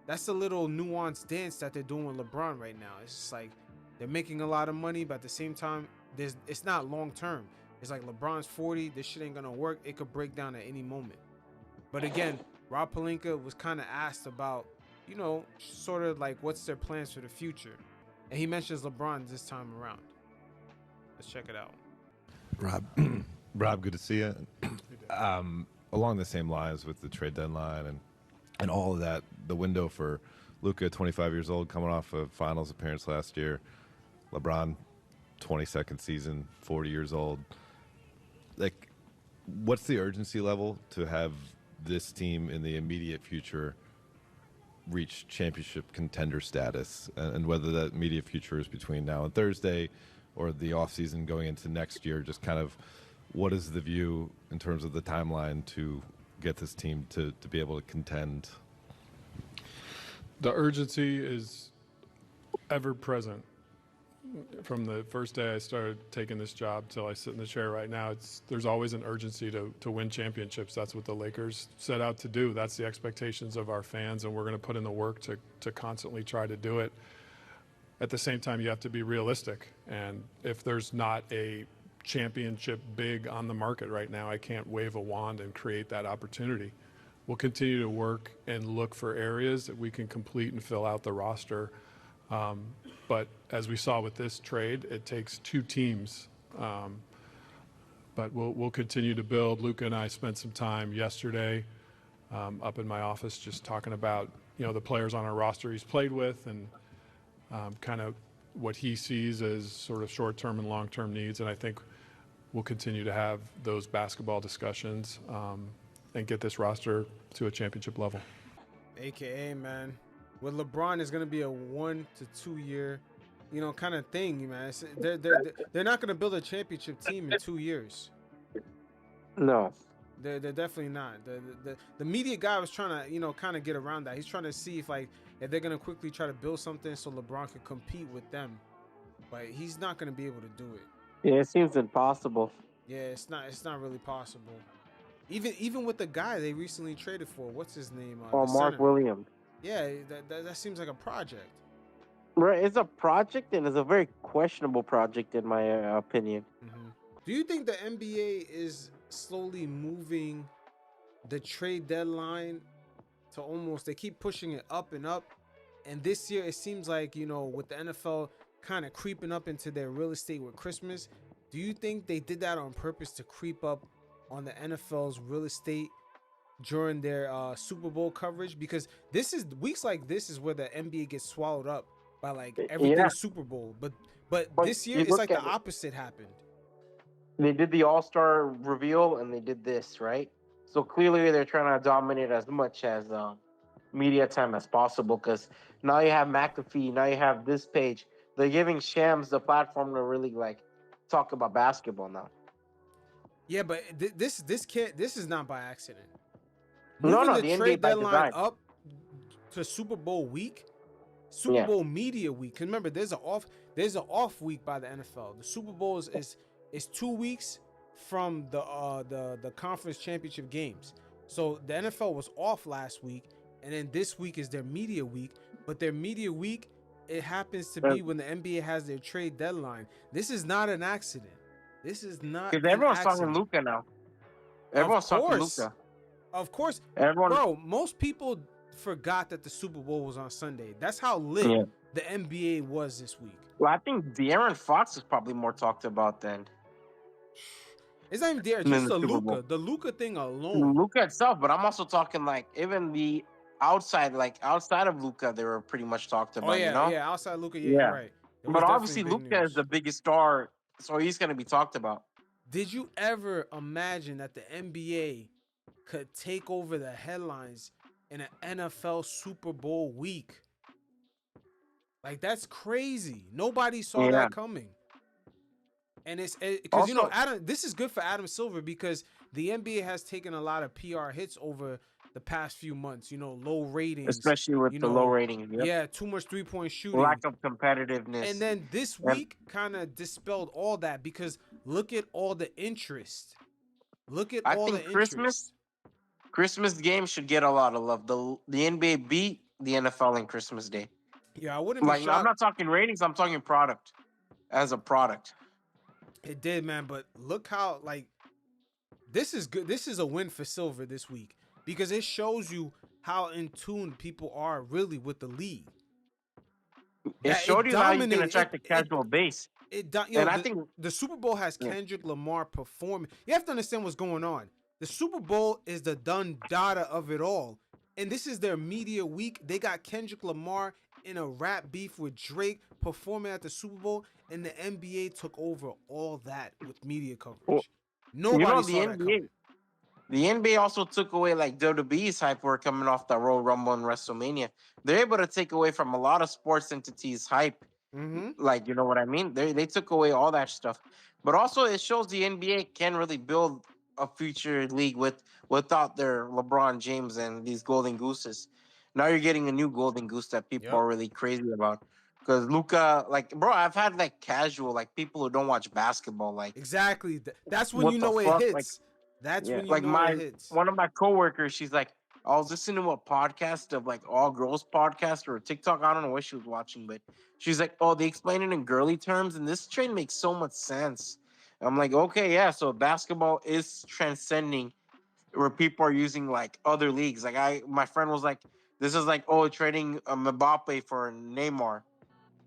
nuanced dance that they're doing with LeBron right now. It's just like they're making a lot of money, but at the same time, it's not long term. It's like LeBron's 40. This shit ain't gonna work. It could break down at any moment. But again, Rob Pelinka was kind of asked about, you know, sort of like what's their plans for the future, and he mentions LeBron this time around. Let's check it out. Rob, good to see you. Along the same lines with the trade deadline and all of that, the window for Luka, 25 years old, coming off a finals appearance last year. LeBron, 22nd season, 40 years old. Like, what's the urgency level to have this team in the immediate future reach championship contender status, and whether that immediate future is between now and Thursday or the offseason going into next year, just kind of what is the view in terms of the timeline to get this team to be able to contend? The urgency is ever present. From the first day I started taking this job till I sit in the chair right now, there's always an urgency to win championships. That's what the Lakers set out to do. That's the expectations of our fans, and we're going to put in the work to constantly try to do it. At the same time, you have to be realistic, and if there's not a championship big on the market right now, I can't wave a wand and create that opportunity. We'll continue to work and look for areas that we can complete and fill out the roster. But as we saw with this trade, it takes two teams. But we'll continue to build. Luka and I spent some time yesterday up in my office just talking about the players on our roster he's played with and kind of what he sees as sort of short-term and long-term needs. And I think we'll continue to have those basketball discussions and get this roster to a championship level. AKA, man, with LeBron, it's going to be a 1 to 2 year, kind of thing, man. They're not going to build a championship team in 2 years. No. They're definitely not. The media guy was trying to, kind of get around that. He's trying to see if they're going to quickly try to build something so LeBron can compete with them. But he's not going to be able to do it. Yeah, it seems impossible. Yeah, it's not really possible. Even with the guy they recently traded for, what's his name? Mark Williams. Yeah, that seems like a project. Right, it's a project, and it's a very questionable project in my opinion. Mm-hmm. Do you think the NBA is slowly moving the trade deadline to almost, they keep pushing it up and up, and this year it seems like, with the NFL kind of creeping up into their real estate with Christmas, do you think they did that on purpose to creep up on the NFL's real estate during their Super Bowl coverage? Because this is weeks like this is where the NBA gets swallowed up by everything Super Bowl. But this year it's like the opposite happened. They did the All-Star reveal and they did this, right? So clearly they're trying to dominate as much as media time as possible, because now you have McAfee, now you have this page. They're giving Shams the platform to really talk about basketball now. Yeah, but this is not by accident. No, the NBA trade by deadline design. up to Super Bowl week, Super Bowl media week. Because remember, there's an off week by the NFL. The Super Bowl is 2 weeks from the conference championship games. So the NFL was off last week, and then this week is their media week. But their media week, it happens to be when the NBA has their trade deadline. This is not an accident. This is not. Because everyone's talking Luka now. Everyone's talking Luka. Of course. Everyone. Bro, most people forgot that the Super Bowl was on Sunday. That's how lit the NBA was this week. Well, I think De'Aaron Fox is probably more talked about than. It's not even De'Aaron, just the Luka. The Luka thing alone. Luka itself, but I'm also talking even the outside, outside of Luka, they were pretty much talked about. Yeah, outside Luka, you're right. But obviously, Luka is the biggest star, so he's going to be talked about. Did you ever imagine that the NBA could take over the headlines in an NFL Super Bowl week? That's crazy. Nobody saw that coming. And it's because Adam. This is good for Adam Silver because the NBA has taken a lot of PR hits over the past few months. Low ratings, especially with the low ratings. Yep. Yeah, too much 3-point shooting, lack of competitiveness. And then this week kind of dispelled all that because look at all the interest. I think Christmas games should get a lot of love. The NBA beat the NFL in Christmas Day. Yeah, I wouldn't be shocked. I'm not talking ratings. I'm talking product as a product. It did, man. But look how this is good. This is a win for Silver this week because it shows you how in tune people are really with the league. It showed you how you can attract a casual base. I think the Super Bowl has Kendrick Lamar performing. You have to understand what's going on. The Super Bowl is the done data of it all. And this is their media week. They got Kendrick Lamar in a rap beef with Drake performing at the Super Bowl, and the NBA took over all that with media coverage. Nobody saw that coming. The NBA also took away like WWE's hype were coming off the Royal Rumble and WrestleMania. They're able to take away from a lot of sports entities hype. Mm-hmm. Like, you know what I mean? They took away all that stuff. But also it shows the NBA can really build a future league without their LeBron James and these golden gooses. Now you're getting a new golden goose that people are really crazy about. Because Luka, like, bro, I've had like casual, like people who don't watch basketball, like Exactly. That's when what you the know it fuck? Like, hits. That's yeah, when you like know it hits. one of my coworkers, she's like, I was listening to a podcast of like all girls podcast or TikTok. I don't know what she was watching, but she's like, oh, they explain it in girly terms, and this trade makes so much sense. I'm like, okay, yeah. So basketball is transcending where people are using like other leagues. Like my friend was like, this is like, oh, trading Mbappe for Neymar.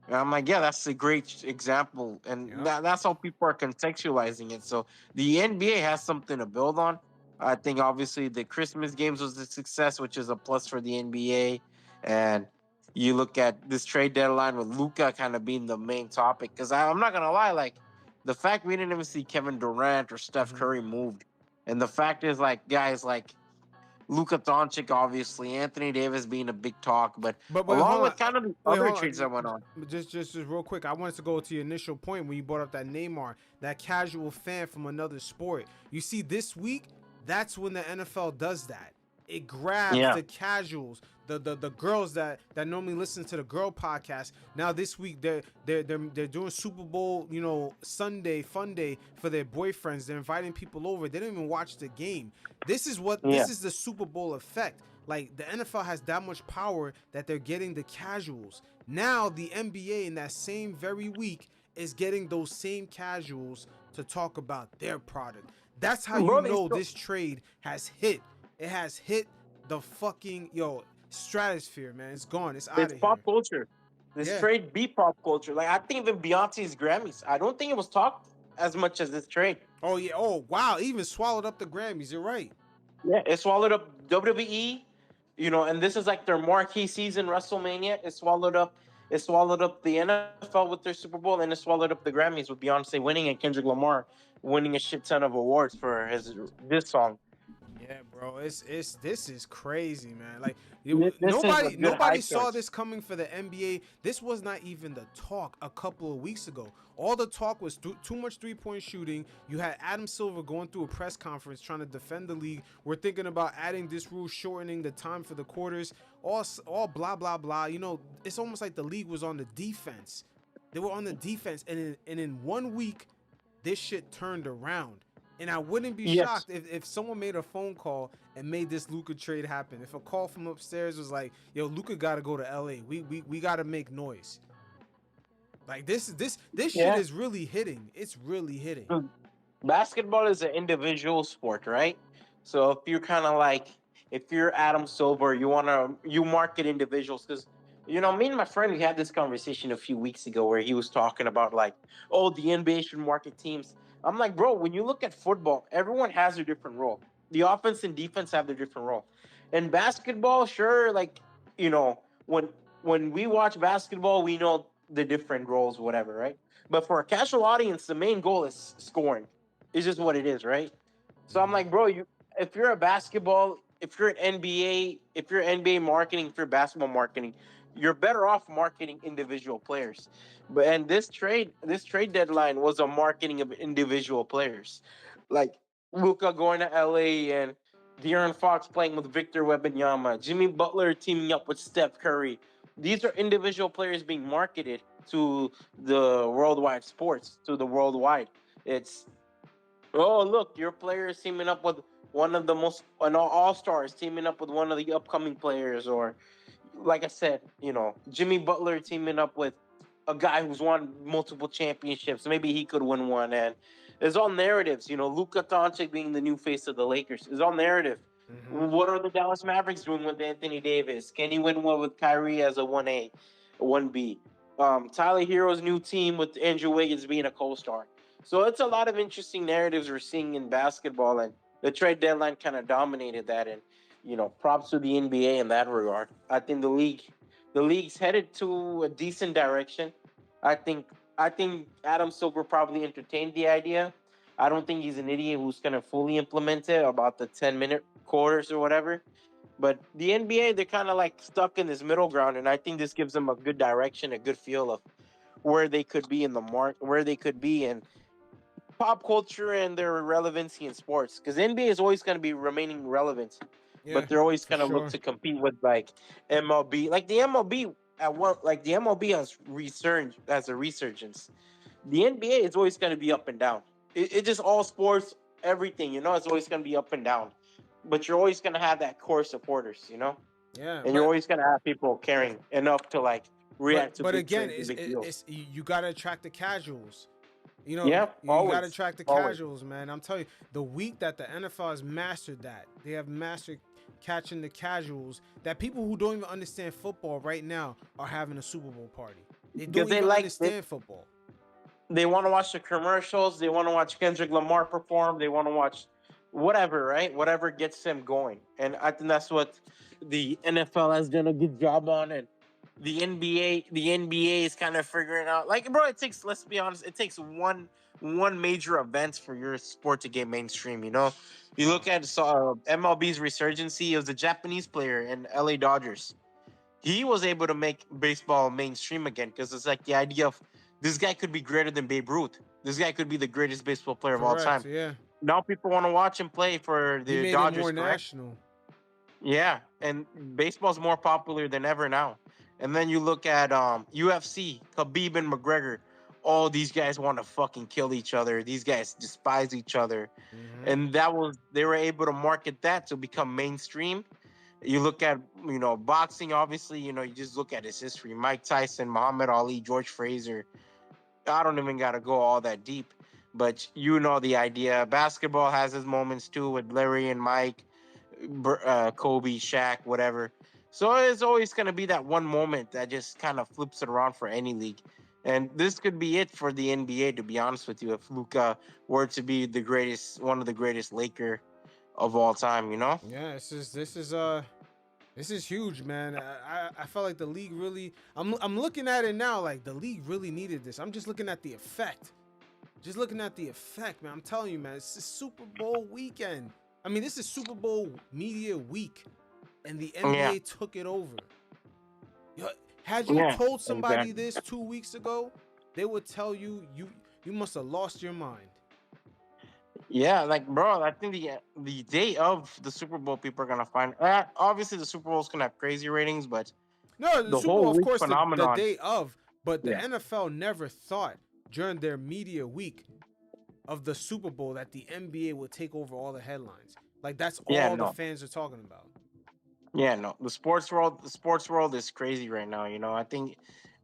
And I'm like, yeah, that's a great example. And that's how people are contextualizing it. So the NBA has something to build on. I think obviously the Christmas games was a success, which is a plus for the NBA. And you look at this trade deadline with Luka kind of being the main topic. Because I'm not going to lie, like the fact we didn't even see Kevin Durant or Steph Curry moved. And the fact is, like, guys like Luka Doncic, obviously, Anthony Davis being a big talk, but along with kind of the other trades that went on. Just real quick, I wanted to go to your initial point when you brought up that Neymar, that casual fan from another sport. You see, this week, that's when the NFL does that. It grabs the casuals, the girls that normally listen to the girl podcast. Now this week they're doing Super Bowl, you know, Sunday fun day for their boyfriends. They're inviting people over. They don't even watch the game. This is this is the Super Bowl effect. Like the NFL has that much power that they're getting the casuals. Now the NBA in that same very week is getting those same casuals to talk about their product. That's how you know this trade has hit. It has hit the fucking stratosphere, man. It's gone. It's out of here. It's pop culture. This trade beat pop culture. Like I think even Beyonce's Grammys. I don't think it was talked as much as this trade. Oh yeah. Oh wow. It even swallowed up the Grammys. You're right. Yeah, it swallowed up WWE. You know, and this is like their marquee season, WrestleMania. It swallowed up the NFL with their Super Bowl, and it swallowed up the Grammys with Beyonce winning and Kendrick Lamar winning a shit ton of awards for this song. Yeah, bro, this is crazy, man. Like nobody saw this coming for the NBA. This was not even the talk a couple of weeks ago. All the talk was too much 3-point shooting. You had Adam Silver going through a press conference trying to defend the league. We're thinking about adding this rule, shortening the time for the quarters. All blah blah blah. You know, it's almost like the league was on the defense. They were on the defense, and in 1 week, this shit turned around. And I wouldn't be shocked if someone made a phone call and made this Luka trade happen. If a call from upstairs was like, "Yo, Luka got to go to LA. We got to make noise." Like this shit is really hitting. It's really hitting. Basketball is an individual sport, right? So if you're kind of like, if you're Adam Silver, you market individuals because. You know, me and my friend, we had this conversation a few weeks ago where he was talking about like, oh, the NBA should market teams. I'm like, bro, when you look at football, everyone has a different role. The offense and defense have their different role. In basketball, sure, like, you know, when we watch basketball, we know the different roles, whatever, right? But for a casual audience, the main goal is scoring. It's just what it is, right? So I'm like, bro, if you're NBA marketing, if you're basketball marketing, you're better off marketing individual players. And this trade deadline was a marketing of individual players. Like Luka going to LA and De'Aaron Fox playing with Victor Wembanyama, Jimmy Butler teaming up with Steph Curry. These are individual players being marketed to the worldwide sports, to the worldwide. It's, oh, look, your player is teaming up with one of the all-stars teaming up with one of the upcoming players, or like I said, you know, Jimmy Butler teaming up with a guy who's won multiple championships. Maybe he could win one. And it's all narratives. You know, Luka Doncic being the new face of the Lakers is all narrative. Mm-hmm. What are the Dallas Mavericks doing with Anthony Davis? Can he win one with Kyrie as a 1A, 1B? Tyler Hero's new team with Andrew Wiggins being a co-star. So it's a lot of interesting narratives we're seeing in basketball, and the trade deadline kind of dominated that. And you know, props to the NBA in that regard. I think the league's headed to a decent direction. I think Adam Silver probably entertained the idea, I don't think he's an idiot who's going to fully implement it about the 10-minute quarters or whatever. But the NBA, they're kind of like stuck in this middle ground, and I think this gives them a good direction, a good feel of where they could be in the where they could be in pop culture and their relevancy in sports. Because NBA is always going to be remaining relevant, but they're always going to look to compete with like MLB. Like the MLB the MLB has a resurgence. The NBA is always going to be up and down. It just all sports, everything, it's always going to be up and down. But you're always going to have that core supporters, Yeah. And you're always going to have people caring enough to like react to But big again, trades and big deals. you got to attract the casuals. You always, got to attract the always. casuals, man. I'm telling you, the week that the NFL has mastered that, they have mastered catching the casuals, that people who don't even understand football right now are having a Super Bowl party. They don't even understand football. They want to watch the commercials. They want to watch Kendrick Lamar perform. They want to watch whatever, right? Whatever gets them going. And I think that's what the NFL has done a good job on. And the NBA is kind of figuring out. Like, bro, let's be honest, it takes one major event for your sport to get mainstream, You look at MLB's resurgency. It was a Japanese player in LA Dodgers. He was able to make baseball mainstream again because it's like the idea of this guy could be greater than Babe Ruth. This guy could be the greatest baseball player of all time. Yeah. Now people want to watch him play for the Dodgers. It more national. Yeah, and baseball's more popular than ever now. And then you look at UFC, Khabib and McGregor. All these guys want to fucking kill each other. These guys despise each other. And they were able to market that to become mainstream. You look at, boxing, obviously, you just look at his history. Mike Tyson, Muhammad Ali, George Fraser. I don't even got to go all that deep. But the idea. Basketball has its moments too with Larry and Mike, Kobe, Shaq, whatever. So it's always going to be that one moment that just kind of flips it around for any league. And this could be it for the NBA, to be honest with you, if Luka were to be one of the greatest Laker of all time, Yeah, this is huge, man. I felt like the league really. I'm looking at it now, like the league really needed this. I'm just looking at the effect. Man. I'm telling you, man. It's Super Bowl weekend. I mean, this is Super Bowl media week, and the NBA took it over. Had you told somebody this 2 weeks ago, they would tell you must have lost your mind. Yeah, like, bro, I think the day of the Super Bowl, people are gonna find. Obviously, the Super Bowl's gonna have crazy ratings, but no, the Super whole Bowl, of course, phenomenon, the day of. But the NFL never thought during their media week of the Super Bowl that the NBA would take over all the headlines. Like that's all the fans are talking about. Yeah, no, the sports world is crazy right now. I think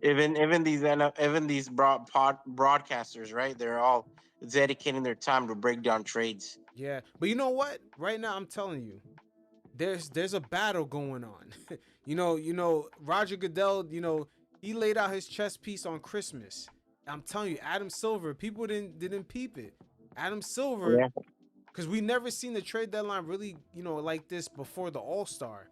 even these broadcasters, right? They're all dedicating their time to break down trades. Yeah, but you know what? Right now, I'm telling you, there's a battle going on. Roger Goodell, he laid out his chess piece on Christmas. I'm telling you, Adam Silver, people didn't peep it. Adam Silver, because we never seen the trade deadline really, like this before the All-Star.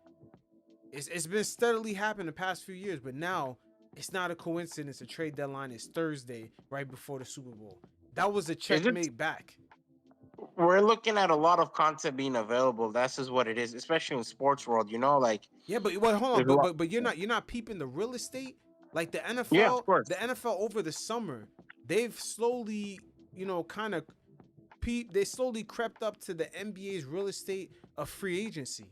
It's been steadily happening the past few years, but now it's not a coincidence. The trade deadline is Thursday, right before the Super Bowl. That was a checkmate back. We're looking at a lot of content being available. That's just what it is, especially in sports world. Yeah, but hold on, but you're not peeping the real estate. Like the NFL, yeah, of course. The NFL over the summer, they've slowly, they slowly crept up to the NBA's real estate of free agency.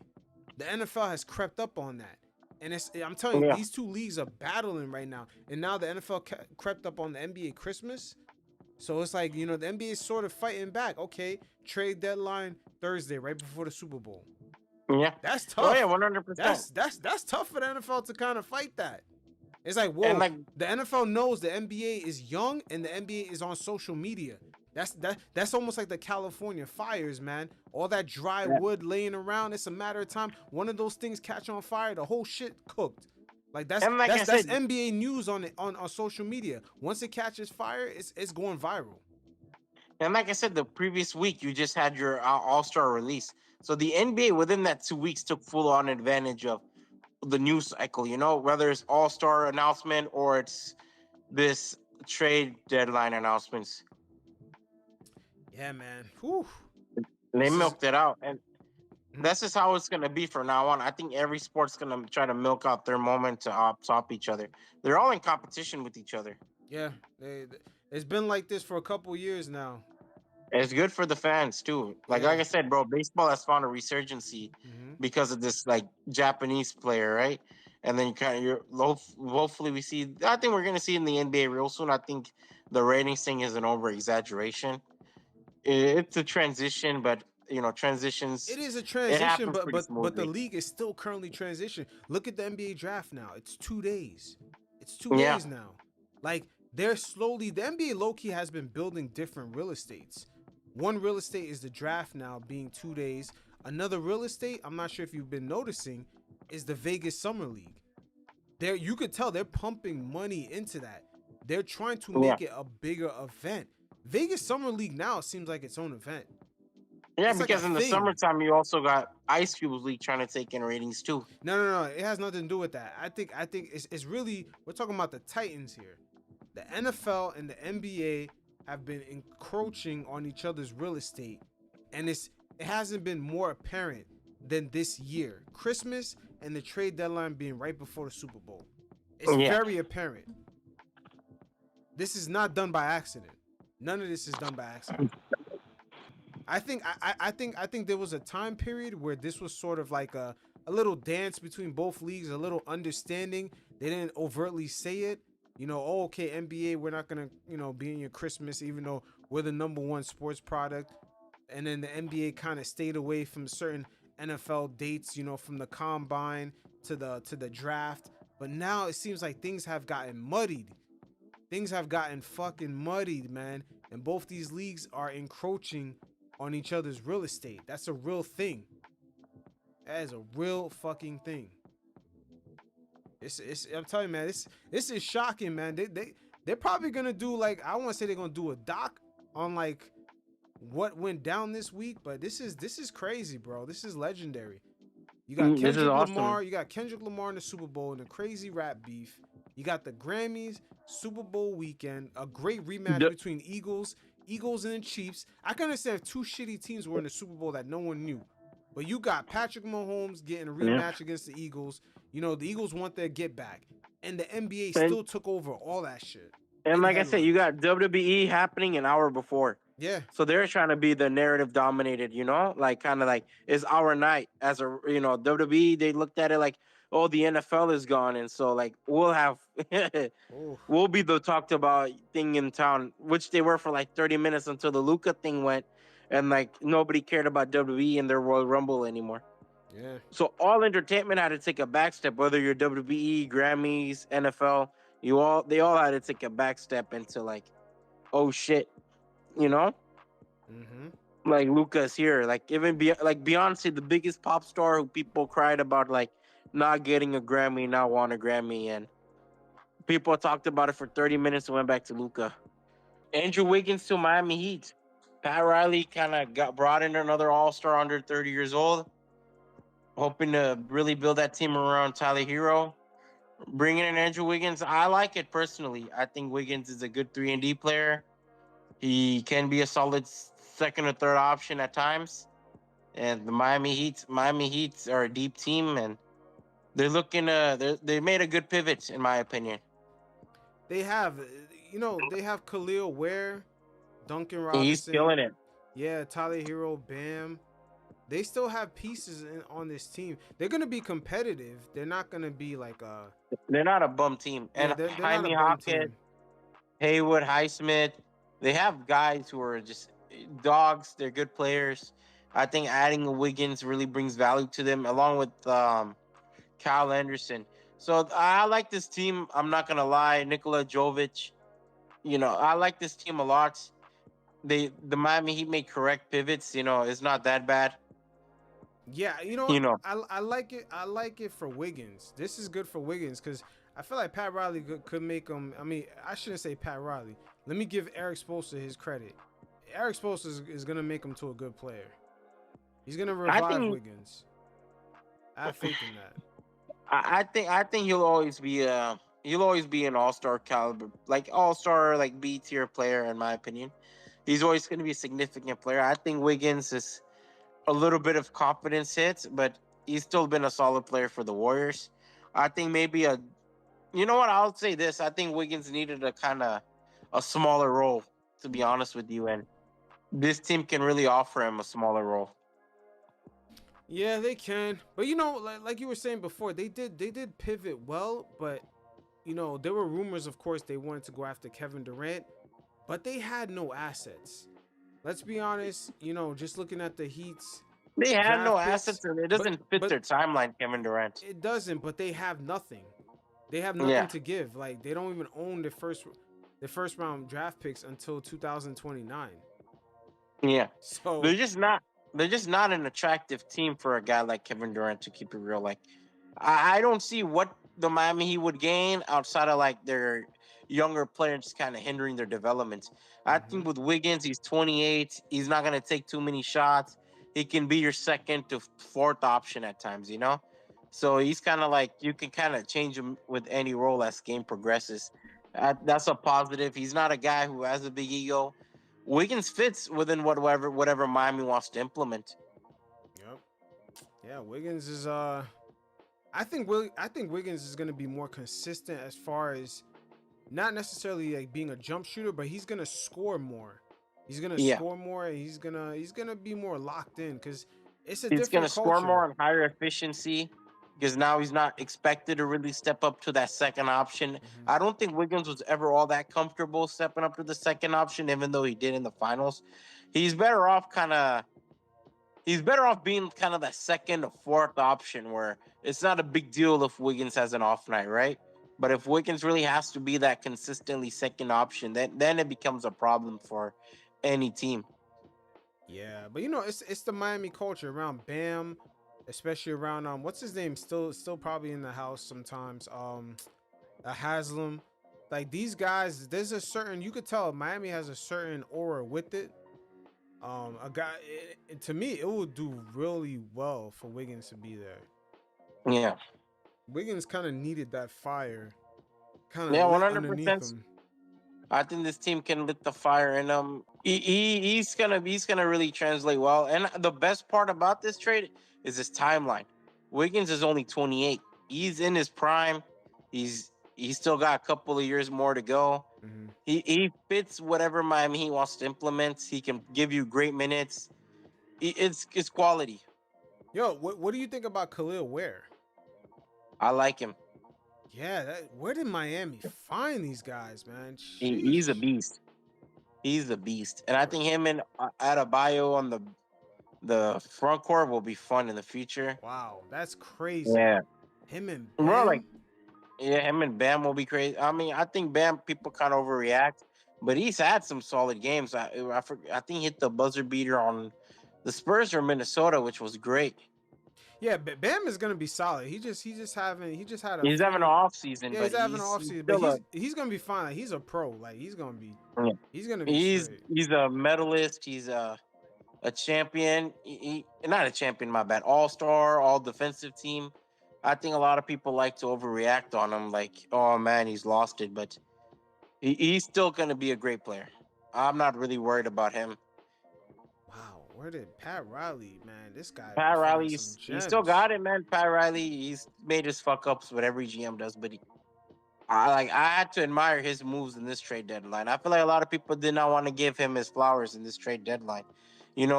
The NFL has crept up on that. And I'm telling you, these two leagues are battling right now. And now the NFL crept up on the NBA Christmas. So it's like, the NBA is sort of fighting back. Okay, trade deadline Thursday, right before the Super Bowl. Yeah. That's tough. Oh, yeah, 100%. That's tough for the NFL to kind of fight that. It's like, whoa, the NFL knows the NBA is young and the NBA is on social media. That's almost like the California fires, man. All that dry wood laying around, it's a matter of time. One of those things catch on fire, the whole shit cooked. Like that's NBA news on social media. Once it catches fire, it's going viral. And like I said, the previous week you just had your All-Star release. So the NBA within that 2 weeks took full on advantage of the news cycle, whether it's All-Star announcement or it's this trade deadline announcements. Yeah, man. Whew. They milked it out, and that's just how it's gonna be from now on. I think every sport's gonna try to milk out their moment to top each other. They're all in competition with each other. Yeah, it's been like this for a couple years now. It's good for the fans too. Like I said, bro, baseball has found a resurgency because of this like Japanese player, right? And then hopefully we see. I think we're gonna see in the NBA real soon. I think the ratings thing is an over exaggeration. It's a transition, but transitions. It is a It transition, happens but pretty but smoothly. the league is still currently transition. Look at the NBA draft now. It's 2 days. It's 2 Yeah. days now. Like they're slowly. The NBA low key has been building different real estates. One real estate is the draft now being 2 days. Another real estate, I'm not sure if you've been noticing, is the Vegas Summer League. You could tell they're pumping money into that. They're trying to make it a bigger event. Vegas Summer League now seems like its own event. Yeah, It's like because a in the thing. summertime you also got Ice Cube's league trying to take in ratings too. No. It has nothing to do with that. I think it's really, we're talking about the Titans here. The NFL and the NBA have been encroaching on each other's real estate, and it hasn't been more apparent than this year. Christmas and the trade deadline being right before the Super Bowl. It's very apparent. This is not done by accident. None of this is done by accident. I think there was a time period where this was sort of like a little dance between both leagues, a little understanding. They didn't overtly say it. Okay, NBA, we're not gonna, be in your Christmas, even though we're the #1 sports product. And then the NBA kind of stayed away from certain NFL dates, from the combine to the draft. But now it seems like things have gotten muddied. Things have gotten fucking muddied, man. And both these leagues are encroaching on each other's real estate. That's a real thing. That is a real fucking thing. I'm telling you, man, this is shocking, man. They're probably gonna do, like, I want to say they're gonna do a doc on like what went down this week, but this is crazy, bro. This is legendary. You got Kendrick Lamar. You got Kendrick Lamar in the Super Bowl and a crazy rap beef. You got the Grammys, Super Bowl weekend, a great rematch between Eagles and the Chiefs. I can understand if two shitty teams were in the Super Bowl that no one knew. But you got Patrick Mahomes getting a rematch against the Eagles. The Eagles want their get back. And the NBA still took over all that shit. And like I said, you got WWE happening an hour before. Yeah. So they're trying to be the narrative dominated, like kind of like it's our night as a, WWE, they looked at it like, oh, the NFL is gone. And so like we'll be the talked about thing in town, which they were for like 30 minutes until the Luka thing went. And like nobody cared about WWE and their Royal Rumble anymore. Yeah. So all entertainment had to take a back step, whether you're WWE, Grammys, NFL, they all had to take a back step into like, oh shit, like Luka's here, like even like Beyonce, the biggest pop star who people cried about like not getting a Grammy, not want a Grammy, and people talked about it for 30 minutes and went back to Luka. Andrew Wiggins to Miami Heat. Pat Riley kind of got brought in another All-Star under 30 years old, hoping to really build that team around Tyler Hero. Bringing in Andrew Wiggins, I like it personally. I think Wiggins is a good 3-and-D player. He can be a solid second or third option at times. And the Miami Heat are a deep team, and they're looking they made a good pivot, in my opinion. They have, they have Kel'el, Ware, Duncan Robinson. He's killing it. Yeah, Tyler Hero, Bam. They still have pieces on this team. They're gonna be competitive. They're not gonna be like They're not a bum team. And they're Jaime not a bum Hopkins, team. Haywood, Highsmith, they have guys who are just dogs. They're good players. I think adding a Wiggins really brings value to them, along with Kyle Anderson. So I like this team. I'm not gonna lie, Nikola Jovic. I like this team a lot. The Miami Heat make correct pivots. It's not that bad. Yeah, I like it. I like it for Wiggins. This is good for Wiggins because I feel like Pat Riley could make him. I mean, I shouldn't say Pat Riley. Let me give Eric Spoelstra his credit. Eric Spoelstra is gonna make him to a good player. He's gonna revive Wiggins. I have faith in that. I think he'll always be an all-star caliber, like all-star, like B-tier player in my opinion. he's always going to be a significant player. I think Wiggins is a little bit of confidence hits, but he's still been a solid player for the Warriors. I think maybe you know what? I'll say this. I think Wiggins needed a smaller role, to be honest with you. And this team can really offer him a smaller role. Yeah, they can. But like you were saying before, they did pivot well, but there were rumors, of course, they wanted to go after Kevin Durant, but they had no assets. Let's be honest, just looking at the Heat's They had no draft assets, picks, and it doesn't fit their timeline, Kevin Durant. It doesn't, but they have nothing. They have nothing to give. Like, they don't even own the first round draft picks until 2029. Yeah. So they're just not an attractive team for a guy like Kevin Durant, to keep it real. Like, I don't see what the Miami Heat would gain outside of like their younger players kind of hindering their development. I think with Wiggins, he's 28. He's not going to take too many shots. He can be your second to fourth option at times, So he's kind of like, you can kind of change him with any role as game progresses. That's a positive. He's not a guy who has a big ego. Wiggins fits within whatever Miami wants to implement. Yep. Yeah, Wiggins is I think Wiggins is going to be more consistent as far as not necessarily like being a jump shooter, but he's going to score more. He's going to score more, and he's going to be more locked in cuz it's a different culture. He's going to score more on higher efficiency because now he's not expected to really step up to that second option. I don't think Wiggins was ever all that comfortable stepping up to the second option, even though he did in the finals. He's better off being kind of that second or fourth option where it's not a big deal if Wiggins has an off night, right? But if Wiggins really has to be that consistently second option, then it becomes a problem for any team. Yeah, but it's the Miami culture around Bam, especially around what's his name, still probably in the house sometimes. Haslam. Like, these guys, there's a certain, you could tell Miami has a certain aura with it. A guy, to me, it would do really well for Wiggins to be there. Yeah. Wiggins kind of needed that fire. Yeah, 100%. I think this team can lit the fire in him. He's gonna really translate well. And the best part about this trade is his timeline. Wiggins is only 28. He's in his prime. He's still got a couple of years more to go. He fits whatever Miami he wants to implement. He can give you great minutes. It's quality. Yo, what do you think about Kel'el Ware? I like him. Yeah, where did Miami find these guys, man? He's a beast. He's a beast. And I think him and Adebayo on the front court will be fun in the future. Wow, that's crazy. Yeah. Him and Bam? Him and Bam will be crazy. I mean, I think Bam, people kind of overreact, but he's had some solid games. I think he hit the buzzer beater on the Spurs or Minnesota, which was great. Yeah, Bam is gonna be solid. He's having an off season. Yeah, he's having an off season, but he's gonna be fine. Like, he's a pro. Like, he's gonna be He's a medalist. He's a champion. Not a champion, my bad. All-star, all defensive team. I think a lot of people like to overreact on him, like, oh man, he's lost it, but he's still gonna be a great player. I'm not really worried about him. Where did Pat Riley, man? This guy. Pat Riley, he still got it, man. Pat Riley, he's made his fuck ups, what every GM does, but I had to admire his moves in this trade deadline. I feel like a lot of people did not want to give him his flowers in this trade deadline.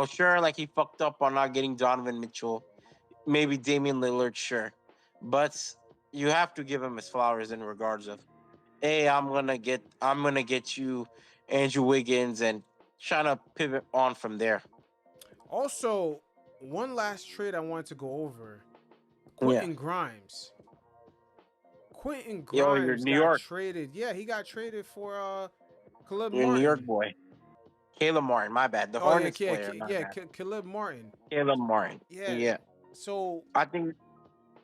Sure, like, he fucked up on not getting Donovan Mitchell, maybe Damian Lillard, sure, but you have to give him his flowers in regards of, hey, I'm gonna get you Andrew Wiggins, and trying to pivot on from there. Also, one last trade I wanted to go over. Quentin Grimes. Quentin Grimes got traded. Yeah, he got traded for Caleb Martin. New York boy. Caleb Martin, my bad. The Hornets player. Caleb Martin. Caleb Martin. Yeah. So I think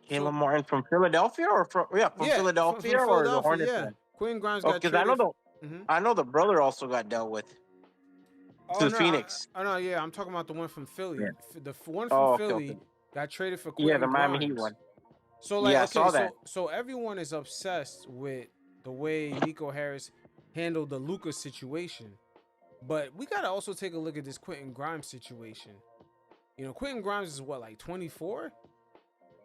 Caleb Martin from Philadelphia or from Philadelphia or the Hornets. Yeah. Quentin Grimes got traded. I know the brother also got dealt with. Phoenix. I'm talking about the one from Philly. Yeah. The one from Philly got traded for Quentin the Grimes. Miami Heat one. So I saw that. So everyone is obsessed with the way Nico Harris handled the Luka situation. But we gotta also take a look at this Quentin Grimes situation. You know, Quentin Grimes is what, like 24?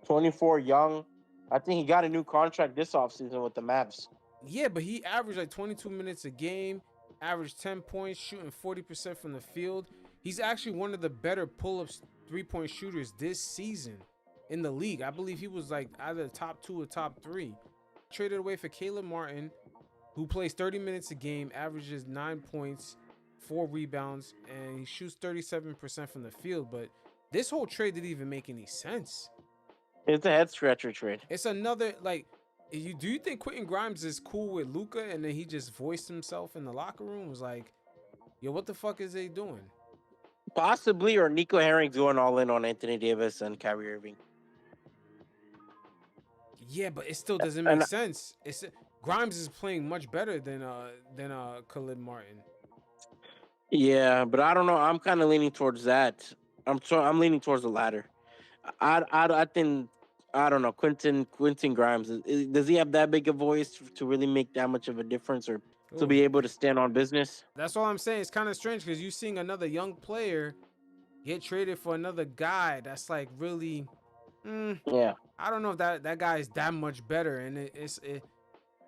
24, young. I think he got a new contract this offseason with the Mavs. Yeah, but he averaged like 22 minutes a game, averaged 10 points, shooting 40% from the field. He's actually one of the better pull-ups three-point shooters this season in the league. I believe he was like either the top 2 or top 3. Traded away for Caleb Martin, who plays 30 minutes a game, averages 9 points, 4 rebounds, and he shoots 37% from the field. But this whole trade didn't even make any sense. It's a head scratcher trade. It's another, like, do you think Quentin Grimes is cool with Luka, and then he just voiced himself in the locker room? Was like, yo, what the fuck is they doing? Possibly, or Nico Herring's going all in on Anthony Davis and Kyrie Irving. Yeah, but it still doesn't make sense. Grimes is playing much better than Caleb Martin. Yeah, but I don't know. I'm kind of leaning towards that. I'm leaning towards the latter. I think, I don't know. Quentin Grimes, does he have that big a voice to really make that much of a difference, or to be able to stand on business? That's all I'm saying. It's kind of strange because you're seeing another young player get traded for another guy that's like really, yeah. I don't know if that guy is that much better. And it's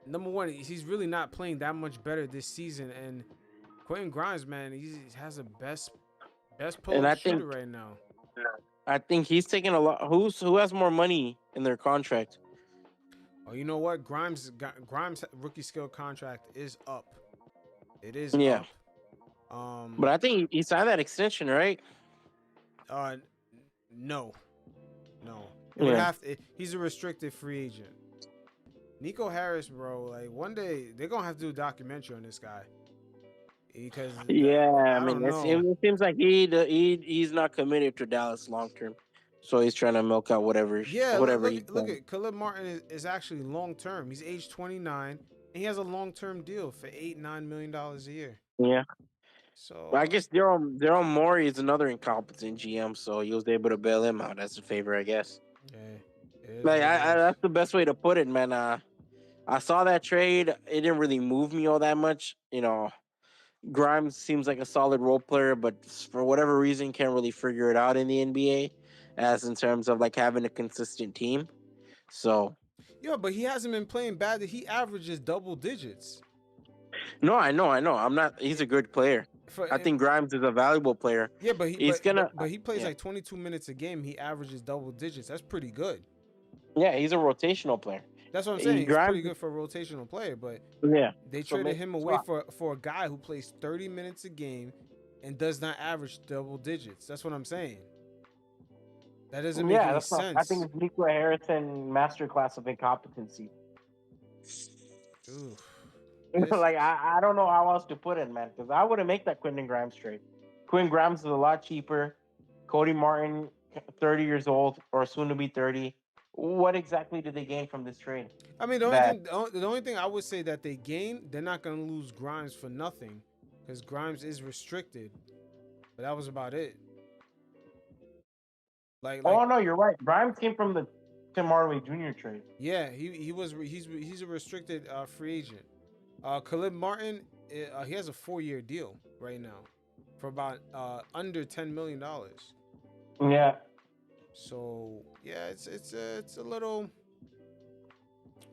number one, he's really not playing that much better this season. And Quentin Grimes, man, he has the best pull-up shooter right now. I think he's taking a lot. Who has more money in their contract? Oh, you know what? Grimes rookie skill contract is up. It is up. But I think he signed that extension, right? No. It would have to, he's a restricted free agent. Nico Harris, bro, like one day they're gonna have to do a documentary on this guy. Because I mean, it seems like he's not committed to Dallas long term, so he's trying to milk out whatever. Look at Caleb Martin is actually long term. He's age 29 and he has a long term deal for $8-9 million a year. Yeah. So I guess Daryl Morey is another incompetent GM, so he was able to bail him out as a favor, I guess. Yeah. Like that's the best way to put it, man. I saw that trade. It didn't really move me all that much, you know. Grimes seems like a solid role player, but for whatever reason can't really figure it out in the NBA, as in terms of like having a consistent team. So yeah, but he hasn't been playing bad. He averages double digits. No, I know. I'm not. He's a good player. I think Grimes is a valuable player. Yeah, but he plays yeah. like 22 minutes a game. He averages double digits. That's pretty good. Yeah, he's a rotational player. That's what I'm saying. He's pretty good for a rotational player, but yeah, they traded him away for a guy who plays 30 minutes a game and does not average double digits. That's what I'm saying. That doesn't make any sense. I think it's Nico Harrison masterclass of incompetency. Like I don't know how else to put it, man, because I wouldn't make that Quentin Grimes trade. Quentin Grimes is a lot cheaper. Cody Martin, 30 years old or soon to be 30. What exactly did they gain from this trade? I mean, the only thing I would say that they gain, they're not going to lose Grimes for nothing, because Grimes is restricted. But that was about it. Like oh no, you're right. Grimes came from the Tim Hardaway Jr. trade. Yeah, he's a restricted free agent. Caleb Martin, he has a 4-year deal right now for about under $10 million. Yeah. So yeah, it's a little,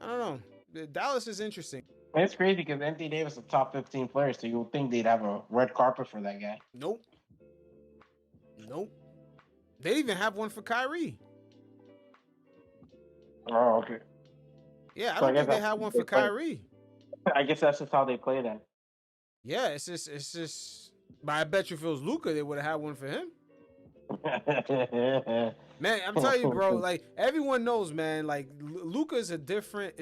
I don't know. Dallas is interesting. It's crazy because Anthony Davis is a top 15 player, so you would think they'd have a red carpet for that guy. Nope. They even have one for Kyrie. Oh, okay. Yeah, I don't think they have one for Kyrie. I guess that's just how they play then. Yeah, it's just. But I bet you if it was Luka, they would have had one for him. Man, I'm telling you, bro. Like everyone knows, man. Like Luka is a different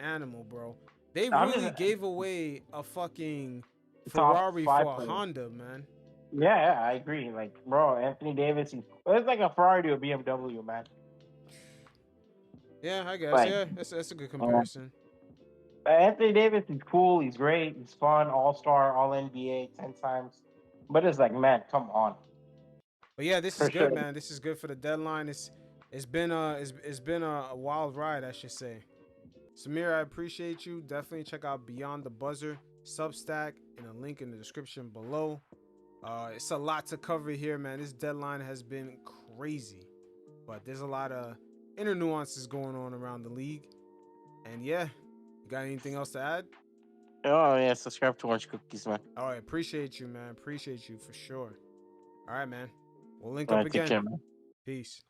animal, bro. They really gave away a fucking Ferrari for a Honda, man. Yeah, I agree. Like, bro, Anthony Davis, it's like a Ferrari to a BMW, man. Yeah, I guess. That's a good comparison. Anthony Davis is cool. He's great. He's fun. All-star, All-NBA 10 times. But it's like, man, come on. But yeah, this is good, man. This is good for the deadline. It's been a wild ride, I should say. Samir, I appreciate you. Definitely check out Beyond the Buzzer. Substack and a link in the description below. It's a lot to cover here, man. This deadline has been crazy, but there's a lot of inner nuances going on around the league. And yeah, you got anything else to add? Oh yeah, subscribe to Orange Cookies, man. All right, appreciate you, man. Appreciate you for sure. All right, man. We'll link All up right, take again. care, man. Peace.